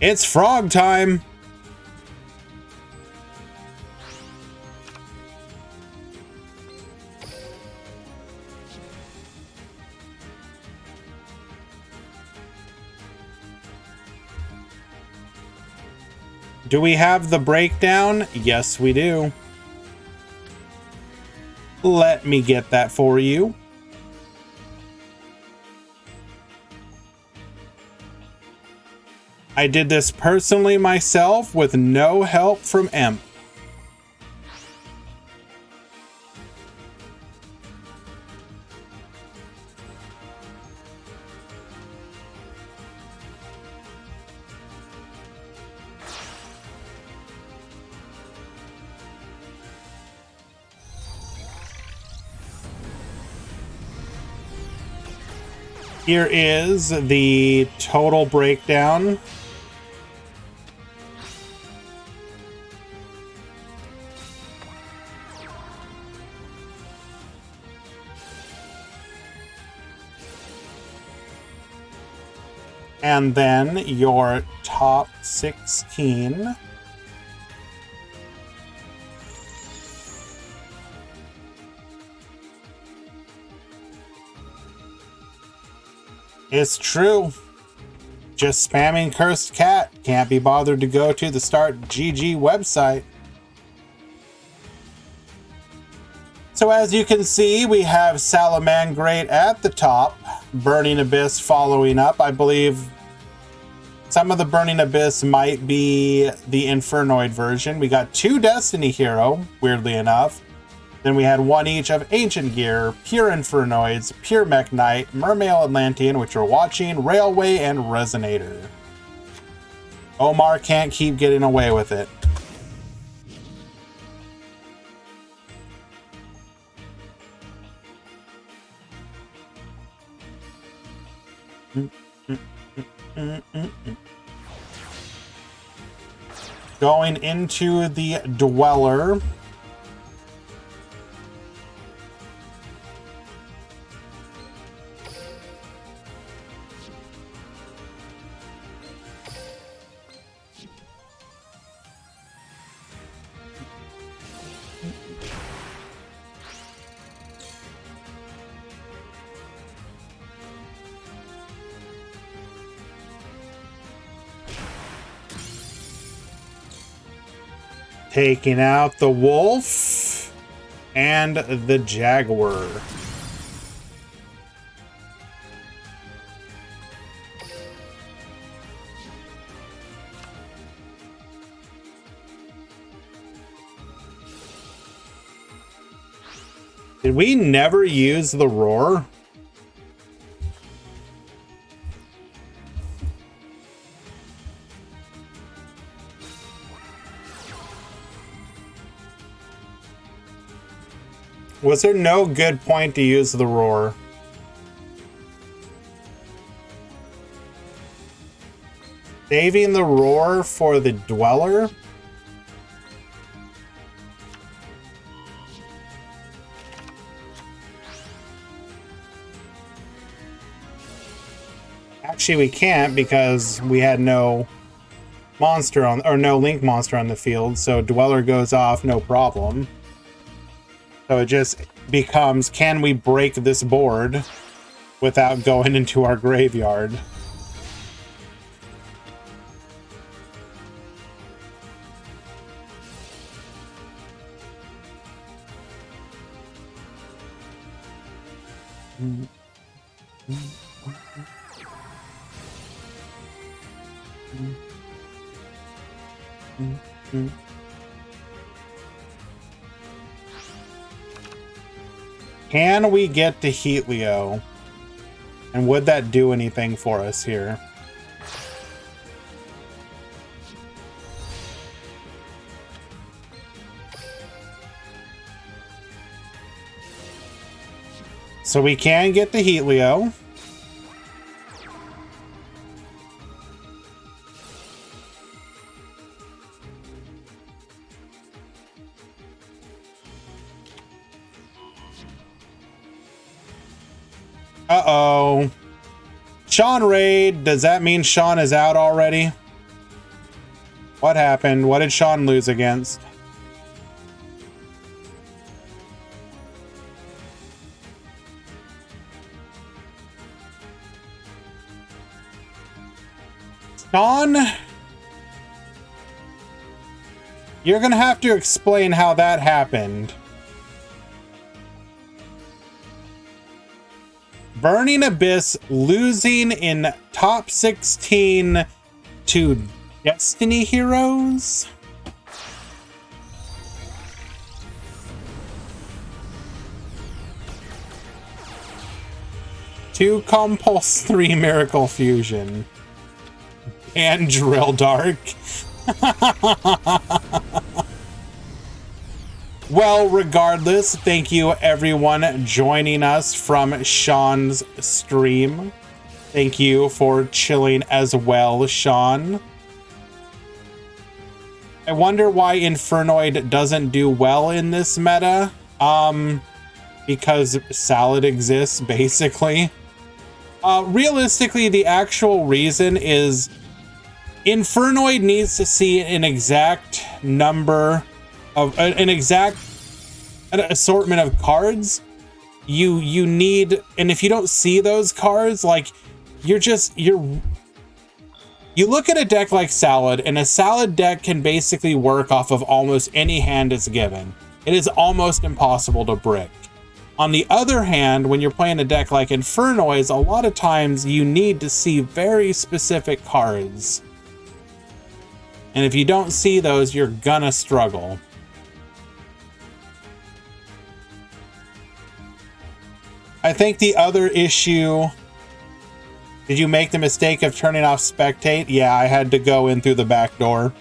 Speaker 1: It's frog time. Do we have the breakdown? Yes, we do. Let me get that for you. I did this personally myself with no help from Emp. Here is the total breakdown. And then your top 16. It's true. Just spamming Cursed Cat. Can't be bothered to go to the Start GG website. So as you can see, we have Salamangreat at the top. Burning Abyss following up. I believe some of the Burning Abyss might be the Infernoid version. We got 2 Destiny Hero, weirdly enough. Then we had 1 each of Ancient Gear, Pure Infernoids, Pure Mekk Knight, Mermail Atlantean, which we're watching, Railway, and Resonator. Omar can't keep getting away with it. Going into the Dweller. Taking out the Wolf and the Jaguar. Did we never use the Roar? Was there no good point to use the Roar? Saving the Roar for the Dweller? Actually, we can't because we had no monster on, or no link monster on the field, so Dweller goes off, no problem. So it just becomes, can we break this board without going into our graveyard? Can we get to Heatleo? And would that do anything for us here? So we can get the Heatleo. Uh-oh. Sean raid. Does that mean Sean is out already? What happened? What did Sean lose against? Sean? You're gonna have to explain how that happened. Burning Abyss losing in top 16 to Destiny Heroes? Two Compulse 3 Miracle Fusion. And Drill Dark. Well, regardless, thank you everyone joining us from Sean's stream. Thank you for chilling as well, Sean. I wonder why Infernoid doesn't do well in this meta. Because Salad exists, basically. Realistically, the actual reason is Infernoid needs to see an exact number of an exact assortment of cards. You need, and if you don't see those cards, like you look at a deck like Salad, and a Salad deck can basically work off of almost any hand it's given. It is almost impossible to brick. On the other hand, when you're playing a deck like Infernoids, a lot of times you need to see very specific cards. And if you don't see those, you're gonna struggle. I think the other issue... Did you make the mistake of turning off Spectate? Yeah, I had to go in through the back door.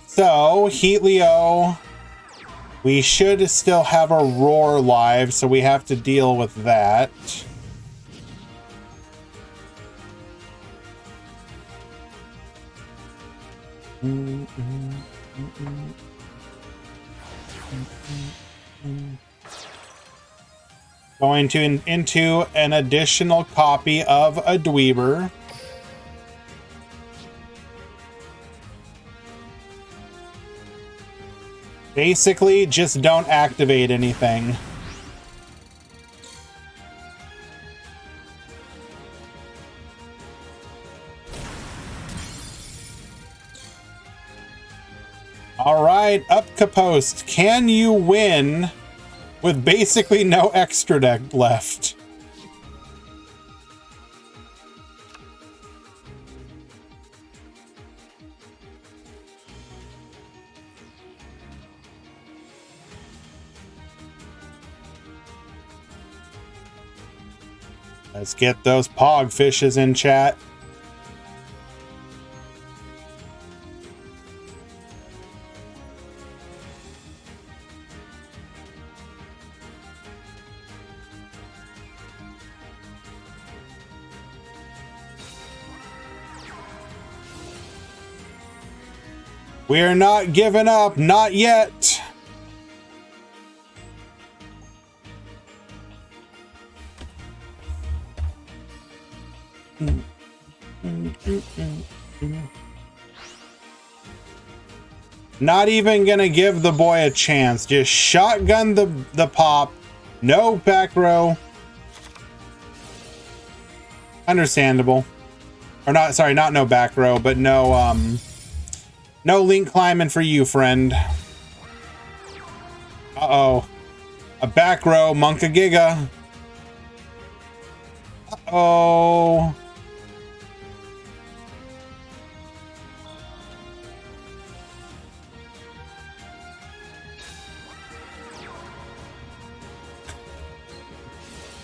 Speaker 1: So, Heatleo... We should still have a Roar live, so we have to deal with that. Going into an additional copy of a Dweeber. Basically, just don't activate anything. All right, up Kapost. Can you win with basically no extra deck left? Let's get those pog fishes in chat. We're not giving up, not yet. Not even gonna give the boy a chance. Just shotgun the pop. No back row. Understandable. Or not, sorry, not no back row, but no link climbing for you, friend. Uh-oh. A back row, Monka Giga. Uh-oh.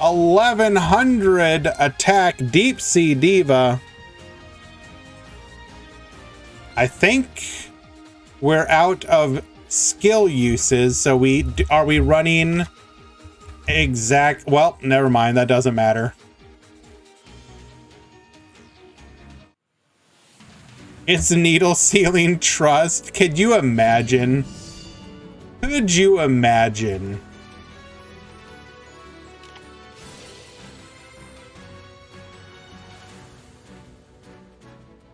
Speaker 1: $1,100 attack Deep Sea Diva. I think we're out of skill uses, so are we running exact? Well, never mind, that doesn't matter. It's Needle Sealing Trust. Could you imagine? Could you imagine?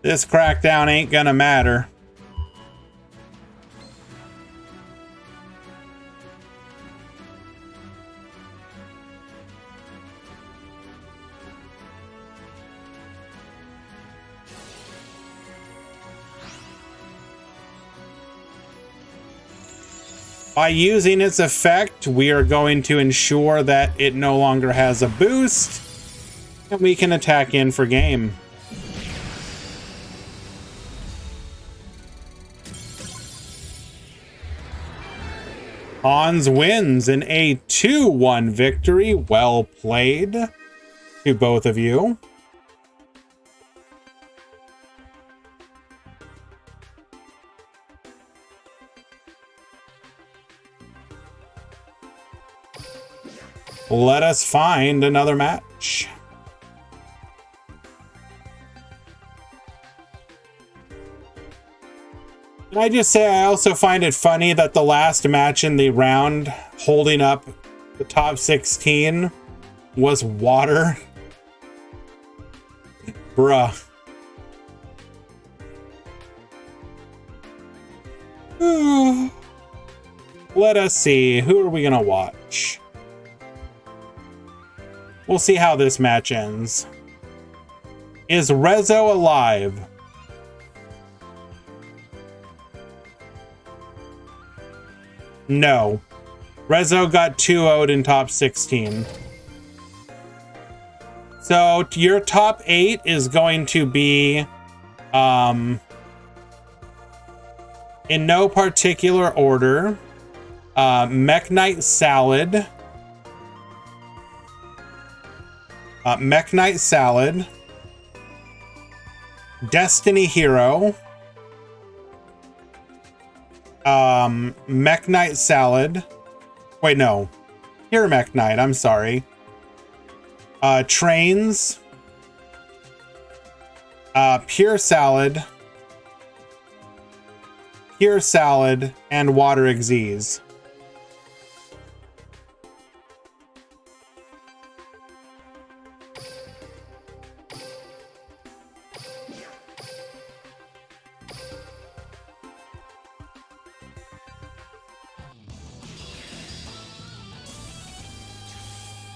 Speaker 1: This crackdown ain't gonna matter. By using its effect, we are going to ensure that it no longer has a boost, and we can attack in for game. Hans wins in a 2-1 victory. Well played to both of you. Let us find another match. Can I just say I also find it funny that the last match in the round holding up the top 16 was water? Bruh. Let us see. Who are we gonna watch? We'll see how this match ends. Is Rezo alive? No. Rezo got 2-0'd in top 16. So your top 8 is going to be in no particular order. Mekk Knight Salad. Mekk Knight Salad. Destiny Hero. Mekk Knight Salad. Wait, no. Here, Mekk Knight, I'm sorry. Trains. Pure Salad. Pure Salad, and Water Exees.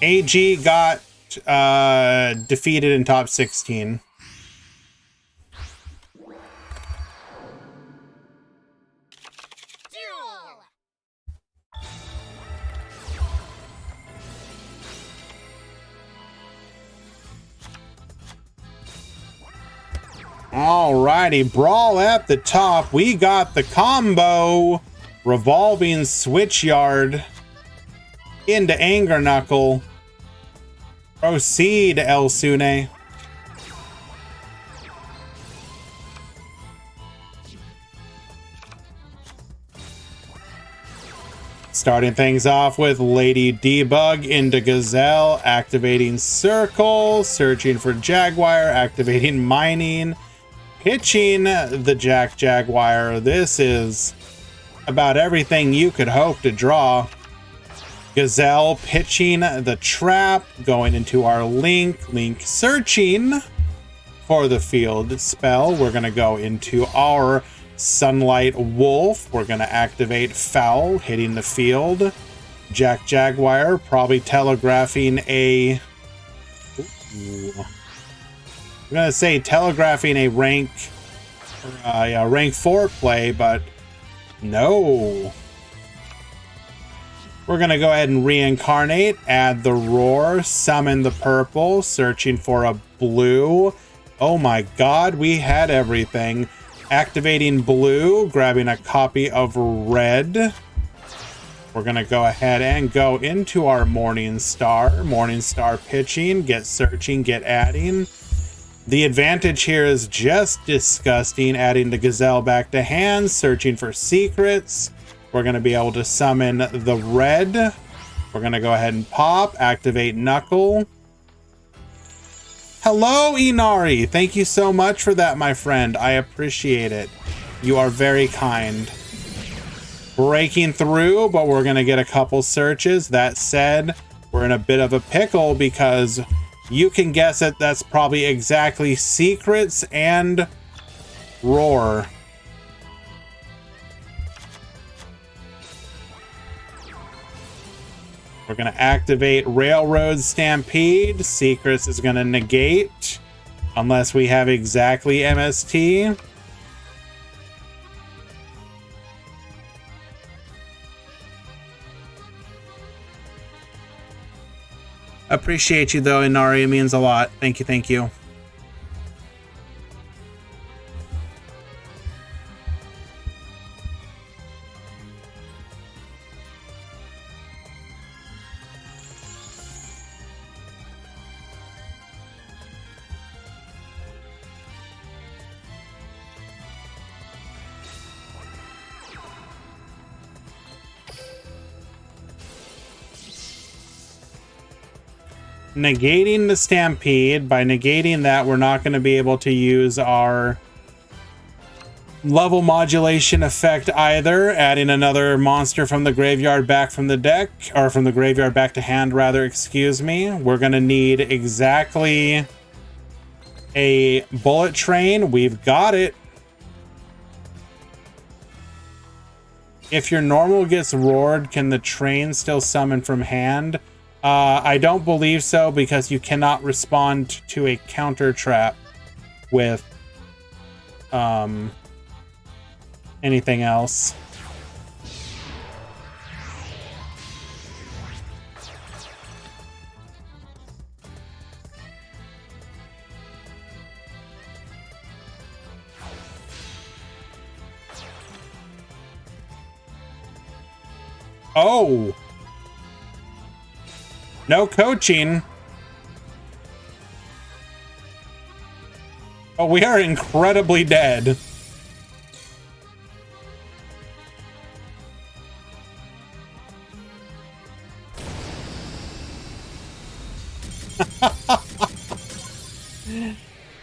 Speaker 1: AG got defeated in top 16. Alrighty, brawl at the top. We got the combo revolving switchyard into Anger Knuckle. Proceed, El Sune. Starting things off with Lady Debug into Gazelle, activating Circle, searching for Jaguar, activating Mining, pitching the Jaguar. This is about everything you could hope to draw. Gazelle pitching the Trap, going into our Link searching for the field spell. We're going to go into our Sunlight Wolf. We're going to activate Foul, hitting the field. Jack Jaguar, probably telegraphing a... Ooh. I'm going to say telegraphing a rank 4 play, but no. We're going to go ahead and reincarnate, add the Roar, summon the purple, searching for a blue. Oh my god, we had everything. Activating blue, grabbing a copy of red. We're going to go ahead and go into our Morningstar. Morningstar pitching, get searching, get adding. The advantage here is just disgusting. Adding the Gazelle back to hand, searching for secrets. We're going to be able to summon the red. We're going to go ahead and pop, activate Knuckle. Hello, Inari. Thank you so much for that, my friend. I appreciate it. You are very kind. Breaking through, but we're going to get a couple searches. That said, we're in a bit of a pickle because you can guess it. That's probably exactly secrets and Roar. We're going to activate Railroad Stampede. Secrets is going to negate unless we have exactly MST. Appreciate you though, Inari. It means a lot. Thank you, thank you. Negating the Stampede. By negating that, we're not going to be able to use our level modulation effect either. Adding another monster from the graveyard back from the deck, or from the graveyard back to hand rather, excuse me. We're going to need exactly a Bullet Train. We've got it. If your normal gets roared, can the train still summon from hand? I don't believe so, because you cannot respond to a counter trap with anything else. Oh! No coaching. Oh, we are incredibly dead.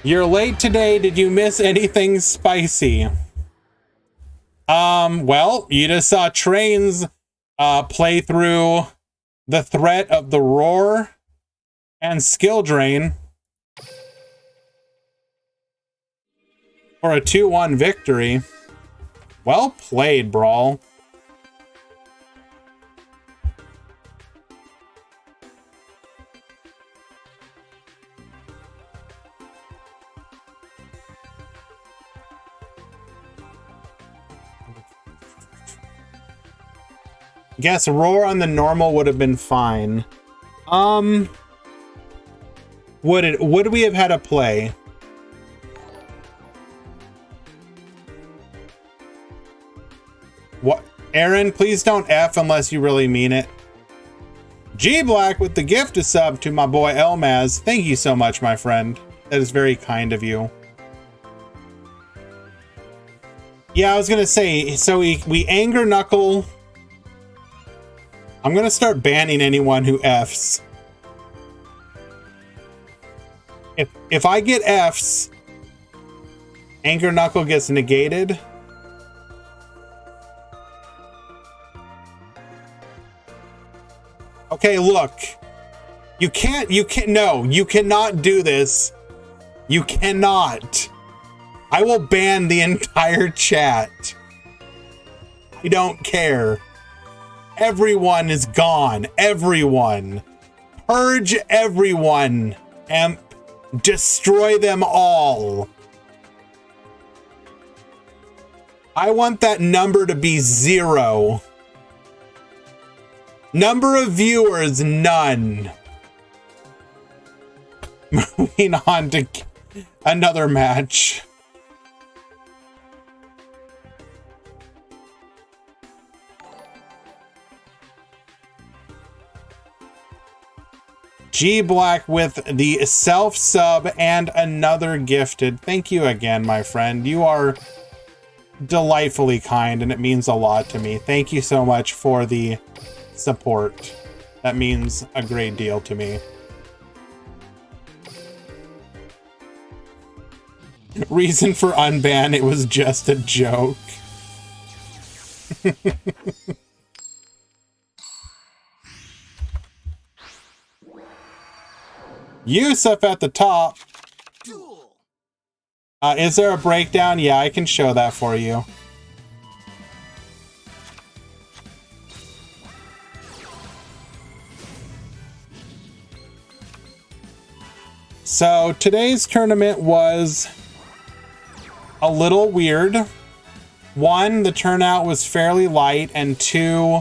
Speaker 1: You're late today. Did you miss anything spicy? Well, you just saw Trains play through the threat of the Roar and Skill Drain for a 2-1 victory. Well played, Brawl. Guess Roar on the normal would have been fine. Would we have had a play? What? Aaron, please don't F unless you really mean it. G Black with the gift of sub to my boy Elmaz. Thank you so much, my friend. That is very kind of you. Yeah, I was gonna say, so we anger Knuckle. I'm gonna start banning anyone who Fs. If I get Fs, Anger Knuckle gets negated. Okay, look. You cannot do this. You cannot. I will ban the entire chat. I don't care. Everyone is gone. Everyone. Purge everyone. And destroy them all. I want that number to be 0. Number of viewers, none. Moving on to another match. G Black with the self-sub and another gifted. Thank you again, my friend. You are delightfully kind, and it means a lot to me. Thank you so much for the support. That means a great deal to me. Reason for unban, it was just a joke. Yusuf at the top. Is there a breakdown? Yeah, I can show that for you. So today's tournament was a little weird. 1, the turnout was fairly light, and 2,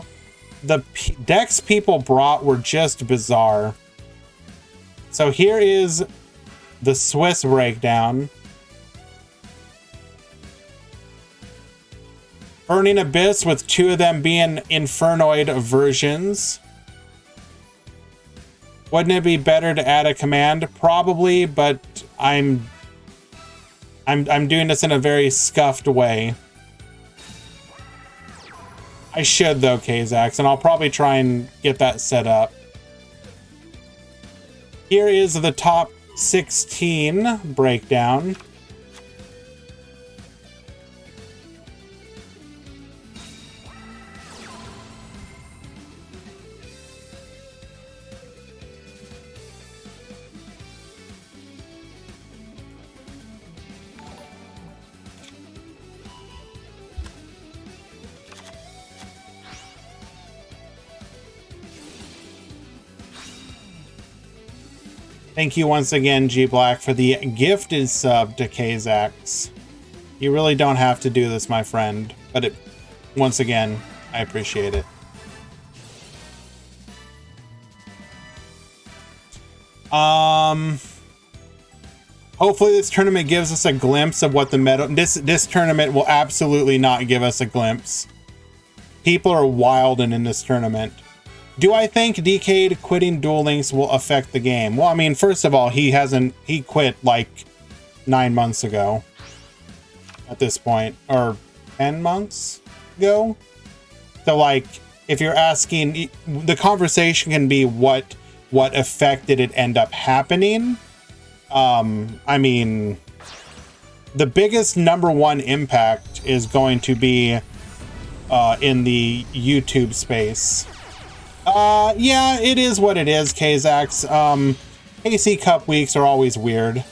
Speaker 1: the decks people brought were just bizarre. So here is the Swiss breakdown. Burning Abyss, with 2 of them being Infernoid versions. Wouldn't it be better to add a command? Probably, but I'm doing this in a very scuffed way. I should though, Kazax, and I'll probably try and get that set up. Here is the top 16 breakdown. Thank you once again, G Black, for the gifted sub to Kazax. You really don't have to do this, my friend, but once again, I appreciate it. Hopefully this tournament gives us a glimpse of what the meta... This tournament will absolutely not give us a glimpse. People are wilding in this tournament. Do I think Decade quitting Duel Links will affect the game? Well, I mean, first of all, he quit like 9 months ago at this point, or 10 months ago. So like, if you're asking, the conversation can be what effect did it end up happening? I mean, the biggest #1 impact is going to be in the YouTube space. Yeah, it is what it is, Kazax. AC Cup weeks are always weird.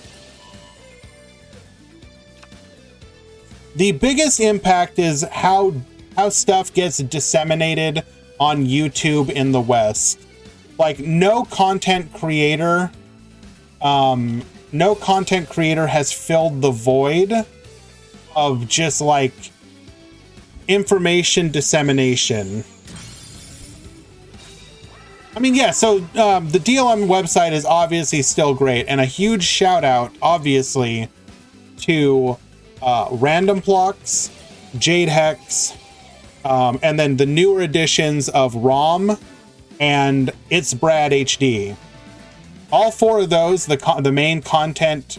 Speaker 1: The biggest impact is how stuff gets disseminated on YouTube in the West. Like, no content creator has filled the void of just like information dissemination. I mean, yeah, so the DLM website is obviously still great, and a huge shout out, obviously, to Random Plucks, Jade Hex, and then the newer editions of ROM and It's Brad HD. All 4 of those, the main content,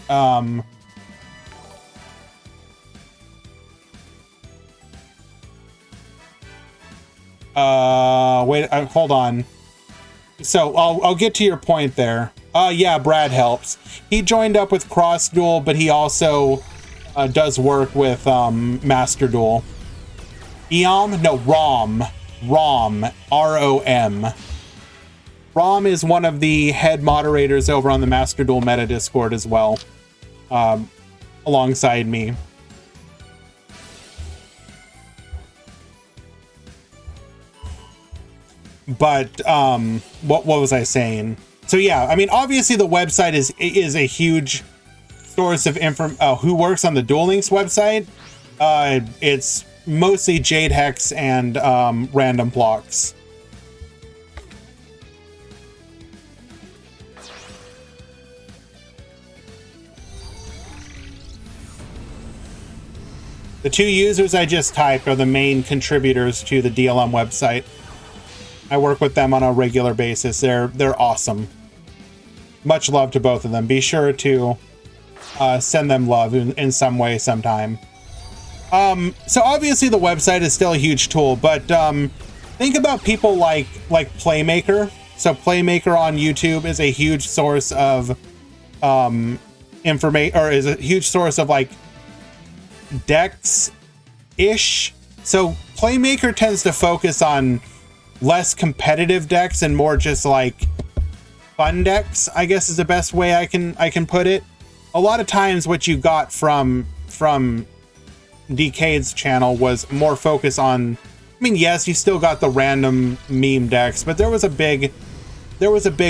Speaker 1: wait, hold on. So I'll get to your point there. Yeah, Brad helps. He joined up with Cross Duel, but he also does work with Master Duel. EOM? No, ROM. ROM. ROM. ROM is one of the head moderators over on the Master Duel Meta Discord as well. alongside me. But what was I saying? So yeah, I mean, obviously the website is a huge source of who works on the Duel Links website. It's mostly Jade Hex and Random Blocks. The two users I just typed are the main contributors to the DLM website. I work with them on a regular basis. They're awesome. Much love to both of them. Be sure to send them love in some way sometime. So obviously the website is still a huge tool, but think about people like Playmaker. So Playmaker on YouTube is a huge source of information, or is a huge source of like decks-ish. So Playmaker tends to focus on less competitive decks and more just like fun decks, I guess is the best way I can put it. A lot of times what you got from DK's channel was more focus on, I mean, yes, you still got the random meme decks, but there was a big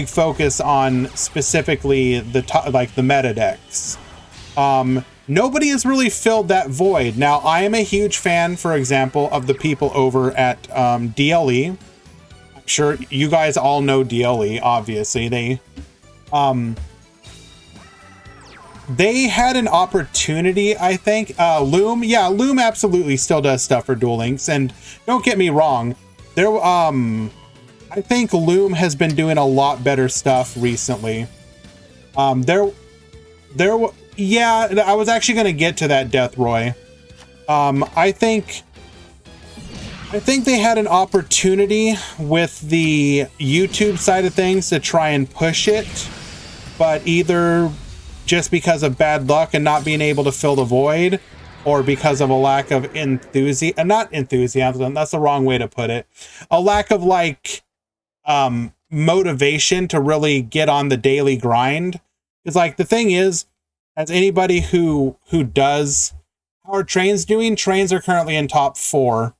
Speaker 1: focus on specifically the meta decks. Nobody has really filled that void. Now, I am a huge fan, for example, of the people over at DLE. I'm sure you guys all know DLE, obviously. They had an opportunity, I think. Loom, yeah, Loom absolutely still does stuff for Duel Links, and don't get me wrong, I think Loom has been doing a lot better stuff recently. Yeah, I was actually going to get to that, Death Roy. I think they had an opportunity with the YouTube side of things to try and push it, but either just because of bad luck and not being able to fill the void, or because of a lack of enthusiasm, not enthusiasm, that's the wrong way to put it, a lack of like motivation to really get on the daily grind. It's like, the thing is, as anybody who does, how are trains doing? Trains are currently in top 4.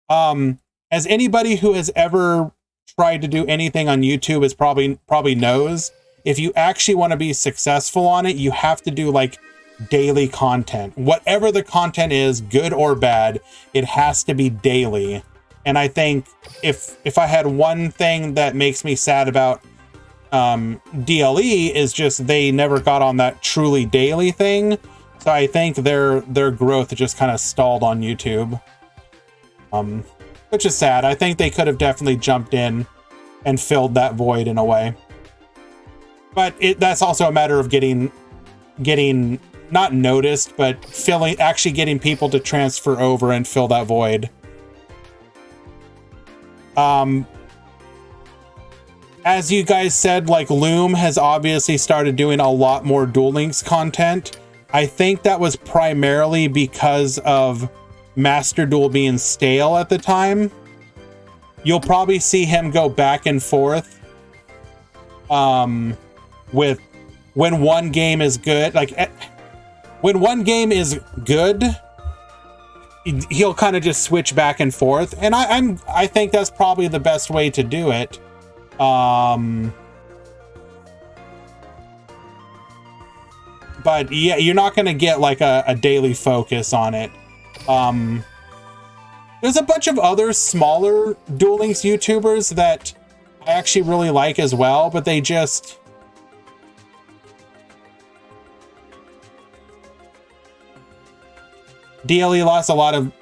Speaker 1: As anybody who has ever tried to do anything on YouTube is probably knows, if you actually want to be successful on it, you have to do like daily content. Whatever the content is, good or bad, it has to be daily. And I think if I had one thing that makes me sad about DLE is just they never got on that truly daily thing. So I think their growth just kind of stalled on YouTube, which is sad. I think they could have definitely jumped in and filled that void in a way, but that's also a matter of getting not noticed, but actually getting people to transfer over and fill that void. As you guys said, like, Loom has obviously started doing a lot more Duel Links content. I think that was primarily because of Master Duel being stale at the time. You'll probably see him go back and forth with when one game is good. Like, when one game is good, he'll kind of just switch back and forth. And I think that's probably the best way to do it. But yeah, you're not going to get like a daily focus on it. There's a bunch of other smaller Duel Links YouTubers that I actually really like as well, but they just... DLE lost a lot of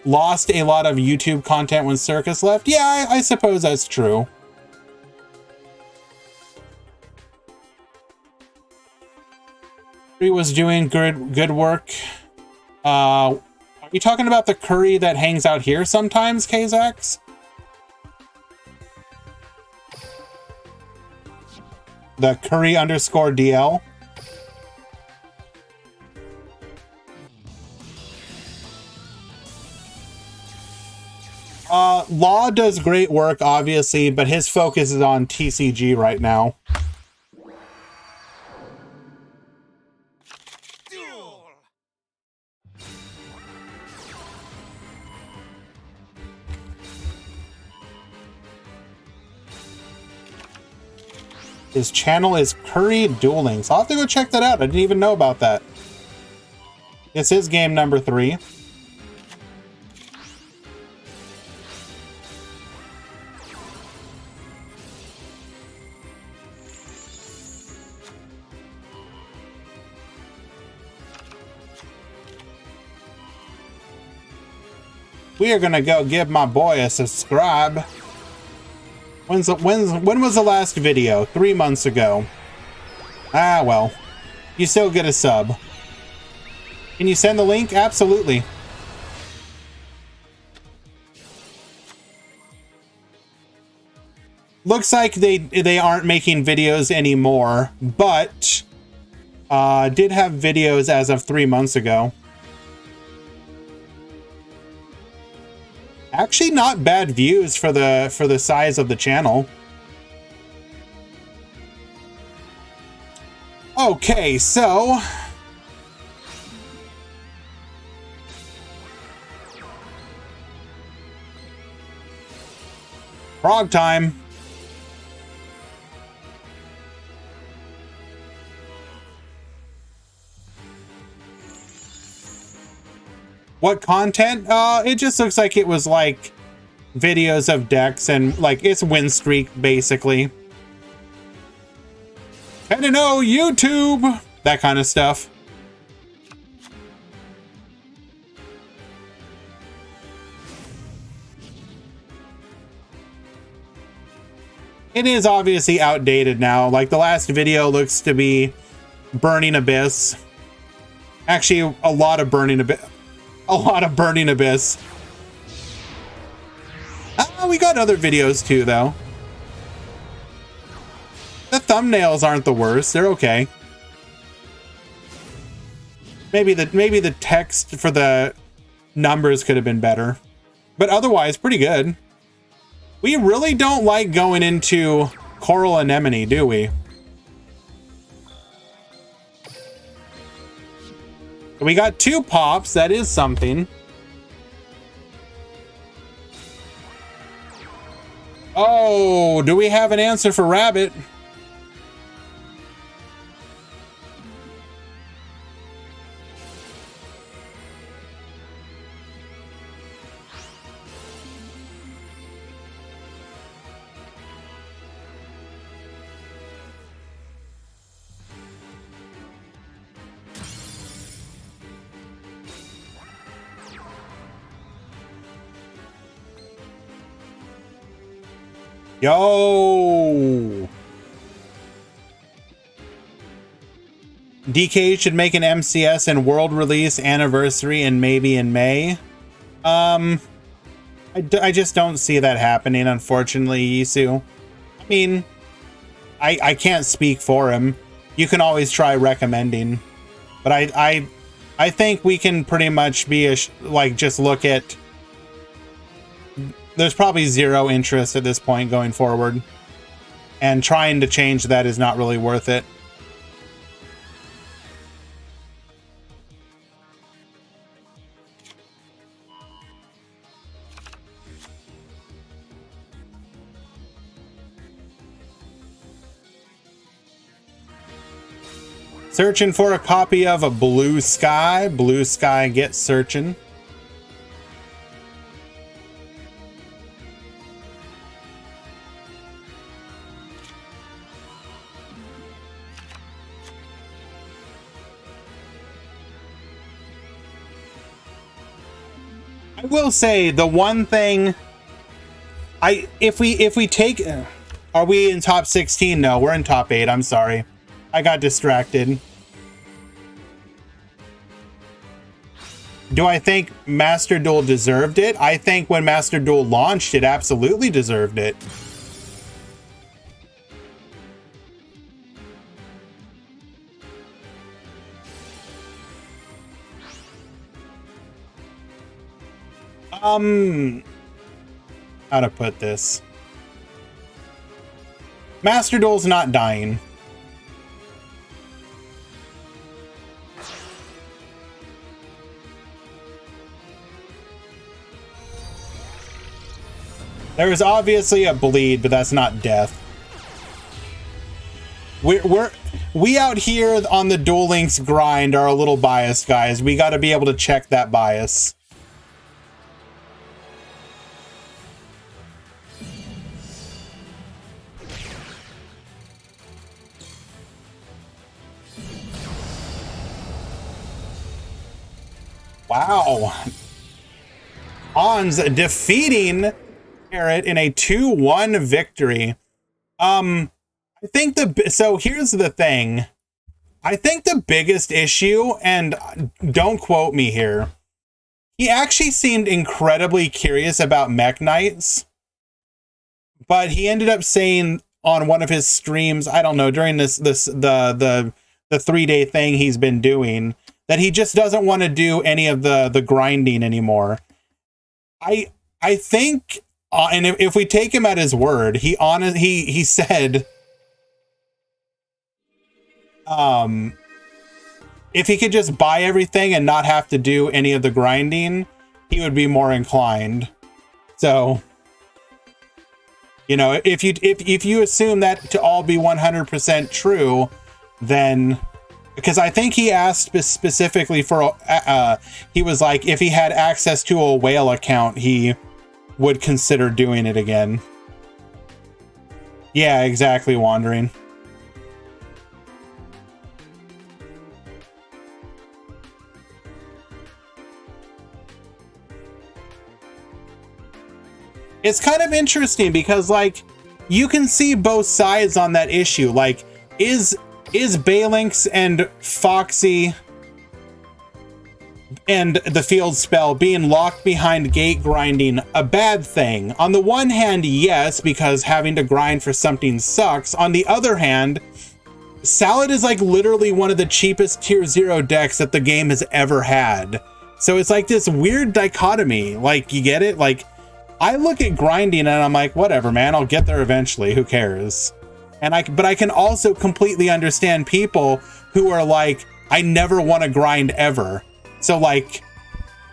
Speaker 1: YouTube content when Circus left. Yeah, I suppose that's true. He was doing good work. Are you talking about the Curry that hangs out here sometimes, Kazax? The Curry _DL? Law does great work, obviously, but his focus is on TCG right now. His channel is Curry Dueling. So I'll have to go check that out. I didn't even know about that. This is game number 3. We are gonna go give my boy a subscribe. When was the last video? 3 months ago. Ah, well. You still get a sub. Can you send the link? Absolutely. Looks like they aren't making videos anymore, but did have videos as of 3 months ago. Actually, not bad views for the size of the channel. Okay, so frog time. What content? It just looks like it was like videos of decks and like it's win streak basically. I don't know, YouTube, that kind of stuff. It is obviously outdated now. Like the last video looks to be Burning Abyss. Actually, a lot of Burning Abyss. A lot of Burning Abyss. We got other videos too, though. The thumbnails aren't the worst. They're okay. Maybe the text for the numbers could have been better. But otherwise, pretty good. We really don't like going into Coral Anemone, do we? We got 2 pops. That is something. Oh, do we have an answer for Rabbit? Yo! DK should make an MCS and world release anniversary and maybe in May. I just don't see that happening, unfortunately, Yisu. I mean, I can't speak for him. You can always try recommending. But I think we can pretty much be like just look at. There's probably zero interest at this point going forward. And trying to change that is not really worth it. Searching for a copy of a Blue Sky. Blue Sky, get searching. I will say the one thing if we take, are we in top 16? No, we're in top 8. I'm sorry. I got distracted. Do I think Master Duel deserved it? I think when Master Duel launched, it absolutely deserved it. How to put this? Master Duel's not dying. There is obviously a bleed, but that's not death. We out here on the Duel Links grind are a little biased, guys. We got to be able to check that bias. Wow. Ons defeating Parrot in a 2-1 victory. I think so here's the thing. I think the biggest issue, and don't quote me here, he actually seemed incredibly curious about Mekk Knights, but he ended up saying on one of his streams, I don't know, during the 3-day thing he's been doing, that he just doesn't want to do any of the grinding anymore. I think, and if we take him at his word, he said, if he could just buy everything and not have to do any of the grinding, he would be more inclined. So, you know, if you assume that to all be 100% true, then, because I think he asked specifically for, he was like, if he had access to a whale account, he would consider doing it again. Yeah, exactly, Wandering. It's kind of interesting because, like, you can see both sides on that issue. Like, is Balinx and Foxy and the field spell being locked behind gate grinding a bad thing? On the one hand, yes, because having to grind for something sucks. On the other hand, Salad is like literally one of the cheapest tier 0 decks that the game has ever had. So it's like this weird dichotomy. Like, you get it? Like, I look at grinding and I'm like, whatever, man, I'll get there eventually. Who cares? But I can also completely understand people who are like, I never want to grind ever. So, like,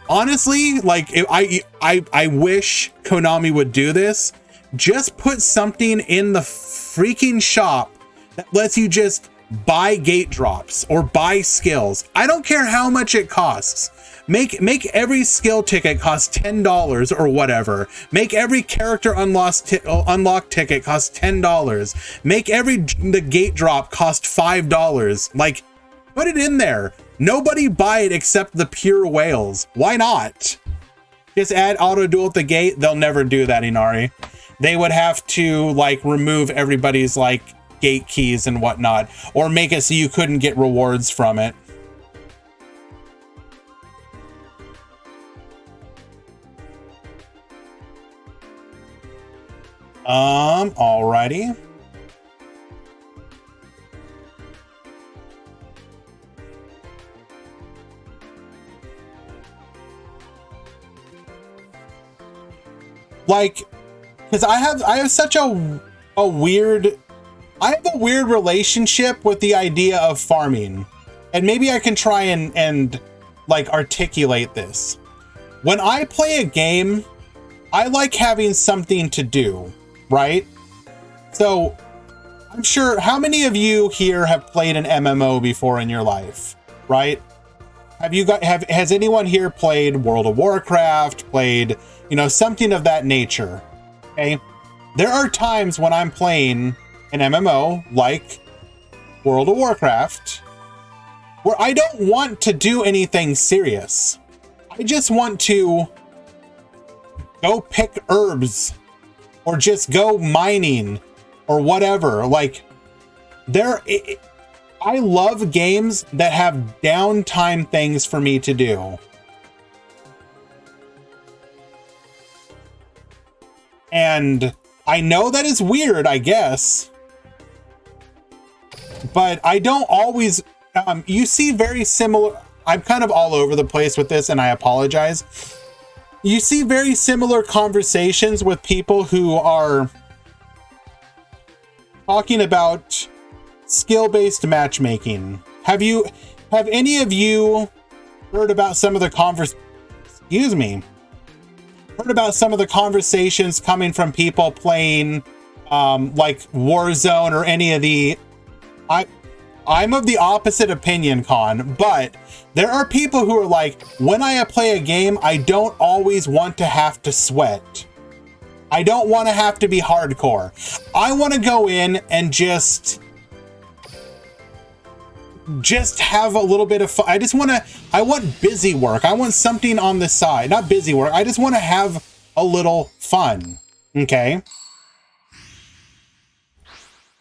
Speaker 1: honestly, like, I wish Konami would do this. Just put something in the freaking shop that lets you just buy gate drops or buy skills. I don't care how much it costs. Make every skill ticket cost $10 or whatever. Make every character unlock ticket cost $10. Make the gate drop cost $5. Like, put it in there. Nobody buy it except the pure whales. Why not? Just add auto duel at the gate. They'll never do that, Inari. They would have to, like, remove everybody's, like, gate keys and whatnot, or make it so you couldn't get rewards from it. Alrighty. Like, because I have such a weird, I have a weird relationship with the idea of farming, and maybe I can try and like articulate this. When I play a game, I like having something to do, right? So I'm sure, how many of you here have played an MMO before in your life, right? Has anyone here played World of Warcraft, played, you know, something of that nature? Okay. There are times when I'm playing an MMO like World of Warcraft where I don't want to do anything serious. I just want to go pick herbs or just go mining or whatever. Like, I love games that have downtime things for me to do. And I know that is weird, I guess, but I don't always, you see very similar, I'm kind of all over the place with this and I apologize. You see very similar conversations with people who are talking about skill-based matchmaking. Have any of you heard about some of the heard about some of the conversations coming from people playing like Warzone or any of the I'm of the opposite opinion, Con, but there are people who are like, when I play a game, I don't always want to have to sweat. I don't want to have to be hardcore. I want to go in and just have a little bit of fun. I want busy work. I want something on the side, not busy work. I just want to have a little fun. Okay.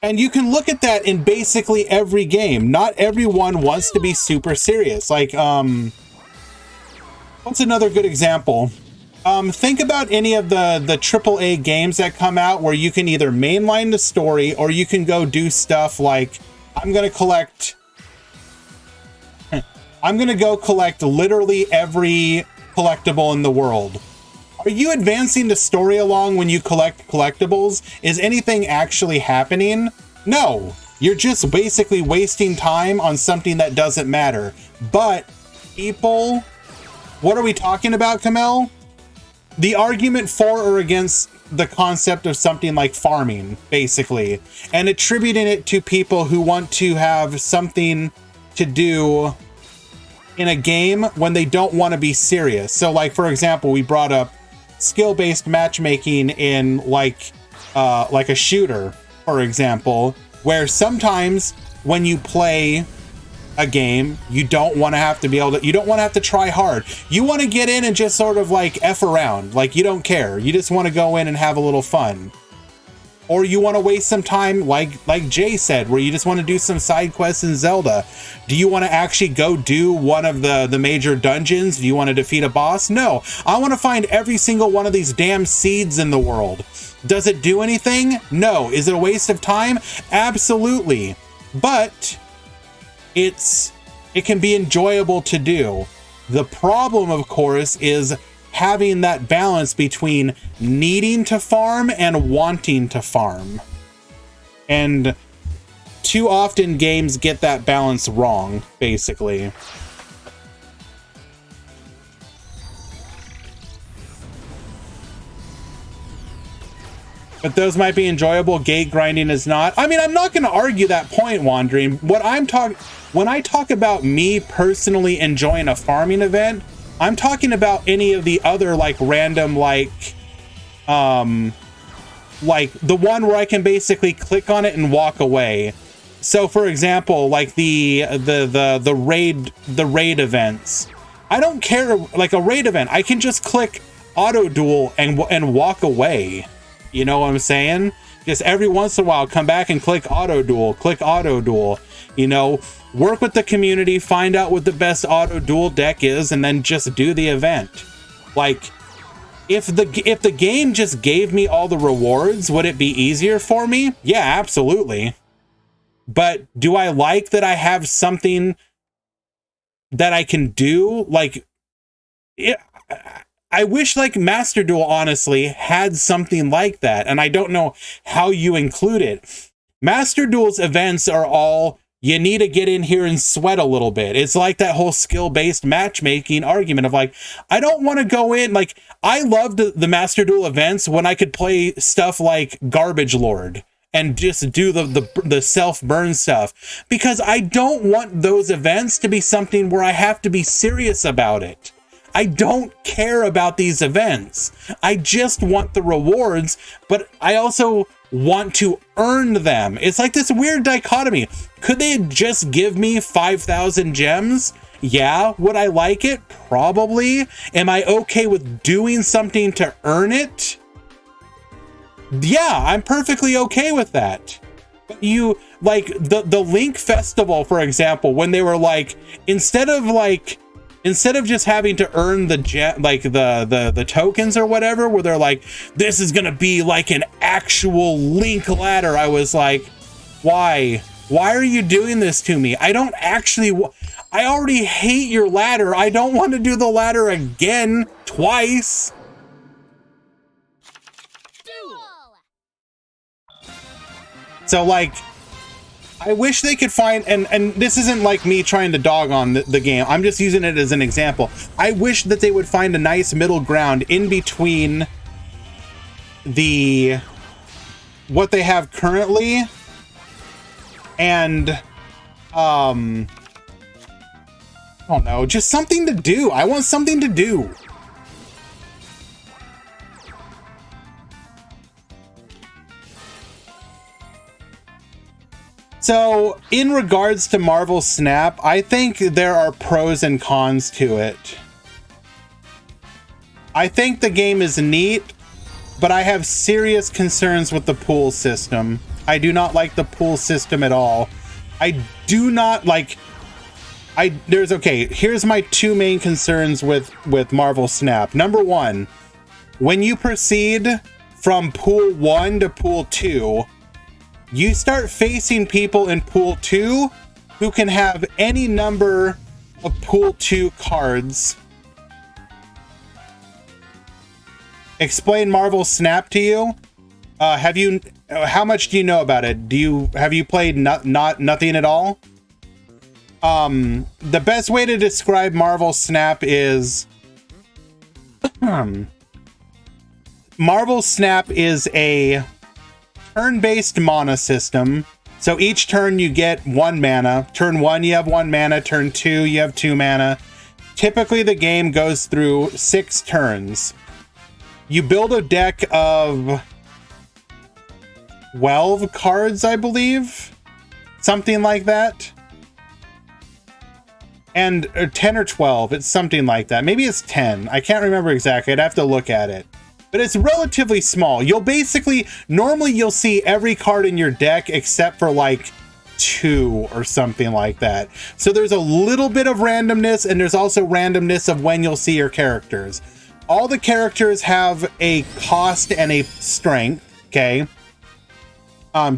Speaker 1: And you can look at that in basically every game. Not everyone wants to be super serious. Like, what's another good example? Think about any of the AAA games that come out where you can either mainline the story or you can go do stuff like, I'm going to go collect literally every collectible in the world. Are you advancing the story along when you collect collectibles? Is anything actually happening? No. You're just basically wasting time on something that doesn't matter. But people, what are we talking about, Kamel? The argument for or against the concept of something like farming, basically, and attributing it to people who want to have something to do in a game when they don't want to be serious. So like, for example, we brought up skill-based matchmaking in like a shooter, for example, where sometimes when you play a game, you don't want to have to be able to, you don't want to have to try hard. You want to get in and just sort of like F around, like you don't care. You just want to go in and have a little fun. Or you want to waste some time, like Jay said, where you just want to do some side quests in Zelda. Do you want to actually go do one of the major dungeons? Do you want to defeat a boss? No. I want to find every single one of these damn seeds in the world. Does it do anything? No. Is it a waste of time? Absolutely. But it can be enjoyable to do. The problem, of course, is having that balance between needing to farm and wanting to farm. And too often games get that balance wrong, basically. But those might be enjoyable. Gate grinding is not. I mean, I'm not going to argue that point, Wandering. When I talk about me personally enjoying a farming event, I'm talking about any of the other like random like the one where I can basically click on it and walk away. So for example, like the raid events. I don't care, like a raid event, I can just click auto duel and walk away. You know what I'm saying? Just every once in a while come back and click auto duel, you know, work with the community, find out what the best auto duel deck is, and then just do the event. Like, if the game just gave me all the rewards, would it be easier for me? Yeah, absolutely. But do I like that I have something that I can do? Like, I wish like Master Duel honestly had something like that, and I don't know how you include it. Master Duel's events are all, you need to get in here and sweat a little bit. It's like that whole skill-based matchmaking argument of like, I don't want to go in, like, I loved the Master Duel events when I could play stuff like Garbage Lord and just do the self-burn stuff, because I don't want those events to be something where I have to be serious about it. I don't care about these events. I just want the rewards, but I also want to earn them. It's like this weird dichotomy. Could they just give me 5,000 gems? Yeah. Would I like it? Probably. Am I okay with doing something to earn it? Yeah, I'm perfectly okay with that. But you, like, the Link Festival, for example, when they were like, instead of just having to earn the tokens or whatever, where they're like, this is gonna be like an actual Link ladder, I was like, why are you doing this to me? I already hate your ladder. I don't want to do the ladder again twice. So like, I wish they could find, and this isn't like me trying to dog on the game, I'm just using it as an example. I wish that they would find a nice middle ground in between what they have currently And I don't know, just something to do. I want something to do. So, in regards to Marvel Snap, I think there are pros and cons to it. I think the game is neat, but I have serious concerns with the pool system. I do not like the pool system at all. I do not like... here's my two main concerns with Marvel Snap. Number one, when you proceed from pool 1 to pool 2, you start facing people in pool 2 who can have any number of pool 2 cards. Explain Marvel Snap to you. How much do you know about it? Have you played nothing at all? The best way to describe Marvel Snap is Marvel Snap is a turn-based mana system. So each turn you get 1 mana. Turn 1 you have 1 mana. Turn 2 you have 2 mana. Typically the game goes through 6 turns. You build a deck of 12 cards, I believe. Something like that. And 10 or 12, it's something like that. Maybe it's 10. I can't remember exactly. I'd have to look at it. But it's relatively small. Normally you'll see every card in your deck except for like 2 or something like that. So there's a little bit of randomness, and there's also randomness of when you'll see your characters. All the characters have a cost and a strength, okay?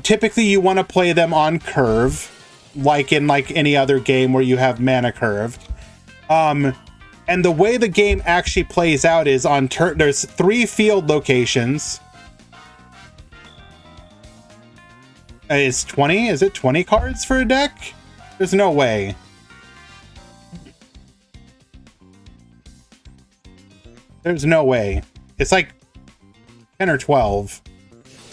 Speaker 1: Typically you want to play them on curve, like in any other game where you have mana curve. And the way the game actually plays out is on turn. There's 3 field locations. Is it 20 cards for a deck? There's no way. There's no way. It's like 10 or 12.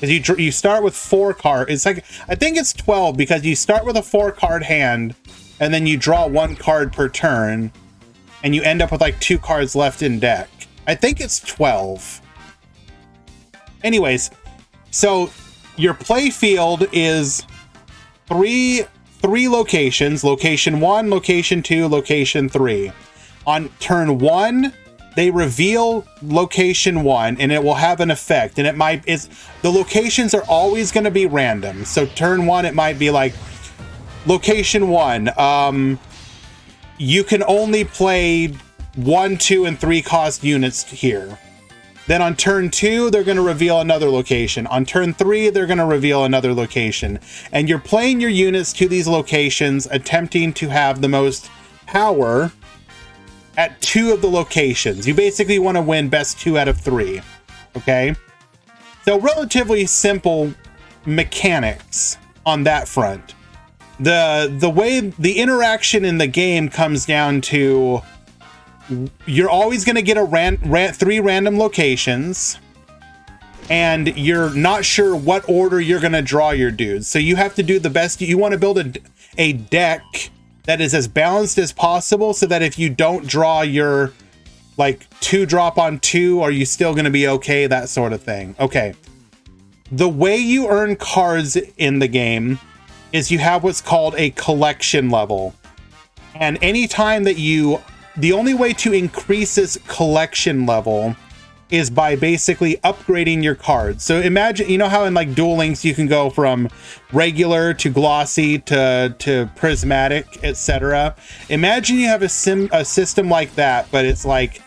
Speaker 1: Because you start with 4 cards. It's like, I think it's 12 because you start with a 4-card hand and then you draw 1 card per turn. And you end up with like 2 cards left in deck. I think it's 12. Anyways, so your play field is three locations. Location 1, location 2, location 3. On turn 1, they reveal location 1 and it will have an effect. And the locations are always going to be random. So turn 1, it might be like location 1, you can only play 1, 2, and 3 cost units here. Then on turn 2, they're going to reveal another location. On turn 3, they're going to reveal another location. And you're playing your units to these locations, attempting to have the most power at 2 of the locations. You basically want to win best 2 out of 3. Okay? So relatively simple mechanics on that front. The way the interaction in the game comes down to, you're always going to get 3 random locations, and you're not sure what order you're going to draw your dudes. So you have to do the best. You want to build a deck that is as balanced as possible, so that if you don't draw your like 2 drop on 2, are you still going to be okay? That sort of thing. Okay. The way you earn cards in the game is you have what's called a collection level. And anytime that the only way to increase this collection level is by basically upgrading your cards. So imagine, you know how in like Duel Links you can go from regular to glossy to prismatic, etc. Imagine you have a system like that, but it's like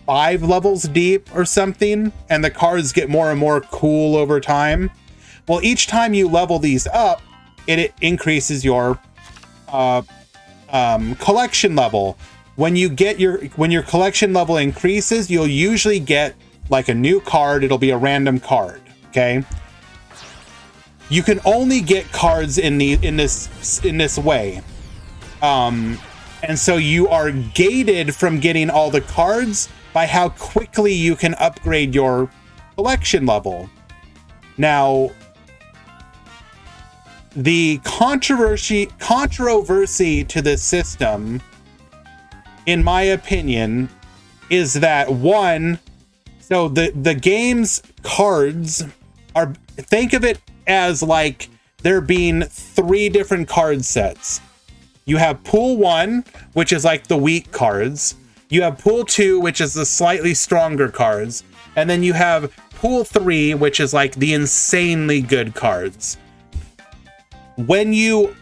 Speaker 1: 5 levels deep or something, and the cards get more and more cool over time. Well, each time you level these up, it increases your collection level. When your collection level increases, you'll usually get like a new card. It'll be a random card. Okay. You can only get cards in this way, and so you are gated from getting all the cards by how quickly you can upgrade your collection level. Now, the controversy to this system, in my opinion, is that one, so the game's cards are, think of it as like there being 3 different card sets. You have pool 1, which is like the weak cards. You have pool 2, which is the slightly stronger cards. And then you have pool 3, which is like the insanely good cards. When you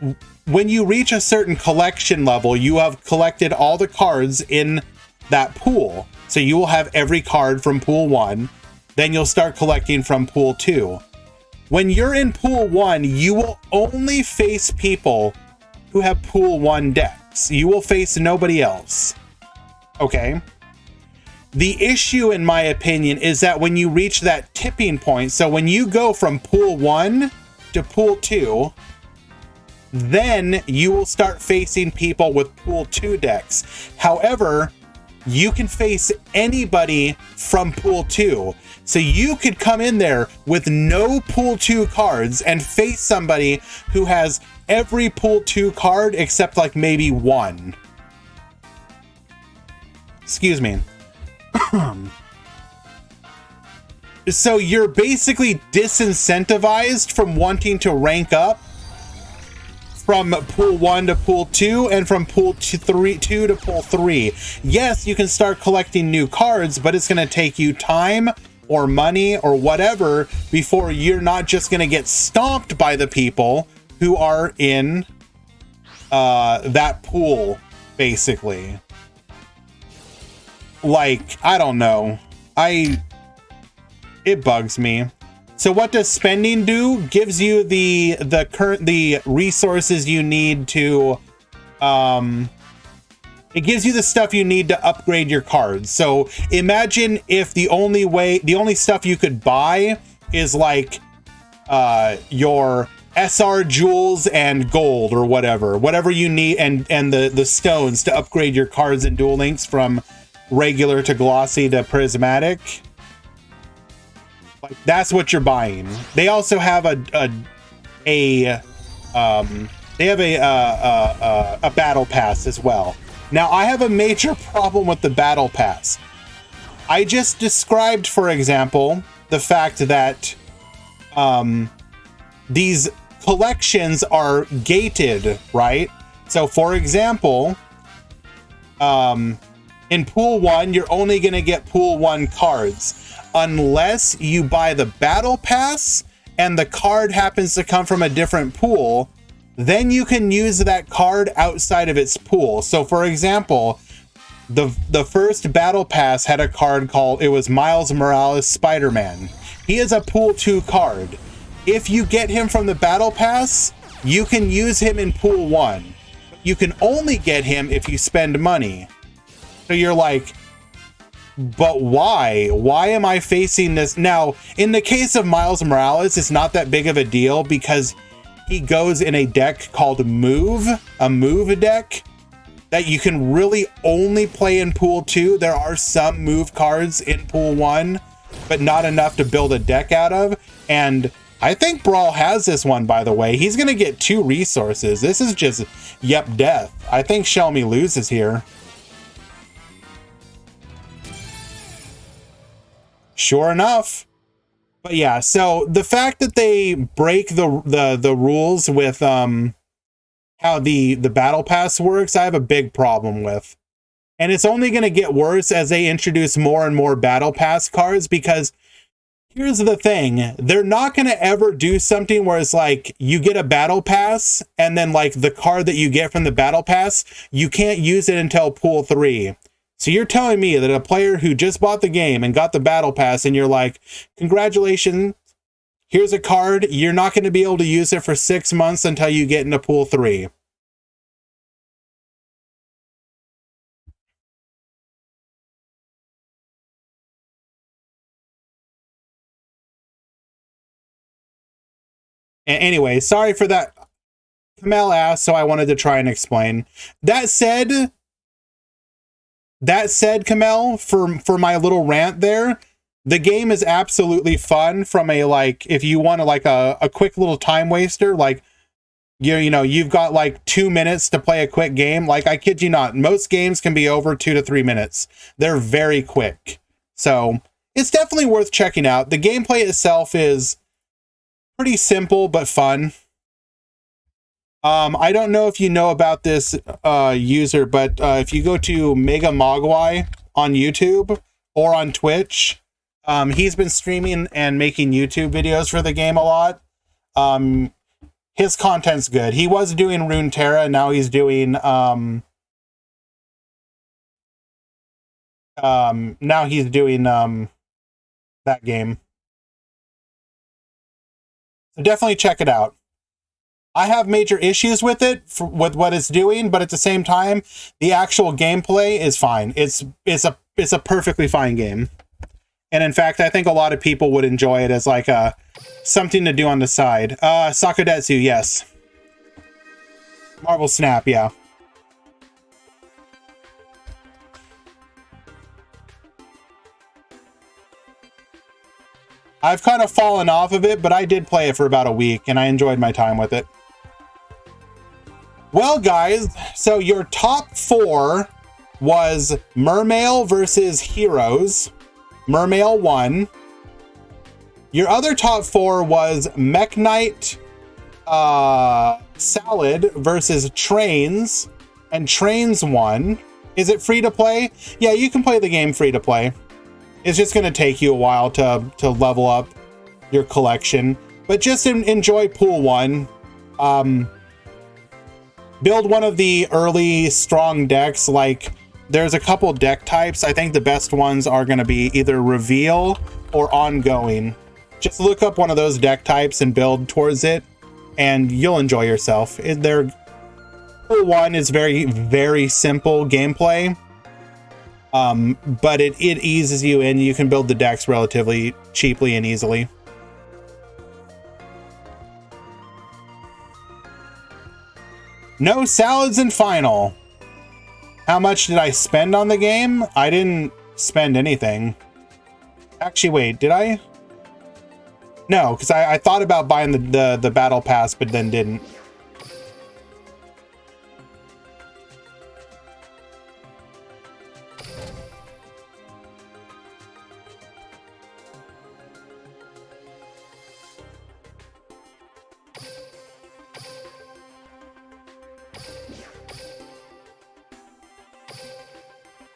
Speaker 1: reach a certain collection level, you have collected all the cards in that pool. So you will have every card from pool 1. Then you'll start collecting from pool 2. When you're in pool 1, you will only face people who have pool 1 decks. You will face nobody else. Okay? The issue, in my opinion, is that when you reach that tipping point, so when you go from pool 1 to pool 2, then you will start facing people with pool 2 decks. However, you can face anybody from pool 2. So you could come in there with no pool 2 cards and face somebody who has every pool 2 card except like maybe 1. Excuse me. So you're basically disincentivized from wanting to rank up from pool 1 to pool 2 and from pool 2 to pool 3. Yes, you can start collecting new cards, but it's going to take you time or money or whatever before you're not just going to get stomped by the people who are in that pool, basically. Like, I don't know. It bugs me. So what does spending do? Gives you the resources you need to it gives you the stuff you need to upgrade your cards. So imagine if the only stuff you could buy is like your SR jewels and gold or whatever you need, and the stones to upgrade your cards in Duel Links from regular to glossy to prismatic. Like, that's what you're buying. They also have a battle pass as well. Now, I have a major problem with the battle pass. I just described, for example, the fact that these collections are gated, right? So, for example, in pool 1, you're only going to get pool 1 cards unless you buy the battle pass and the card happens to come from a different pool. Then you can use that card outside of its pool. So for example, the first battle pass had a card called, it was Miles Morales Spider-Man. He is a pool 2 card. If you get him from the battle pass, you can use him in pool 1. You can only get him if you spend money. So you're like, but why? Why am I facing this? Now, in the case of Miles Morales, it's not that big of a deal because he goes in a deck called Move, a Move deck that you can really only play in pool 2. There are some Move cards in pool 1, but not enough to build a deck out of. And I think Brawl has this one, by the way. He's going to get 2 resources. This is just, yep, death. I think Shelmy loses here. Sure enough. But yeah, so the fact that they break the rules with how the battle pass works, I have a big problem with. And it's only going to get worse as they introduce more and more battle pass cards, because here's the thing, they're not going to ever do something where it's like you get a battle pass and then like the card that you get from the battle pass, you can't use it until pool 3. So you're telling me that a player who just bought the game and got the battle pass and you're like, congratulations, here's a card, you're not going to be able to use it for 6 months until you get into pool 3. Anyway, sorry for that. Kamel asked, so I wanted to try and explain. That said, Kamel, for my little rant there, the game is absolutely fun from a, like, if you want to, like, a quick little time waster, like, you know, you've got like 2 minutes to play a quick game. Like, I kid you not, most games can be over 2 to 3 minutes. They're very quick. So it's definitely worth checking out. The gameplay itself is pretty simple, but fun. I don't know if you know about this user, but if you go to Mega Mogwai on YouTube or on Twitch, he's been streaming and making YouTube videos for the game a lot. His content's good. He was doing Runeterra, now he's doing that game. So definitely check it out. I have major issues with it, with what it's doing, but at the same time, the actual gameplay is fine. It's a perfectly fine game. And in fact, I think a lot of people would enjoy it as like something to do on the side. Sakadetsu, yes. Marvel Snap, yeah. I've kind of fallen off of it, but I did play it for about a week, and I enjoyed my time with it. Well, guys, so your top 4 was Mermail versus Heroes. Mermail won. Your other top 4 was Mekk Knight Salad versus Trains, and Trains won. Is it free to play? Yeah, you can play the game free to play. It's just going to take you a while to level up your collection, but just enjoy Pool 1. Build one of the early strong decks. Like, there's a couple deck types. I think the best ones are going to be either Reveal or Ongoing. Just look up one of those deck types and build towards it, and you'll enjoy yourself. Pool 1 is very, very simple gameplay. But it eases you in. You can build the decks relatively cheaply and easily. No salads in final. How much did I spend on the game? I didn't spend anything. Actually, wait, did I? No, because I thought about buying the battle pass, but then didn't.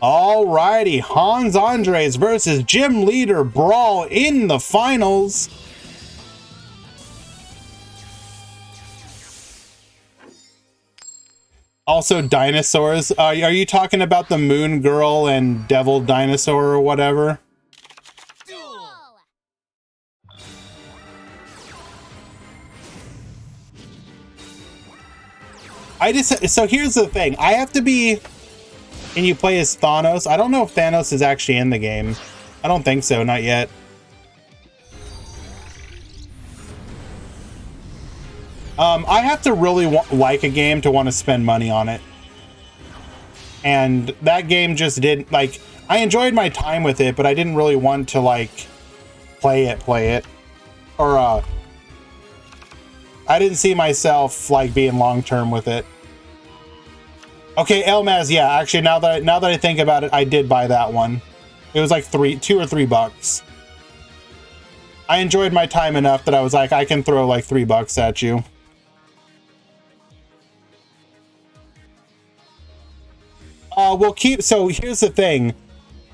Speaker 1: Alrighty, Hans Andres versus Gym Leader Brawl in the finals. Also, dinosaurs. Are you talking about the Moon Girl and Devil Dinosaur or whatever? So here's the thing. I have to be... And you play as Thanos. I don't know if Thanos is actually in the game. I don't think so, not yet. I have to really like a game to want to spend money on it. And that game just didn't, like, I enjoyed my time with it, but I didn't really want to, like, play it. Or, I didn't see myself, like, being long-term with it. Okay, Elmaz, yeah, actually, now that I think about it, I did buy that one. It was like $2 or $3. I enjoyed my time enough that I was like, I can throw like $3 at you. So here's the thing.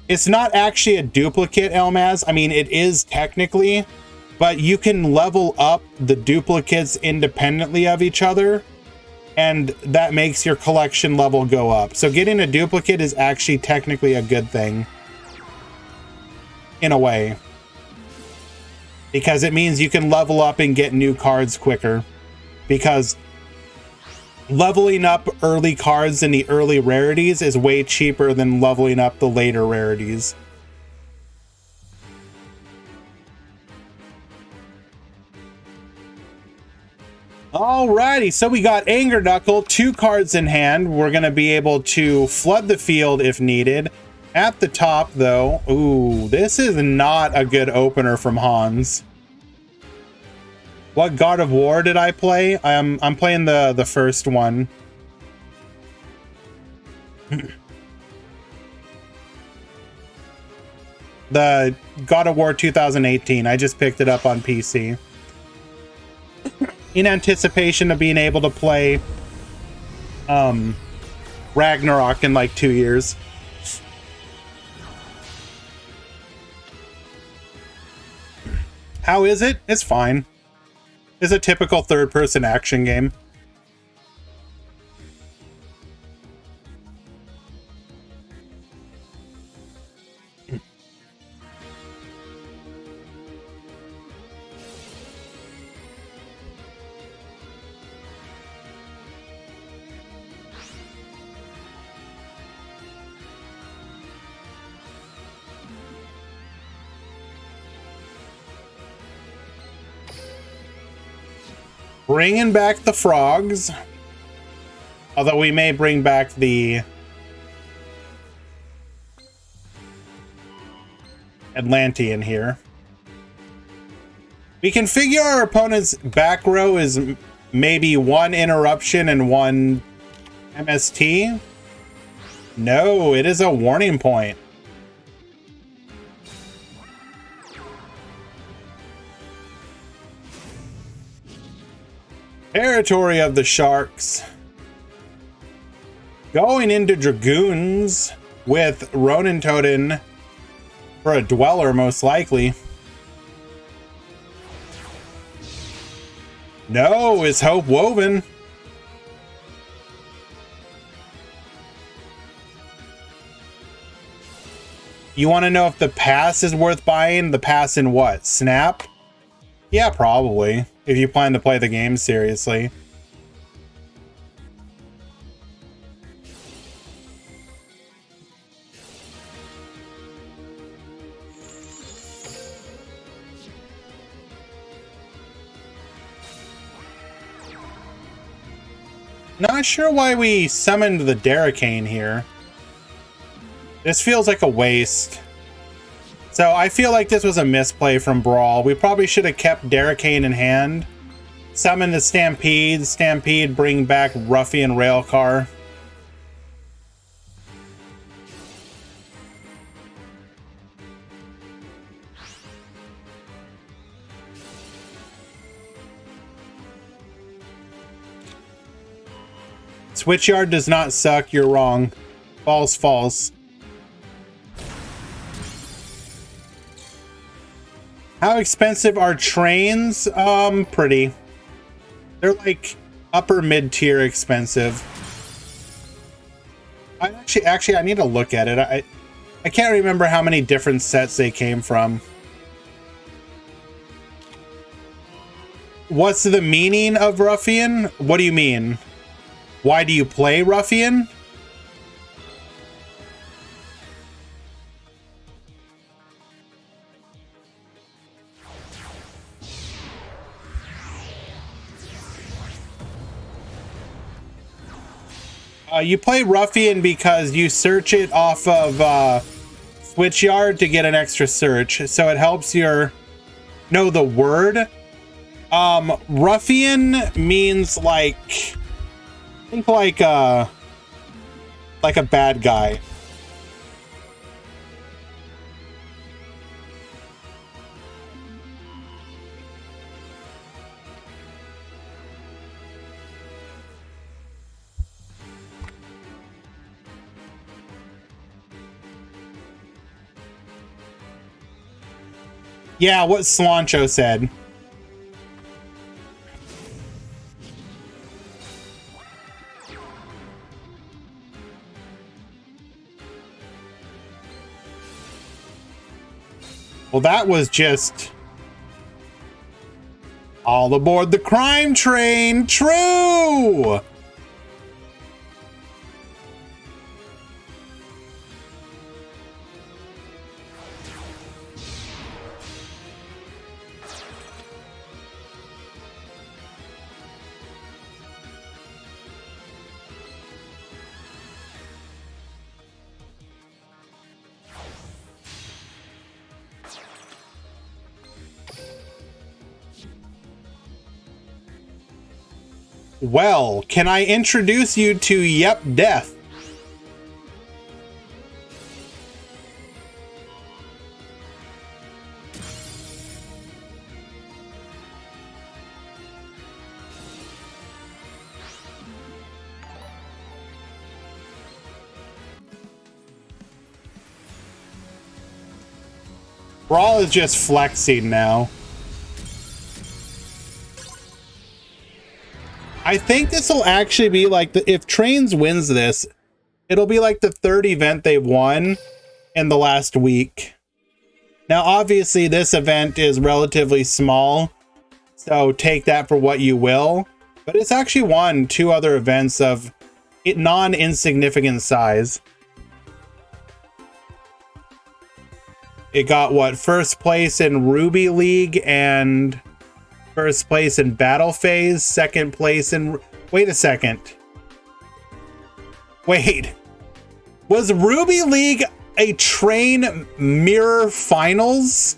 Speaker 1: It's not actually a duplicate, Elmaz. I mean, it is technically, but you can level up the duplicates independently of each other. And that makes your collection level go up. So getting a duplicate is actually technically a good thing. In a way. Because it means you can level up and get new cards quicker. Because leveling up early cards in the early rarities is way cheaper than leveling up the later rarities. Alrighty, so we got Anger Knuckle, 2 cards in hand. We're going to be able to flood the field if needed. At the top, though, ooh, this is not a good opener from Hans. What God of War did I play? I'm playing the first one. The God of War 2018. I just picked it up on PC. In anticipation of being able to play Ragnarok in like 2 years. How is it? It's fine. It's a typical third-person action game. Bringing back the frogs. Although we may bring back the Atlantean here. We can figure our opponent's back row is maybe 1 interruption and 1 MST. No, it is a warning point. Territory of the Sharks. Going into Dragoons with Ronin Toten for a Dweller, most likely. No, is Hope Woven. You want to know if the pass is worth buying? The pass in what? Snap? Yeah, probably. If you plan to play the game seriously. Not sure why we summoned the Derricane here. This feels like a waste. So I feel like this was a misplay from Brawl. We probably should have kept Derricane in hand. Summon the Stampede. Stampede, bring back Ruffian Railcar. Switchyard does not suck. You're wrong. False, false. How expensive are trains? Pretty. They're like upper mid-tier expensive. I actually I need to look at it. I can't remember how many different sets they came from. What's the meaning of Ruffian? What do you mean? Why do you play Ruffian? You play Ruffian because you search it off of Switchyard to get an extra search, so it helps your know the word. Ruffian means like, I think like a bad guy. Yeah, what Slancho said. Well, that was just all aboard the crime train. True. Well, can I introduce you to Yep Death? Brawl is just flexing now. I think this will actually be like if Trains wins this, it'll be like the third event they've won in the last week. Now, obviously, this event is relatively small, so take that for what you will. But it's actually won 2 other events of non-insignificant size. It got what? First place in Ruby League and first place in Battle Phase, second place in... Wait a second. Wait. Was Ruby League a Train Mirror Finals?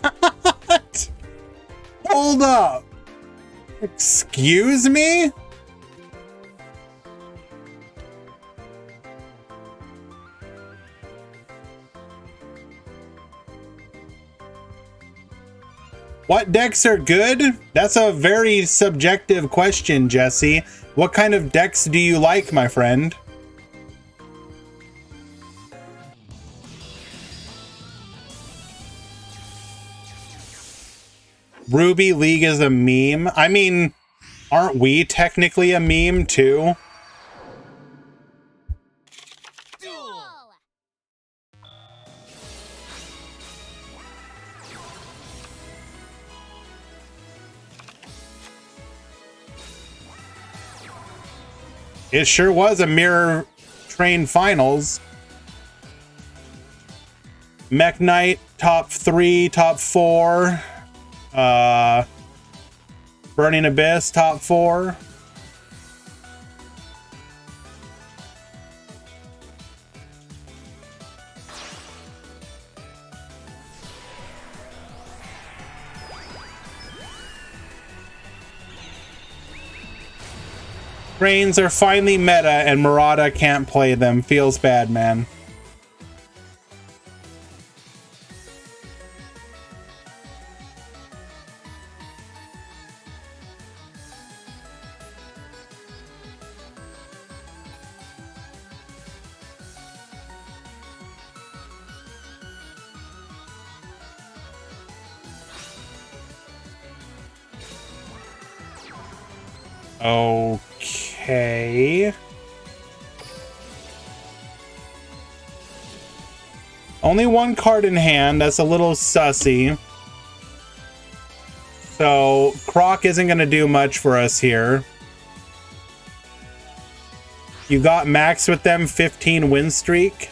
Speaker 1: What? Hold up. Excuse me? What decks are good? That's a very subjective question, Jesse. What kind of decks do you like, my friend? Ruby League is a meme. I mean, aren't we technically a meme too? It sure was a Mirror Train Finals. Mekk Knight, top 3, top 4. Burning Abyss, top 4. Trains are finally meta and Murata can't play them. Feels bad, man. Okay. Only 1 card in hand. That's a little sussy. So Croc isn't going to do much for us here. You got Max with them, 15 win streak.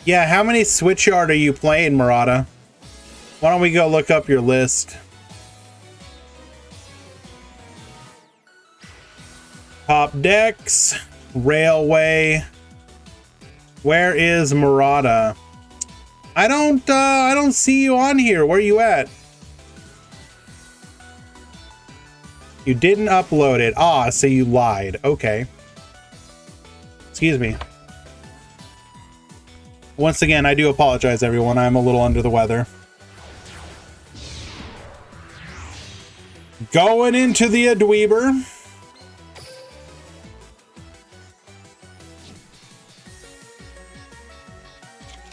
Speaker 1: Yeah, how many Switchyard are you playing, Murata? Why don't we go look up your list? Top decks, Railway. Where is Murata? I don't see you on here. Where are you at? You didn't upload it. Ah, so you lied. Okay. Excuse me. Once again, I do apologize, everyone. I'm a little under the weather. Going into the Adweeber.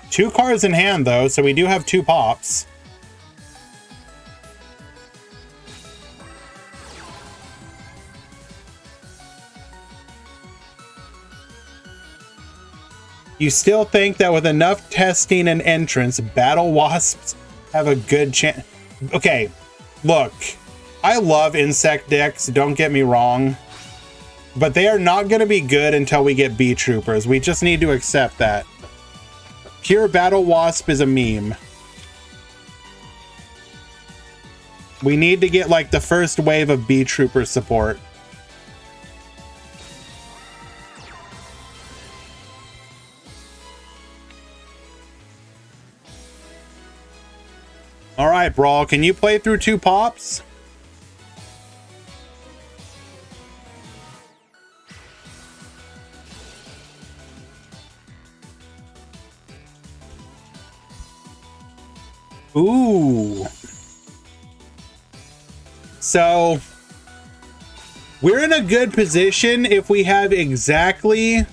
Speaker 1: Two cards in hand, though, so we do have 2 pops. You still think that with enough testing and entrance, Battle Wasps have a good chance? Okay, look. I love insect decks, don't get me wrong. But they are not going to be good until we get Bee Troopers. We just need to accept that. Pure Battle Wasp is a meme. We need to get like the first wave of Bee Trooper support. All right, Brawl, can you play through 2 pops? Ooh. So we're in a good position if we have exactly...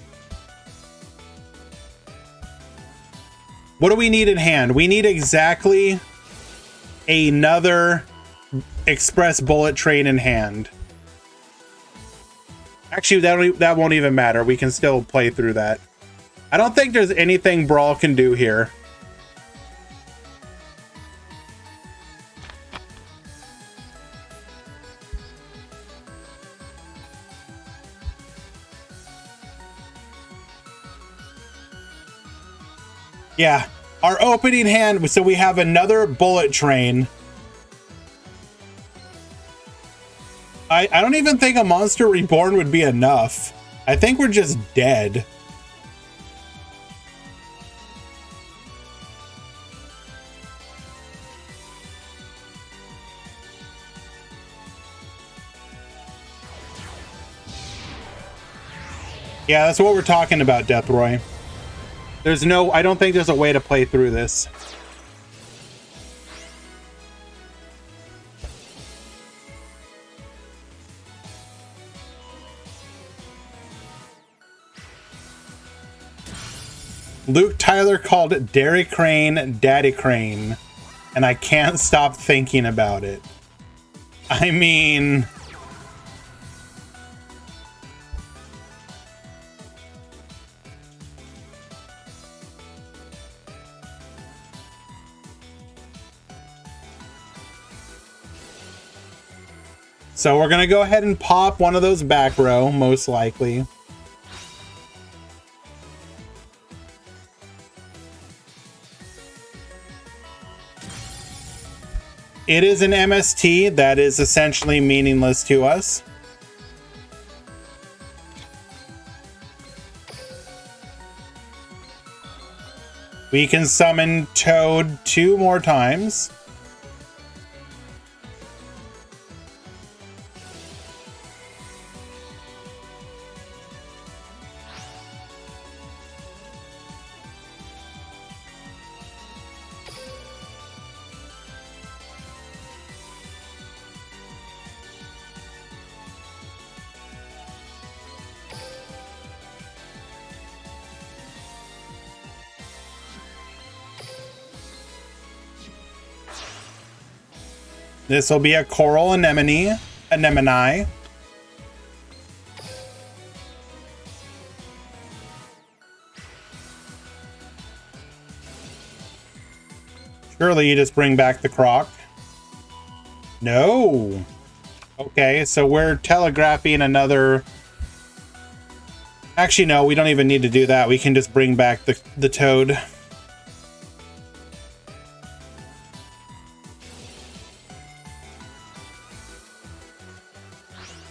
Speaker 1: What do we need in hand? We need exactly another express bullet train in hand. Actually, that won't even matter. We can still play through that. I don't think there's anything Brawl can do here. Yeah, our opening hand, so we have another bullet train. I don't even think a Monster Reborn would be enough. I think we're just dead. Yeah, that's what we're talking about, Deathroy. There's no, I don't think there's a way to play through this. Luke Tyler called it Dairy Crane Daddy Crane, and I can't stop thinking about it. I mean... So we're gonna go ahead and pop one of those back row, most likely. It is an MST that is essentially meaningless to us. We can summon Toad 2 more times. This will be a Coral Anemone. Surely you just bring back the Croc. No. Okay, so we're telegraphing another... Actually, no, we don't even need to do that. We can just bring back the Toad.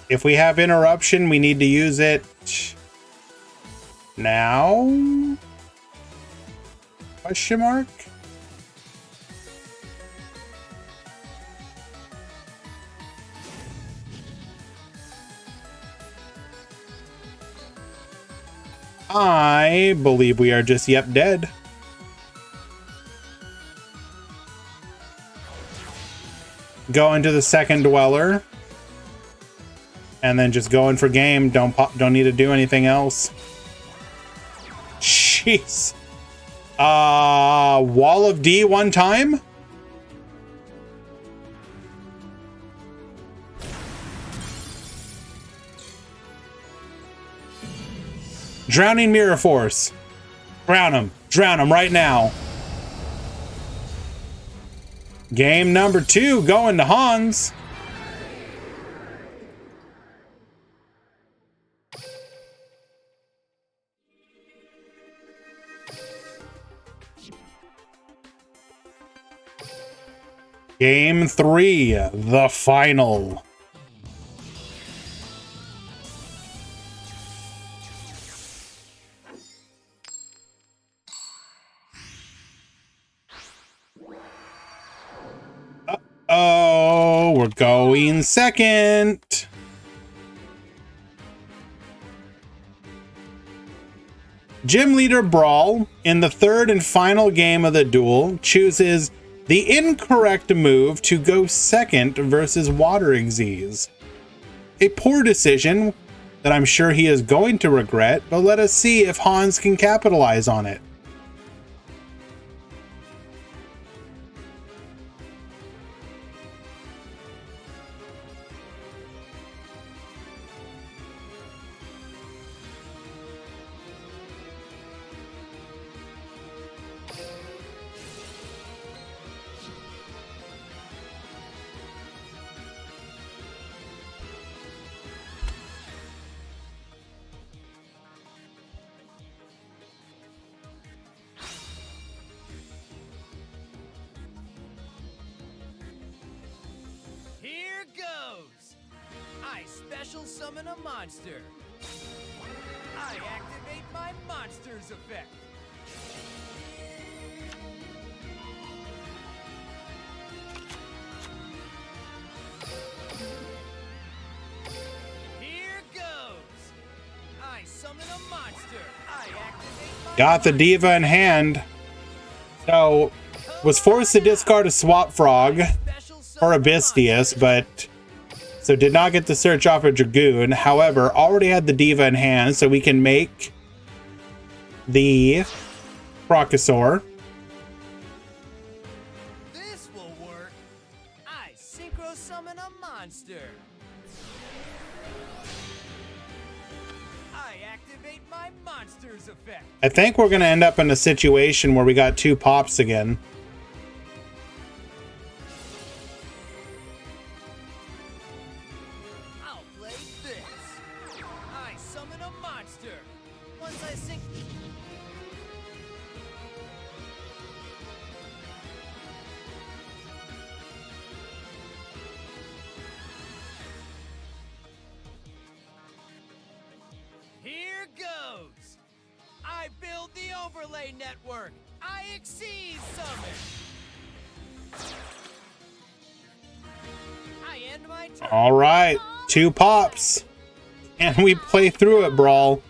Speaker 1: If we have interruption, we need to use it now? Question mark? I believe we are just yep dead. Go into the second dweller. And then just go in for game. Don't need to do anything else. Jeez. Wall of D one time? Drowning Mirror Force. Drown him. Drown him right now. Game number 2 going to Hans. Game 3, the final. Going second. Gym Leader Brawl, in the third and final game of the duel, chooses the incorrect move to go second versus Water Xyz. A poor decision that I'm sure he is going to regret, but let us see if Hans can capitalize on it.
Speaker 2: Special summon a monster. I activate my monster's effect. Here goes. I summon a monster. I activate my
Speaker 1: Got the Diva in hand. So, was forced to discard a Swap Frog or Abystius, but so did not get to search off a Dragoon. However, already had the Diva in hand, so we can make the Crocosaur.
Speaker 2: This will work. I synchro summon a monster. I activate my monster's effect.
Speaker 1: I think we're going to end up in a situation where we got two pops again.
Speaker 2: Network. I exceed summon. I end my turn.
Speaker 1: All right, two pops. Can we play through it, Brawl?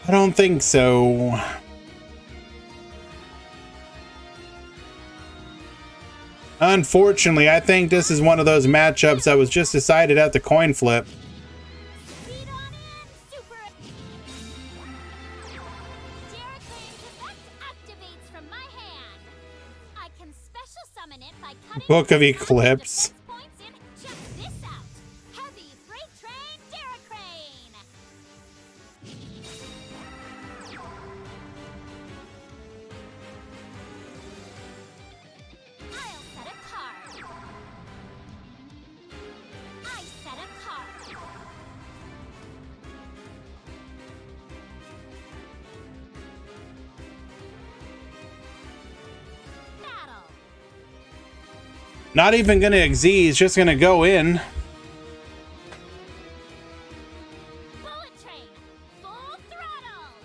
Speaker 1: I don't think so. Unfortunately, I think this is one of those matchups that was just decided at the coin flip. Book of Eclipse. Not even gonna Xyz, he's just gonna go in.
Speaker 3: Bullet train, full throttle.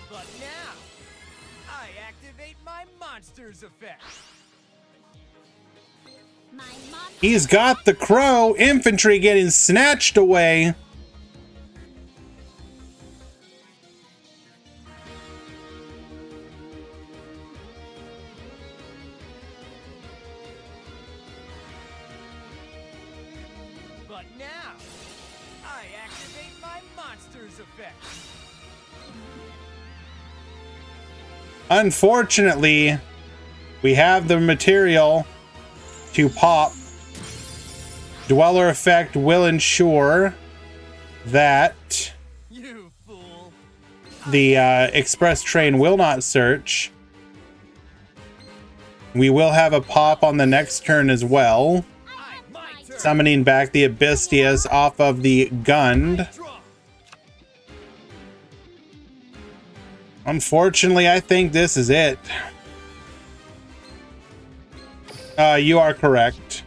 Speaker 2: But now, I activate my monster's effect.
Speaker 1: He's got the Crow. Infantry getting snatched away. Unfortunately, we have the material to pop. Dweller effect will ensure that the express train will not search. We will have a pop on the next turn as well, summoning back the Abystius off of the Gund. Unfortunately, I think this is it. You are correct.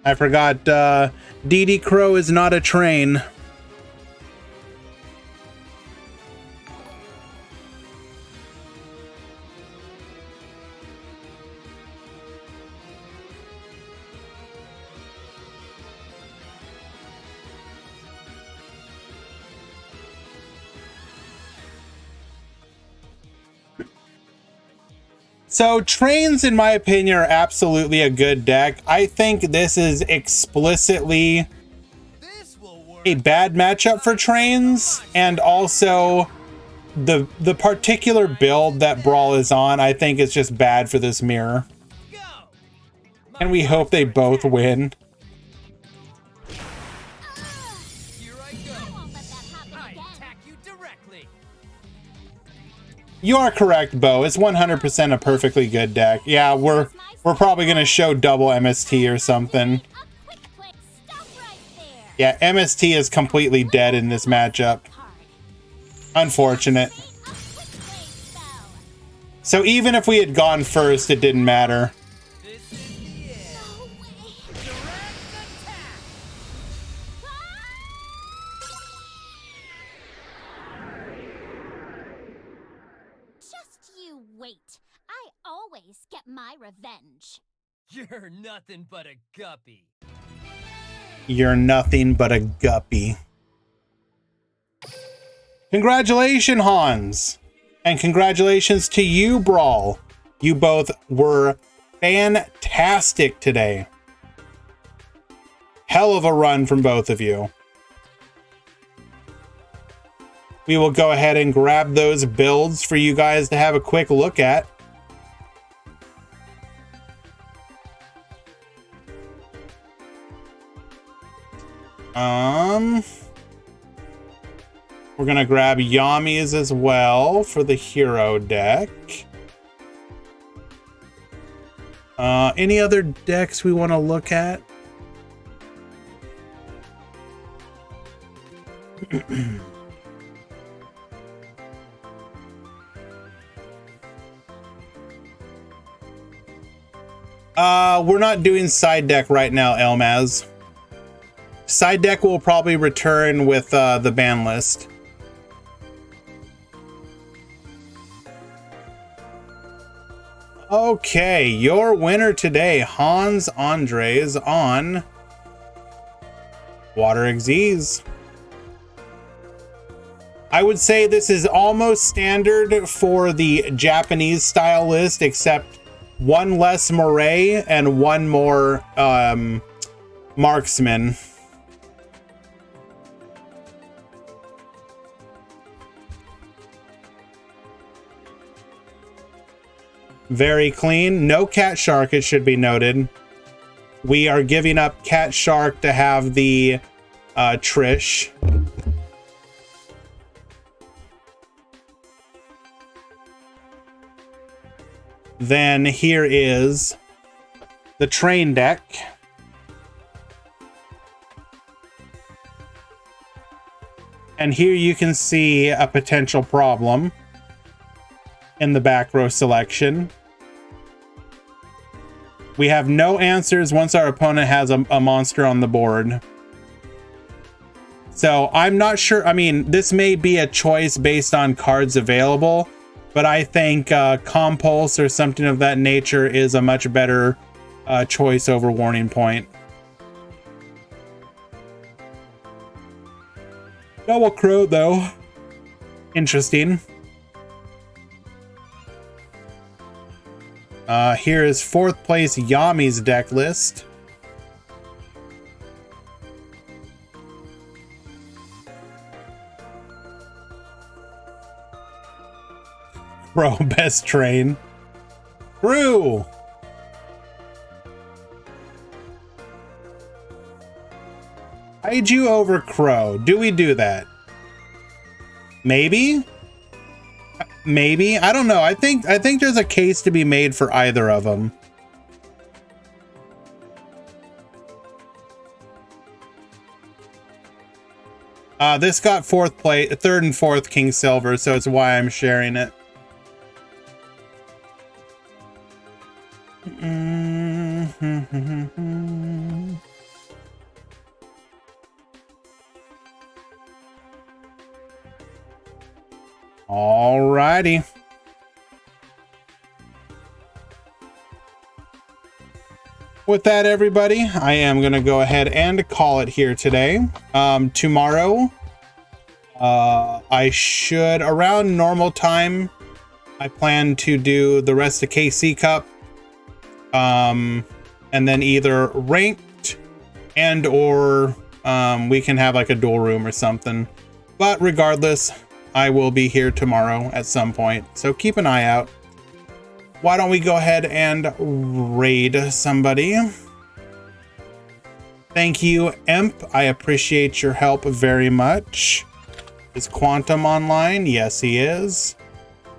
Speaker 1: I forgot, DD Crow is not a train. So trains, in my opinion, are absolutely a good deck. I think this is explicitly
Speaker 2: This will work.
Speaker 1: a bad matchup for trains, and also the particular build that Brawl is on, I think is just bad for this mirror.
Speaker 2: Go.
Speaker 1: And we hope they both win.
Speaker 2: Here I
Speaker 3: I
Speaker 2: go.
Speaker 3: won't let that happen
Speaker 2: I
Speaker 3: again.
Speaker 2: attack you directly.
Speaker 1: You are correct, Bo. It's 100% a perfectly good deck. Yeah, we're probably gonna show double MST or something.
Speaker 3: A quick play. Stop right there.
Speaker 1: Yeah, MST is completely dead in this matchup.
Speaker 3: Hard.
Speaker 1: Unfortunate.
Speaker 3: A quick play spell.
Speaker 1: So even if we had gone first, it didn't matter.
Speaker 2: This is the end.
Speaker 3: No way.
Speaker 2: Direct attack.
Speaker 3: Just you wait. I always get my revenge.
Speaker 2: You're nothing but a guppy.
Speaker 1: You're nothing but a guppy. Congratulations, Hans. And congratulations to you, Brawl. You both were fantastic today. Hell of a run from both of you. We will go ahead and grab those builds for you guys to have a quick look at. We're gonna grab Yami's as well for the hero deck. Any other decks we want to look at? We're not doing side deck right now, Elmaz. Side deck will probably return with the ban list. Okay, your winner today, Hans Andres on Water Xyz. I would say this is almost standard for the Japanese style list, except one less Moray and one more Marksman. Very clean. No Cat Shark, it should be noted. We are giving up Cat Shark to have the Trish. Then here is the train deck. And here you can see a potential problem in the back row selection. We have no answers once our opponent has a monster on the board. So I'm not sure. I mean, this may be a choice based on cards available, but I think Compulse or something of that nature is a much better choice over Warning Point. Double Crow, though. Interesting. Here is 4th place Yami's deck list. Bro, best train. True. Kaiju over Crow. Do we do that? Maybe? Maybe. I don't know. I think there's a case to be made for either of them. This got 3rd and 4th King Silver, so it's why I'm sharing it. Alrighty. With that, everybody, I am going to go ahead and call it here today. Tomorrow, I should, around normal time, I plan to do the rest of KC Cup, and then either ranked and or we can have like a dual room or something. But regardless, I will be here tomorrow at some point, so keep an eye out. Why don't we go ahead and raid somebody? Thank you, Imp. I appreciate your help very much. Is Quantum online? Yes, he is.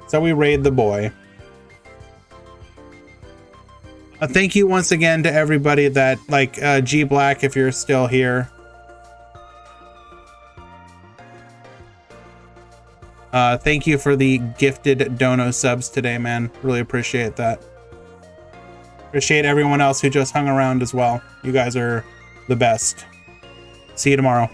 Speaker 1: So we raid the boy. Thank you once again to everybody that, like G Black, if you're still here. Thank you for the gifted dono subs today, man. Really appreciate that. Appreciate everyone else who just hung around as well. You guys are the best. See you tomorrow.